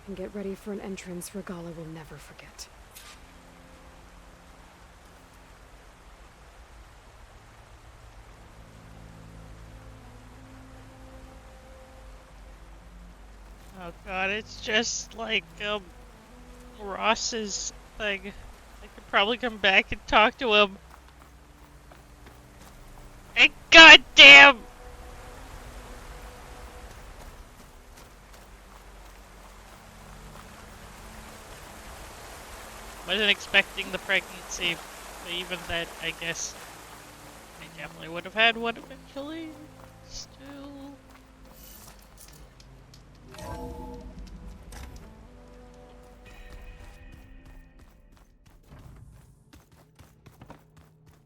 and get ready for an entrance Regalla will never forget.
Oh god, it's just like, Ross's thing. I could probably come back and talk to him. And goddamn! Wasn't expecting the pregnancy, but even that, I guess, I definitely would have had one eventually. Still.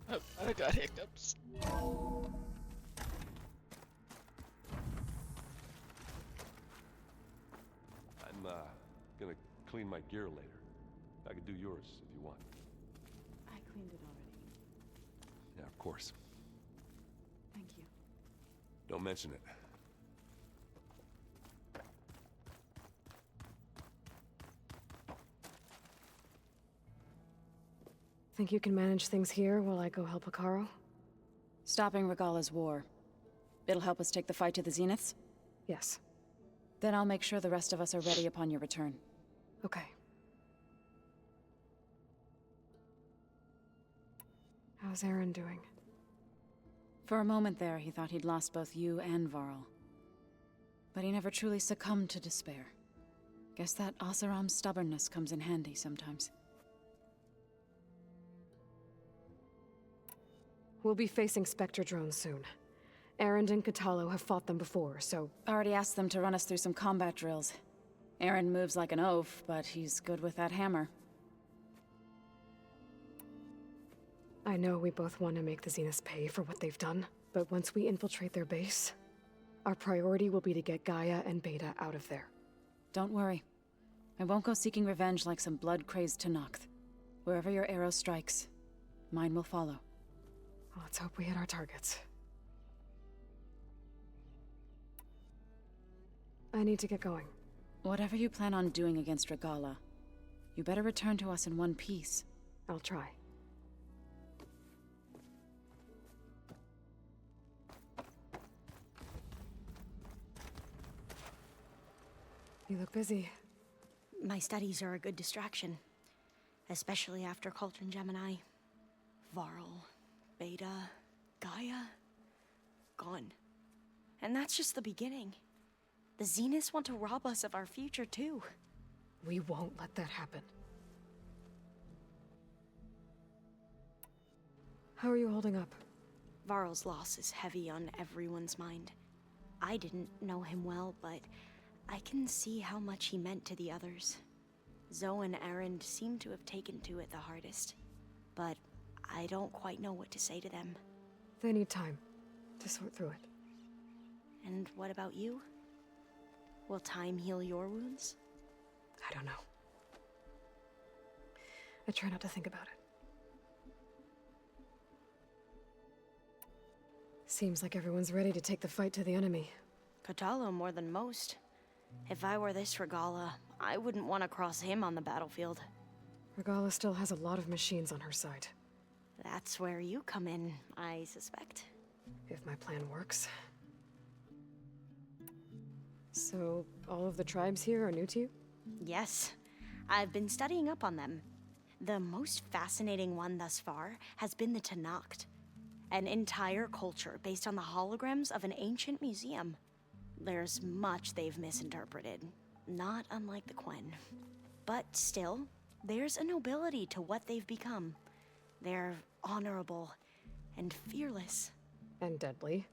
Oh, I got hiccups.
I'm gonna clean my gear later. I could do yours if you want.
I cleaned it already.
Yeah, of course.
Thank you.
Don't mention it.
Think you can manage things here while I go help Hekarro?
Stopping Regalla's war. It'll help us take the fight to the Zeniths?
Yes.
Then I'll make sure the rest of us are ready upon your return.
Okay. How's Aaron doing?
For a moment there, he thought he'd lost both you and Varl. But he never truly succumbed to despair. Guess that Oseram's stubbornness comes in handy sometimes.
We'll be facing Spectre drones soon. Erend and Kotallo have fought them before, so...
Already asked them to run us through some combat drills. Erend moves like an oaf, but he's good with that hammer.
I know we both want to make the Zeniths pay for what they've done, but once we infiltrate their base, our priority will be to get Gaia and Beta out of there.
Don't worry. I won't go seeking revenge like some blood-crazed Tenakth. Wherever your arrow strikes, mine will follow.
Let's hope we hit our targets. I need to get going.
Whatever you plan on doing against Regalla, you better return to us in one piece.
I'll try. You look busy.
My studies are a good distraction. Especially after Cauldron Gemini. Varl, Beta, Gaia, gone. And that's just the beginning. The Zeniths want to rob us of our future, too.
We won't let that happen. How are you holding up?
Varl's loss is heavy on everyone's mind. I didn't know him well, but I can see how much he meant to the others. Zoe and Erend seem to have taken to it the hardest, but I don't quite know what to say to them.
They need time to sort through it.
And what about you? Will time heal your wounds?
I don't know. I try not to think about it. Seems like everyone's ready to take the fight to the enemy.
Kotallo more than most. If I were this Regala, I wouldn't want to cross him on the battlefield.
Regala still has a lot of machines on her side.
That's where you come in, I suspect.
If my plan works. So, all of the tribes here are new to you?
Yes. I've been studying up on them. The most fascinating one thus far has been the Tenakth. An entire culture based on the holograms of an ancient museum. There's much they've misinterpreted, not unlike the Quen. But still, there's a nobility to what they've become. They're honorable and fearless.
And deadly.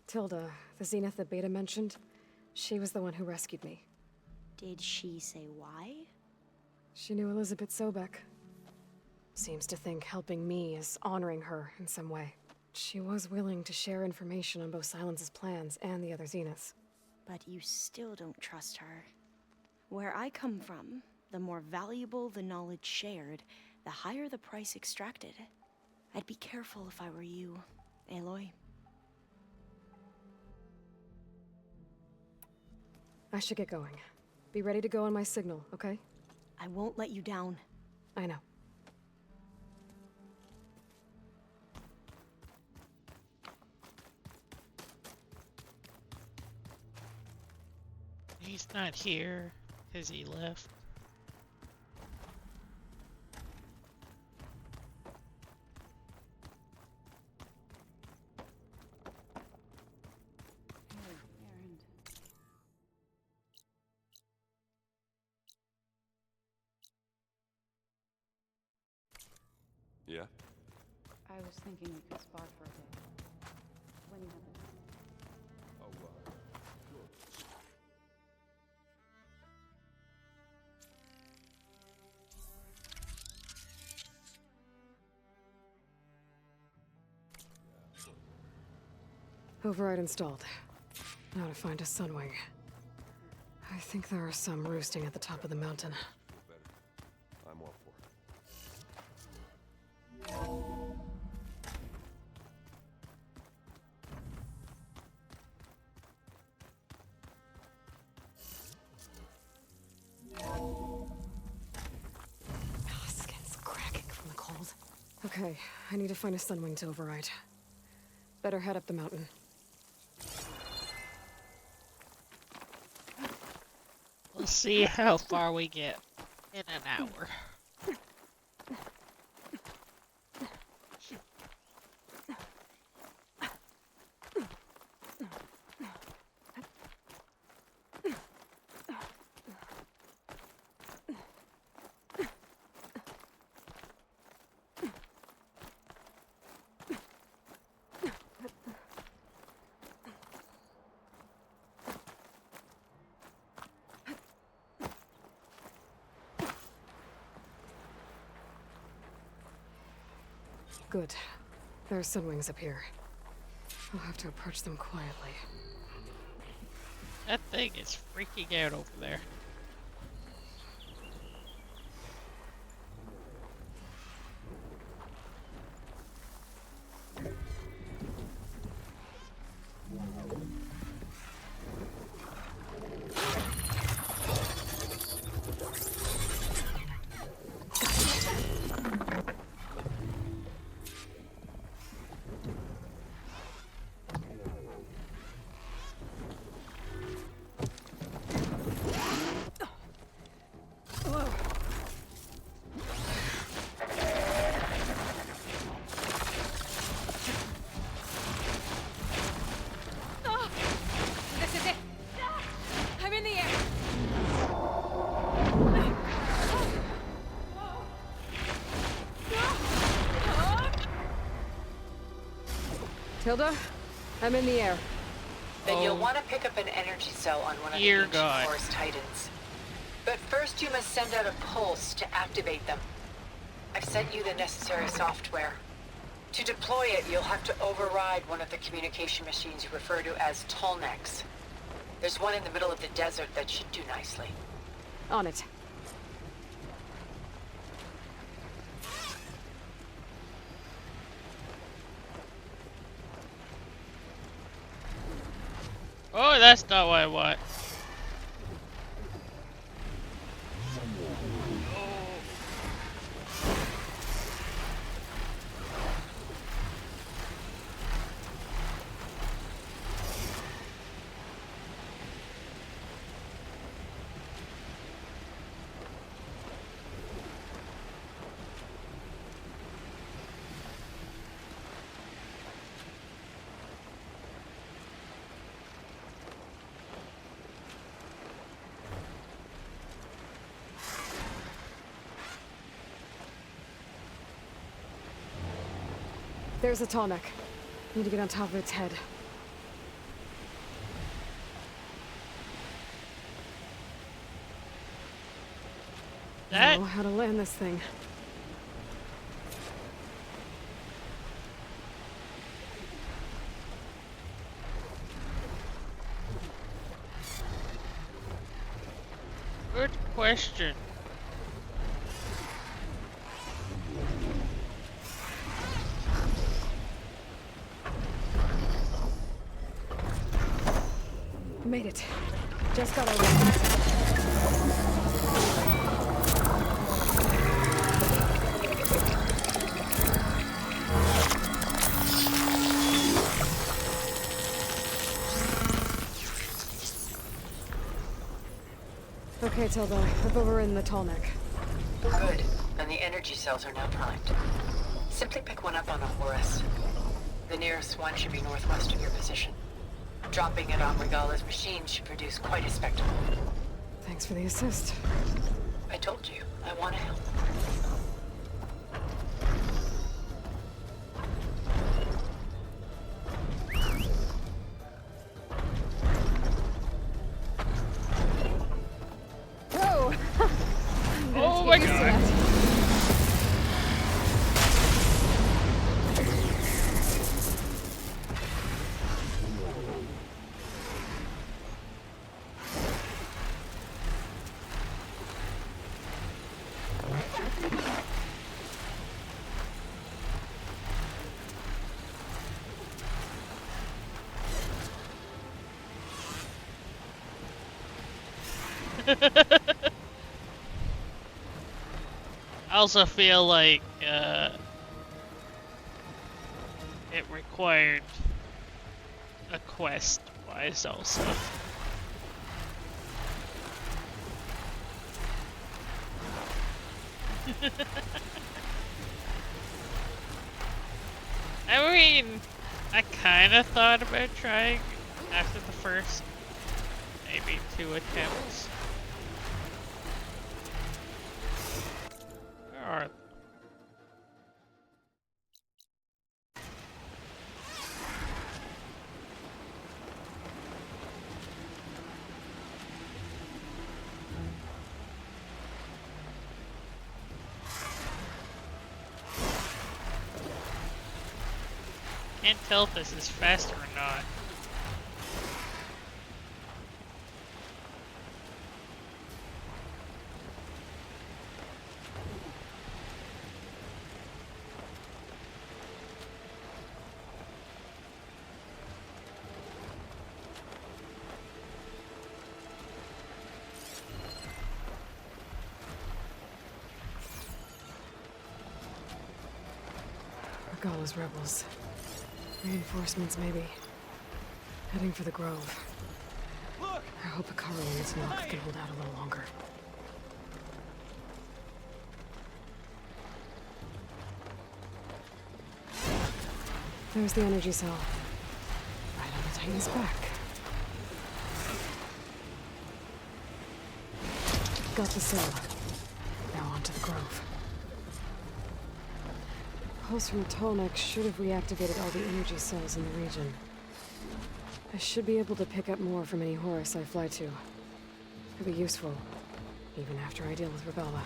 Tilda, the Zenith that Beta mentioned, she was the one who rescued me.
Did she say why?
She knew Elizabeth Sobek. Seems to think helping me is honoring her in some way. She was willing to share information on both Silence's plans and the other Zeniths.
But you still don't trust her. Where I come from, the more valuable the knowledge shared, the higher the price extracted. I'd be careful if I were you, Aloy.
I should get going. Be ready to go on my signal, okay?
I won't let you down.
I know.
He's not here because he left.
Yeah?
I was thinking we could spar for a bit. When you have it.
Oh, sure.
Override installed. Now to find a Sunwing. I think there are some roosting at the top of the mountain.
I'm all for it.
Skin's cracking from the cold. Okay, I need to find a Sunwing to override. Better head up the mountain.
We'll see how far we get in an hour.
Good. There are Sunwings up here. I'll have to approach them quietly.
That thing is freaking out over there.
Tilda, I'm in the air.
Then you'll want to pick up an energy cell on one of the ancient Force Titans. But first you must send out a pulse to activate them. I've sent you the necessary software. To deploy it, you'll have to override one of the communication machines you refer to as Tolnecs. There's one in the middle of the desert that should do nicely.
On it.
Oh, that's not what I want.
There's a Tallneck. Need to get on top of its head. I know how to land this thing.
Good question.
Made it. Just got our weapons. Okay, Tilda. I've overridden the Tallneck.
Good. And the energy cells are now primed. Simply pick one up on a Horus. The nearest one should be northwest of your position. Dropping it on Regala's machine should produce quite a spectacle.
Thanks for the assist.
I told you, I want to help.
Whoa!
Oh my god! I also feel like it required a quest wise also. I mean, I kind of thought about trying after the first maybe 2 attempts. Where are they? Can't tell if this is faster or not.
Regala's rebels. Reinforcements, maybe. Heading for the Grove.
Look!
I hope Ikaru and its knock can hold out a little longer. There's the energy cell. Right on the Titan's back. Got the cell. Now on to the Grove.
pulse from Tolnek should have reactivated all the energy cells in the region. I should be able to pick up more from any Horus I fly to. Could be useful, even after I deal with Rebella.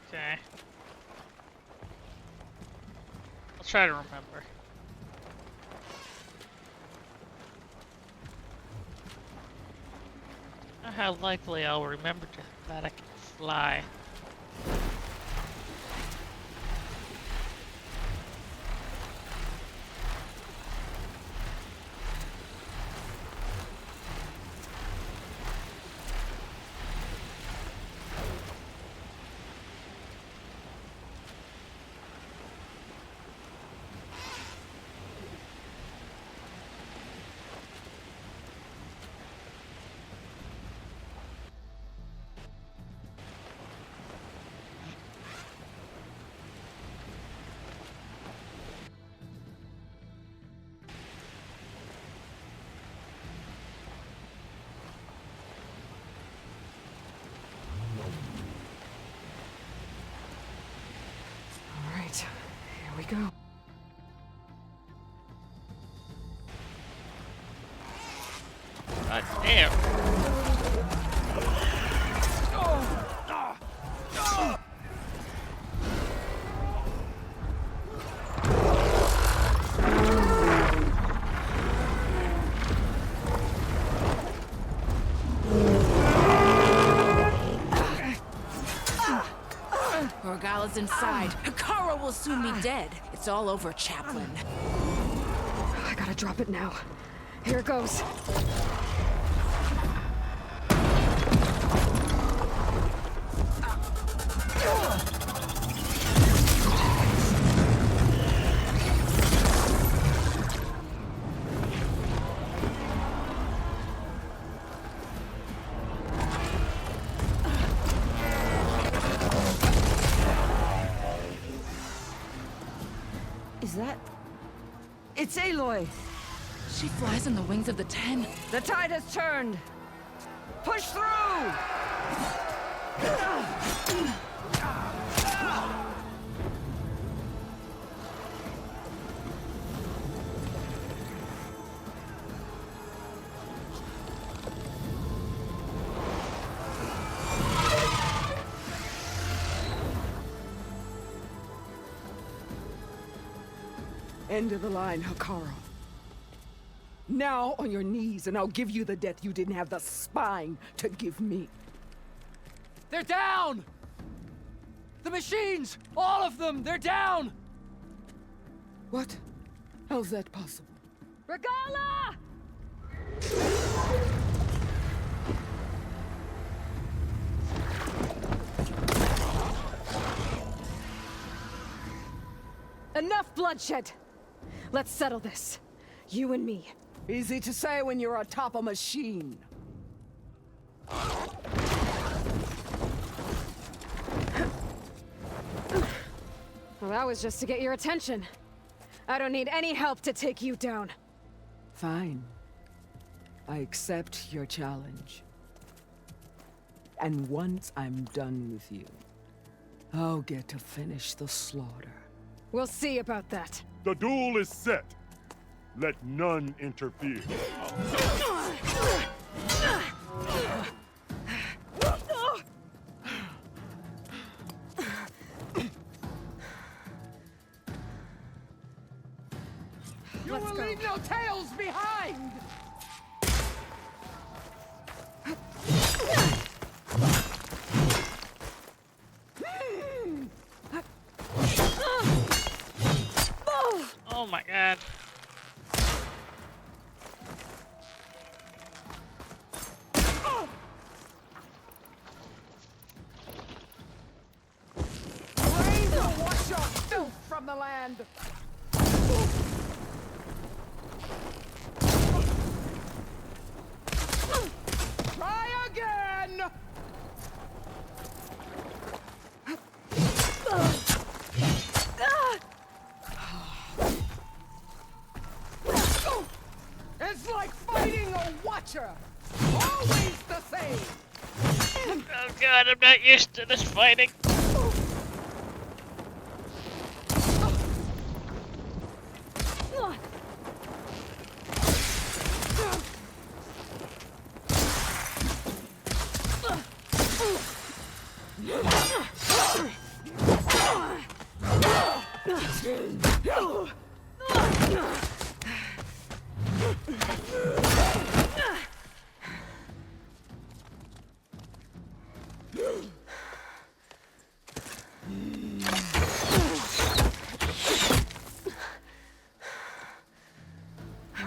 Okay. I'll try to remember. How likely I'll remember that I can fly.
Here we go.
God damn.
Orgala's inside. Hekara will soon be dead. It's all over, Chaplain.
I gotta drop it now. Here it goes.
Is that... It's Aloy! She flies on the wings of the Ten.
The tide has turned! Push through! End of the line, Hekara. Now on your knees, and I'll give you the death you didn't have the spine to give me.
They're down! The machines! All of them! They're down!
What? How's that possible?
Regala! Enough bloodshed! Let's settle this. You and me.
Easy to say when you're atop a machine.
Well, that was just to get your attention. I don't need any help to take you down.
Fine. I accept your challenge. And once I'm done with you, I'll get to finish the slaughter.
We'll see about that.
The duel is set. Let none interfere.
You will leave no tails behind!
Oh my god.
Rain will wash your filth from the land! Try again! It's like fighting a watcher! Always the same!
Oh god, I'm not used to this fighting.
All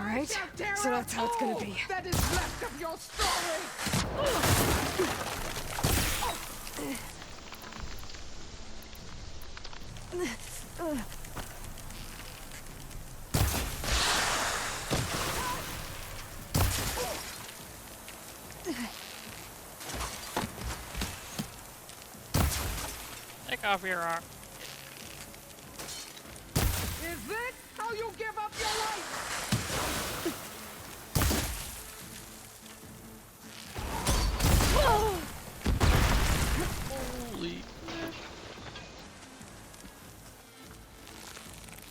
right, so that's how it's gonna be.
That is left of your story!
Take off your arm.
Is this how you give up your life?
Holy.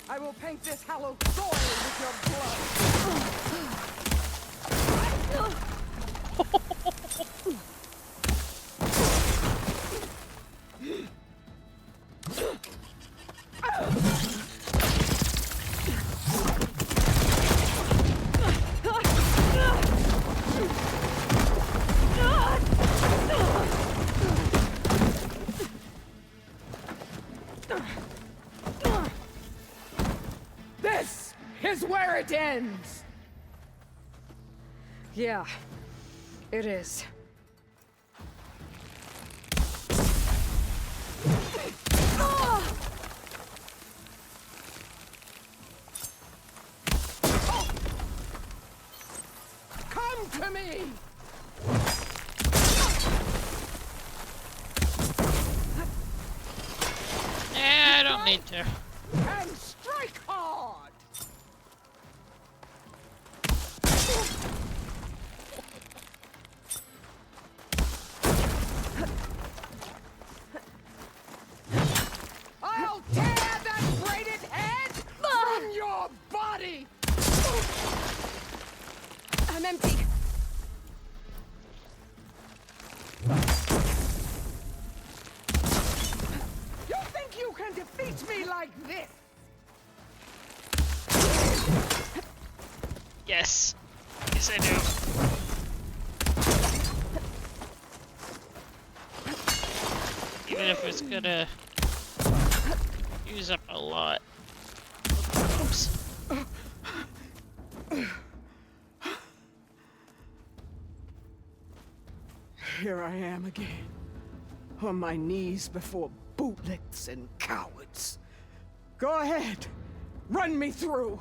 I will paint this hallowed soil with your blood. This is where it ends!
Yeah, it is.
Come to me!
Yeah, I don't need to.
And strike hard! I'll tear that braided head from your body!
I'm empty.
You think you can defeat me like this?
Yes. Yes, I do. Even if it's gonna use up a lot. Oops.
Here I am again, on my knees before bootlets and cowards. Go ahead, run me through.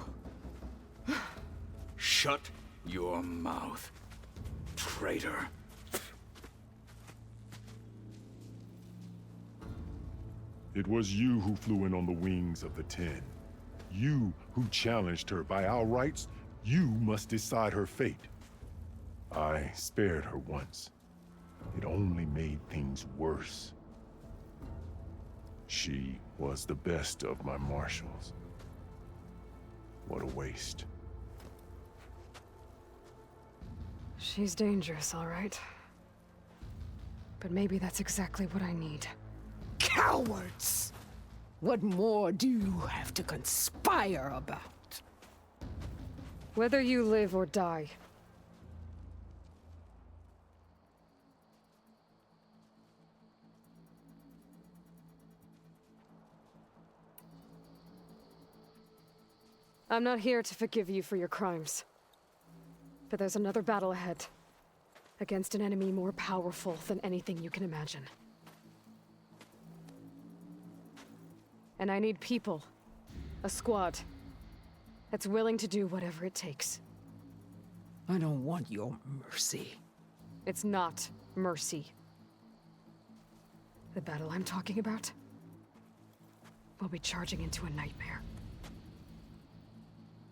Shut your mouth, traitor.
It was you who flew in on the wings of the Ten. You who challenged her. By our rights, you must decide her fate. I spared her once. It only made things worse. She was the best of my marshals. What a waste.
She's dangerous, all right. But maybe that's exactly what I need.
Cowards! What more do you have to conspire about?
Whether you live or die. I'm not here to forgive you for your crimes. But there's another battle ahead. Against an enemy more powerful than anything you can imagine. And I need people. A squad. That's willing to do whatever it takes.
I don't want your mercy.
It's not mercy. The battle I'm talking about will be charging into a nightmare.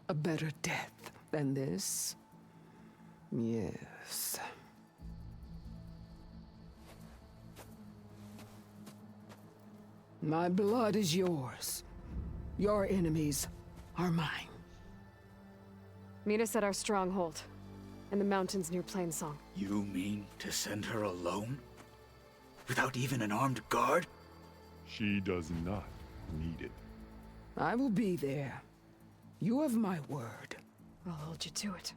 A better death than this? Yes. My blood is yours. Your enemies are mine.
Meet us at our stronghold, in the mountains near Plainsong.
You mean to send her alone? Without even an armed guard?
She does not need it.
I will be there. You have my word.
I'll hold you to it.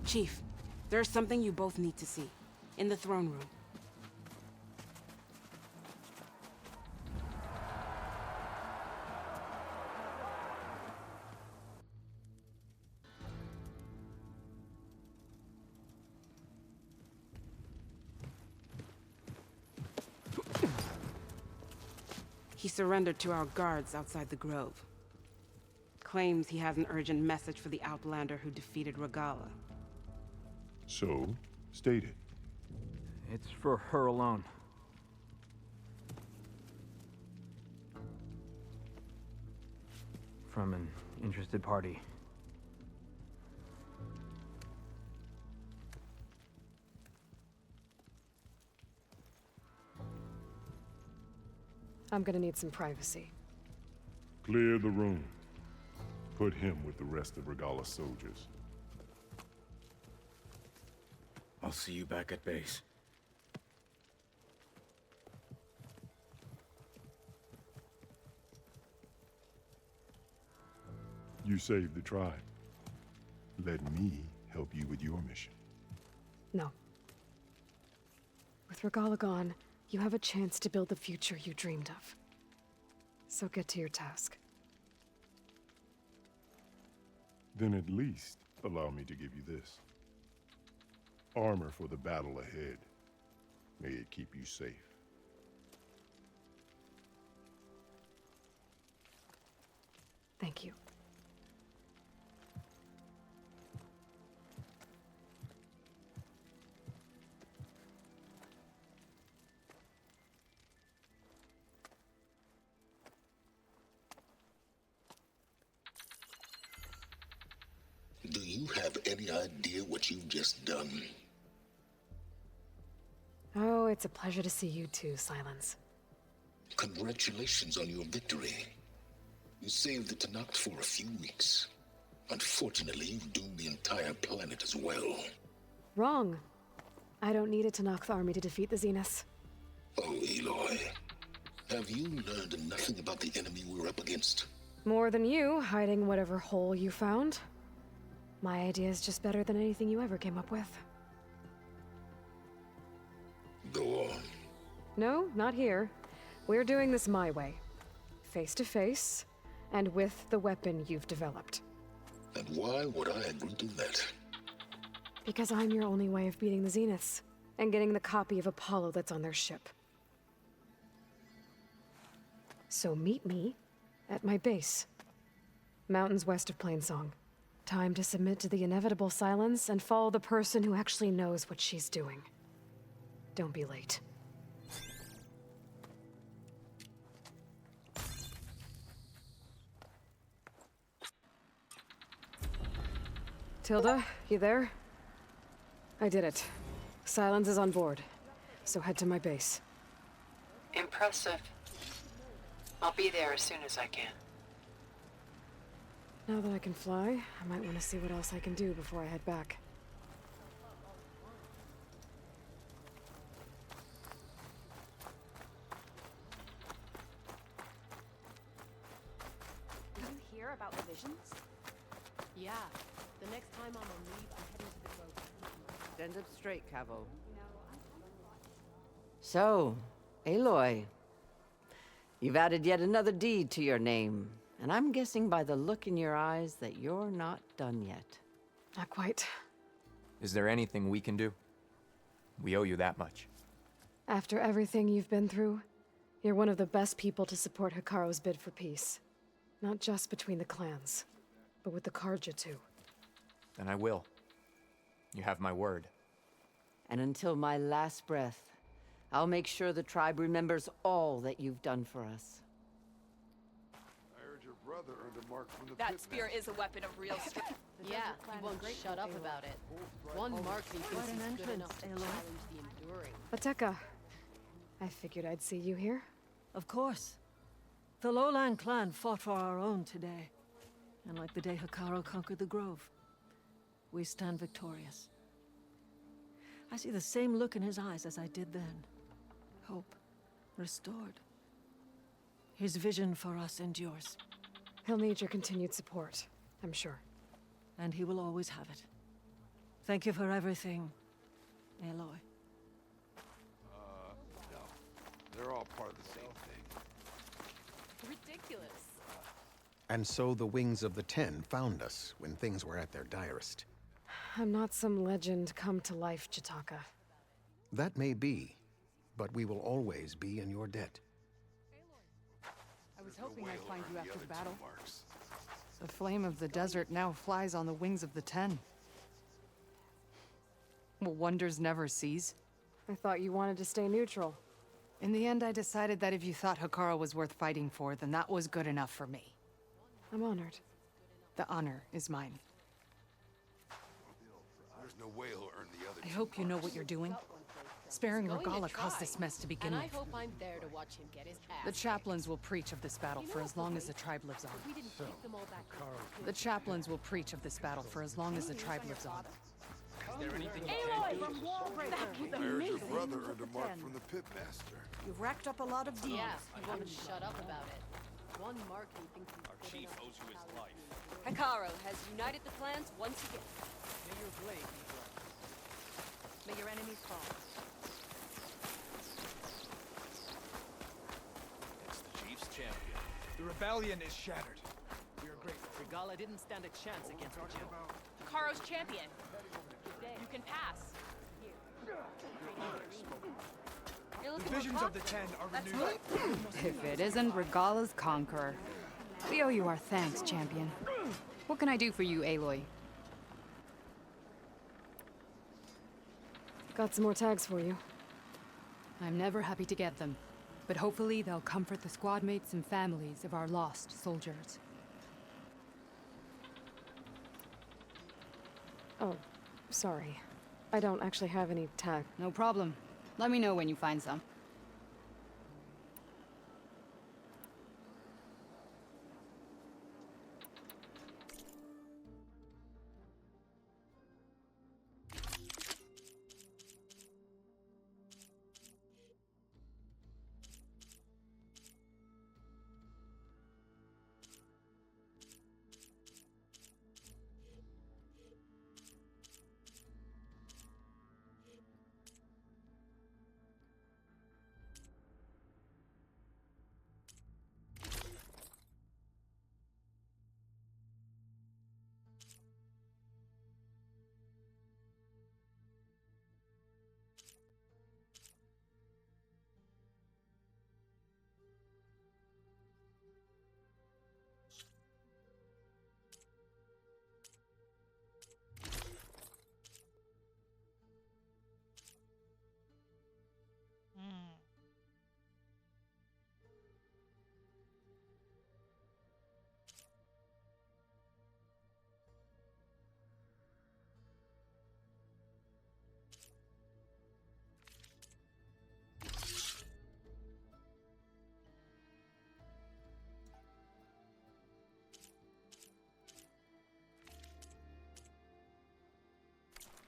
Chief, there's something you both need to see. In the throne room. He surrendered to our guards outside the grove. Claims he has an urgent message for the Outlander who defeated Regalla.
So, state it.
It's for her alone. From an interested party.
I'm gonna need some privacy.
Clear the room. Put him with the rest of Regalla's soldiers.
I'll see you back at base.
You saved the tribe. Let me help you with your mission.
No. With Regalla gone, you have a chance to build the future you dreamed of. So get to your task.
Then at least allow me to give you this. Armor for the battle ahead. May it keep you safe.
Thank you.
Do you have any idea what you've just done?
Oh, it's a pleasure to see you too, Silence.
Congratulations on your victory. You saved the Tenakth for a few weeks. Unfortunately, you've doomed the entire planet as well.
Wrong. I don't need a Tenakth army to defeat the Zeniths.
Oh, Aloy. Have you learned nothing about the enemy we're up against?
More than you, hiding whatever hole you found. My idea is just better than anything you ever came up with.
Go on.
No, not here. We're doing this my way. Face to face, and with the weapon you've developed.
And why would I agree to that?
Because I'm your only way of beating the Zeniths, and getting the copy of Apollo that's on their ship. So meet me at my base. Mountains west of Plainsong. Time to submit to the inevitable Silence and follow the person who actually knows what she's doing. Don't be late. Tilda, you there? I did it. Silence is on board, so head to my base.
Impressive. I'll be there as soon as I can.
Now that I can fly, I might want to see what else I can do before I head back.
Did you hear about the visions?
Yeah. The next time I'm on leave, I'm heading to the grove.
Stand up straight, Cavo. So, Aloy. You've added yet another deed to your name. And I'm guessing by the look in your eyes that you're not done yet.
Not quite.
Is there anything we can do? We owe you that much.
After everything you've been through, you're one of the best people to support Hekarro's bid for peace. Not just between the clans, but with the Carja too.
Then I will. You have my word.
And until my last breath, I'll make sure the tribe remembers all that you've done for us.
Brother earned a mark from the
That spear is a weapon of real strength.
Yeah, he won't shut up about it. One mark he thinks is good enough to challenge the enduring.
Bateka, I figured I'd see you here.
Of course. The Lowland clan fought for our own today. And like the day Hekarro conquered the Grove, we stand victorious. I see the same look in his eyes as I did then. hope restored. His vision for us endures.
He'll need your continued support, I'm sure.
And he will always have it. Thank you for everything, Aloy.
No. They're all part of the same thing.
Ridiculous.
And so the Wings of the Ten found us when things were at their direst.
I'm not some legend come to life, Jataka.
That may be, but we will always be in your debt.
I was hoping I'd find you after the battle. The flame of the desert now flies on the wings of the Ten. Will wonders never cease?
I thought you wanted to stay neutral.
In the end, I decided that if you thought Hekarro was worth fighting for, then that was good enough for me.
I'm honored.
The honor is mine.
There's no way he'll earn the other.
I hope you know what you're doing. Sparing
Going to
Regalla
try.
caused this mess to begin
And I
with.
hope I'm there to watch him get his ass.
The chaplains will preach of this battle for as long as the tribe lives on.
We didn't take them all back.
The chaplains will preach of this battle for as long as the tribe lives on.
Is there anything
Aloy from Wallbreaker!
That was
There's your
amazing!
brother earned a mark from the pitmaster.
You've racked up a lot of deeds.
Yeah, he won't shut up about it. One mark he thinks he's
Our
good
chief
enough
owes
to
you his
challenge
life.
me.
Hekarro has united the clans once again.
May your blade be bright.
May your enemies fall.
It's the chief's champion. The rebellion is shattered. We are grateful.
Regalla didn't stand a chance against Jill.
Hekarro's champion. You can pass. You're
The
looking for
visions of the
conflict.
Ten are
That's
renewed.
If it isn't Regalla's Conqueror. We owe you our thanks, champion. What can I do for you, Aloy?
Got some more tags for you.
I'm never happy to get them, but hopefully they'll comfort the squad mates and families of our lost soldiers.
Oh, sorry. I don't actually have any tag.
No problem. Let me know when you find some.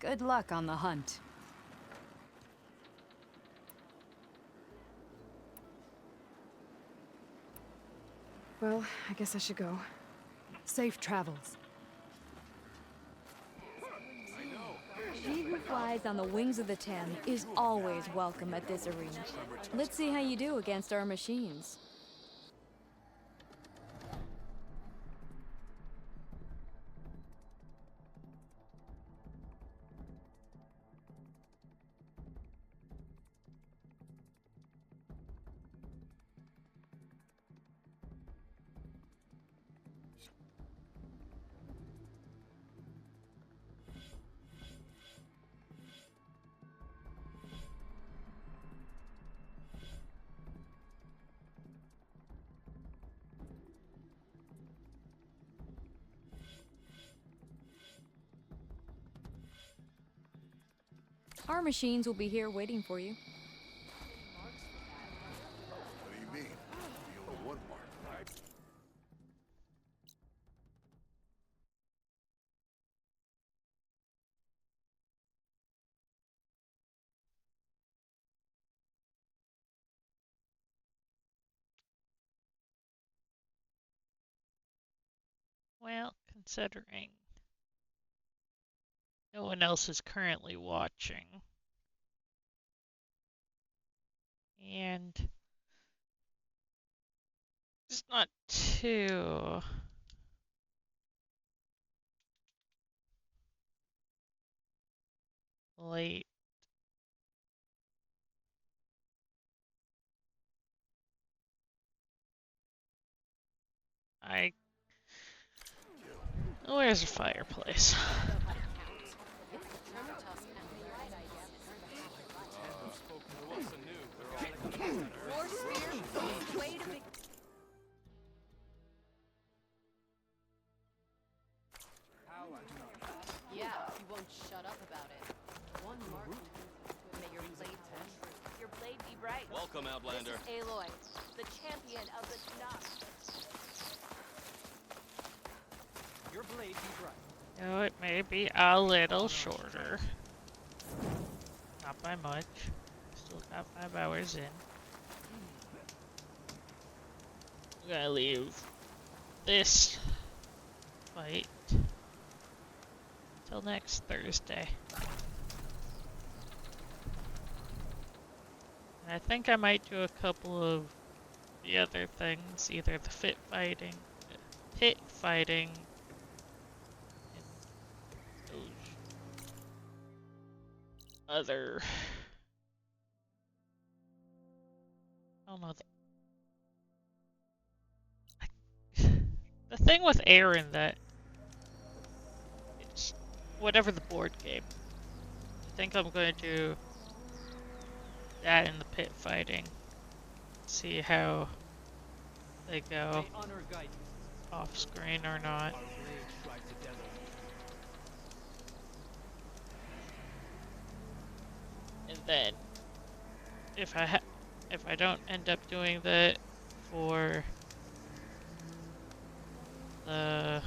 Good luck on the hunt.
Well, I guess I should go.
Safe travels.
She who flies on the wings of the Ten is always welcome at this arena. Let's see how you do against our machines. Our machines will be here waiting for you.
Well, considering no one else is currently watching, and it's not too late. Where's the fireplace?
Yeah, you won't shut up about it. One mark. May your blade
Your blade be bright.
Welcome, Outlander.
This is Aloy, the champion of the Tanakh.
Your blade be bright.
No, it may be a little shorter. Not by much. Still got 5 hours in. I'm gonna leave this fight till next Thursday. And I think I might do a couple of the other things, either the pit fighting, and those other. I don't know. The thing with Aaron that it's whatever the board game. I think I'm going to do that in the pit fighting. See how they go off screen or not. And then if I don't end up doing that for the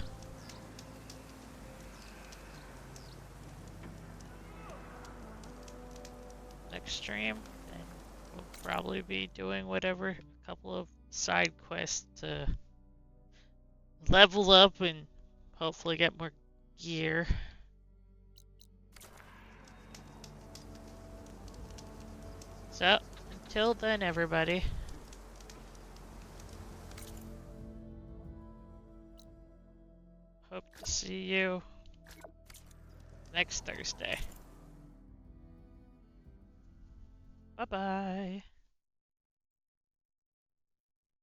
next stream, then we'll probably be doing whatever, a couple of side quests to level up and hopefully get more gear. So, until then, everybody. Hope to see you next Thursday. Bye-bye.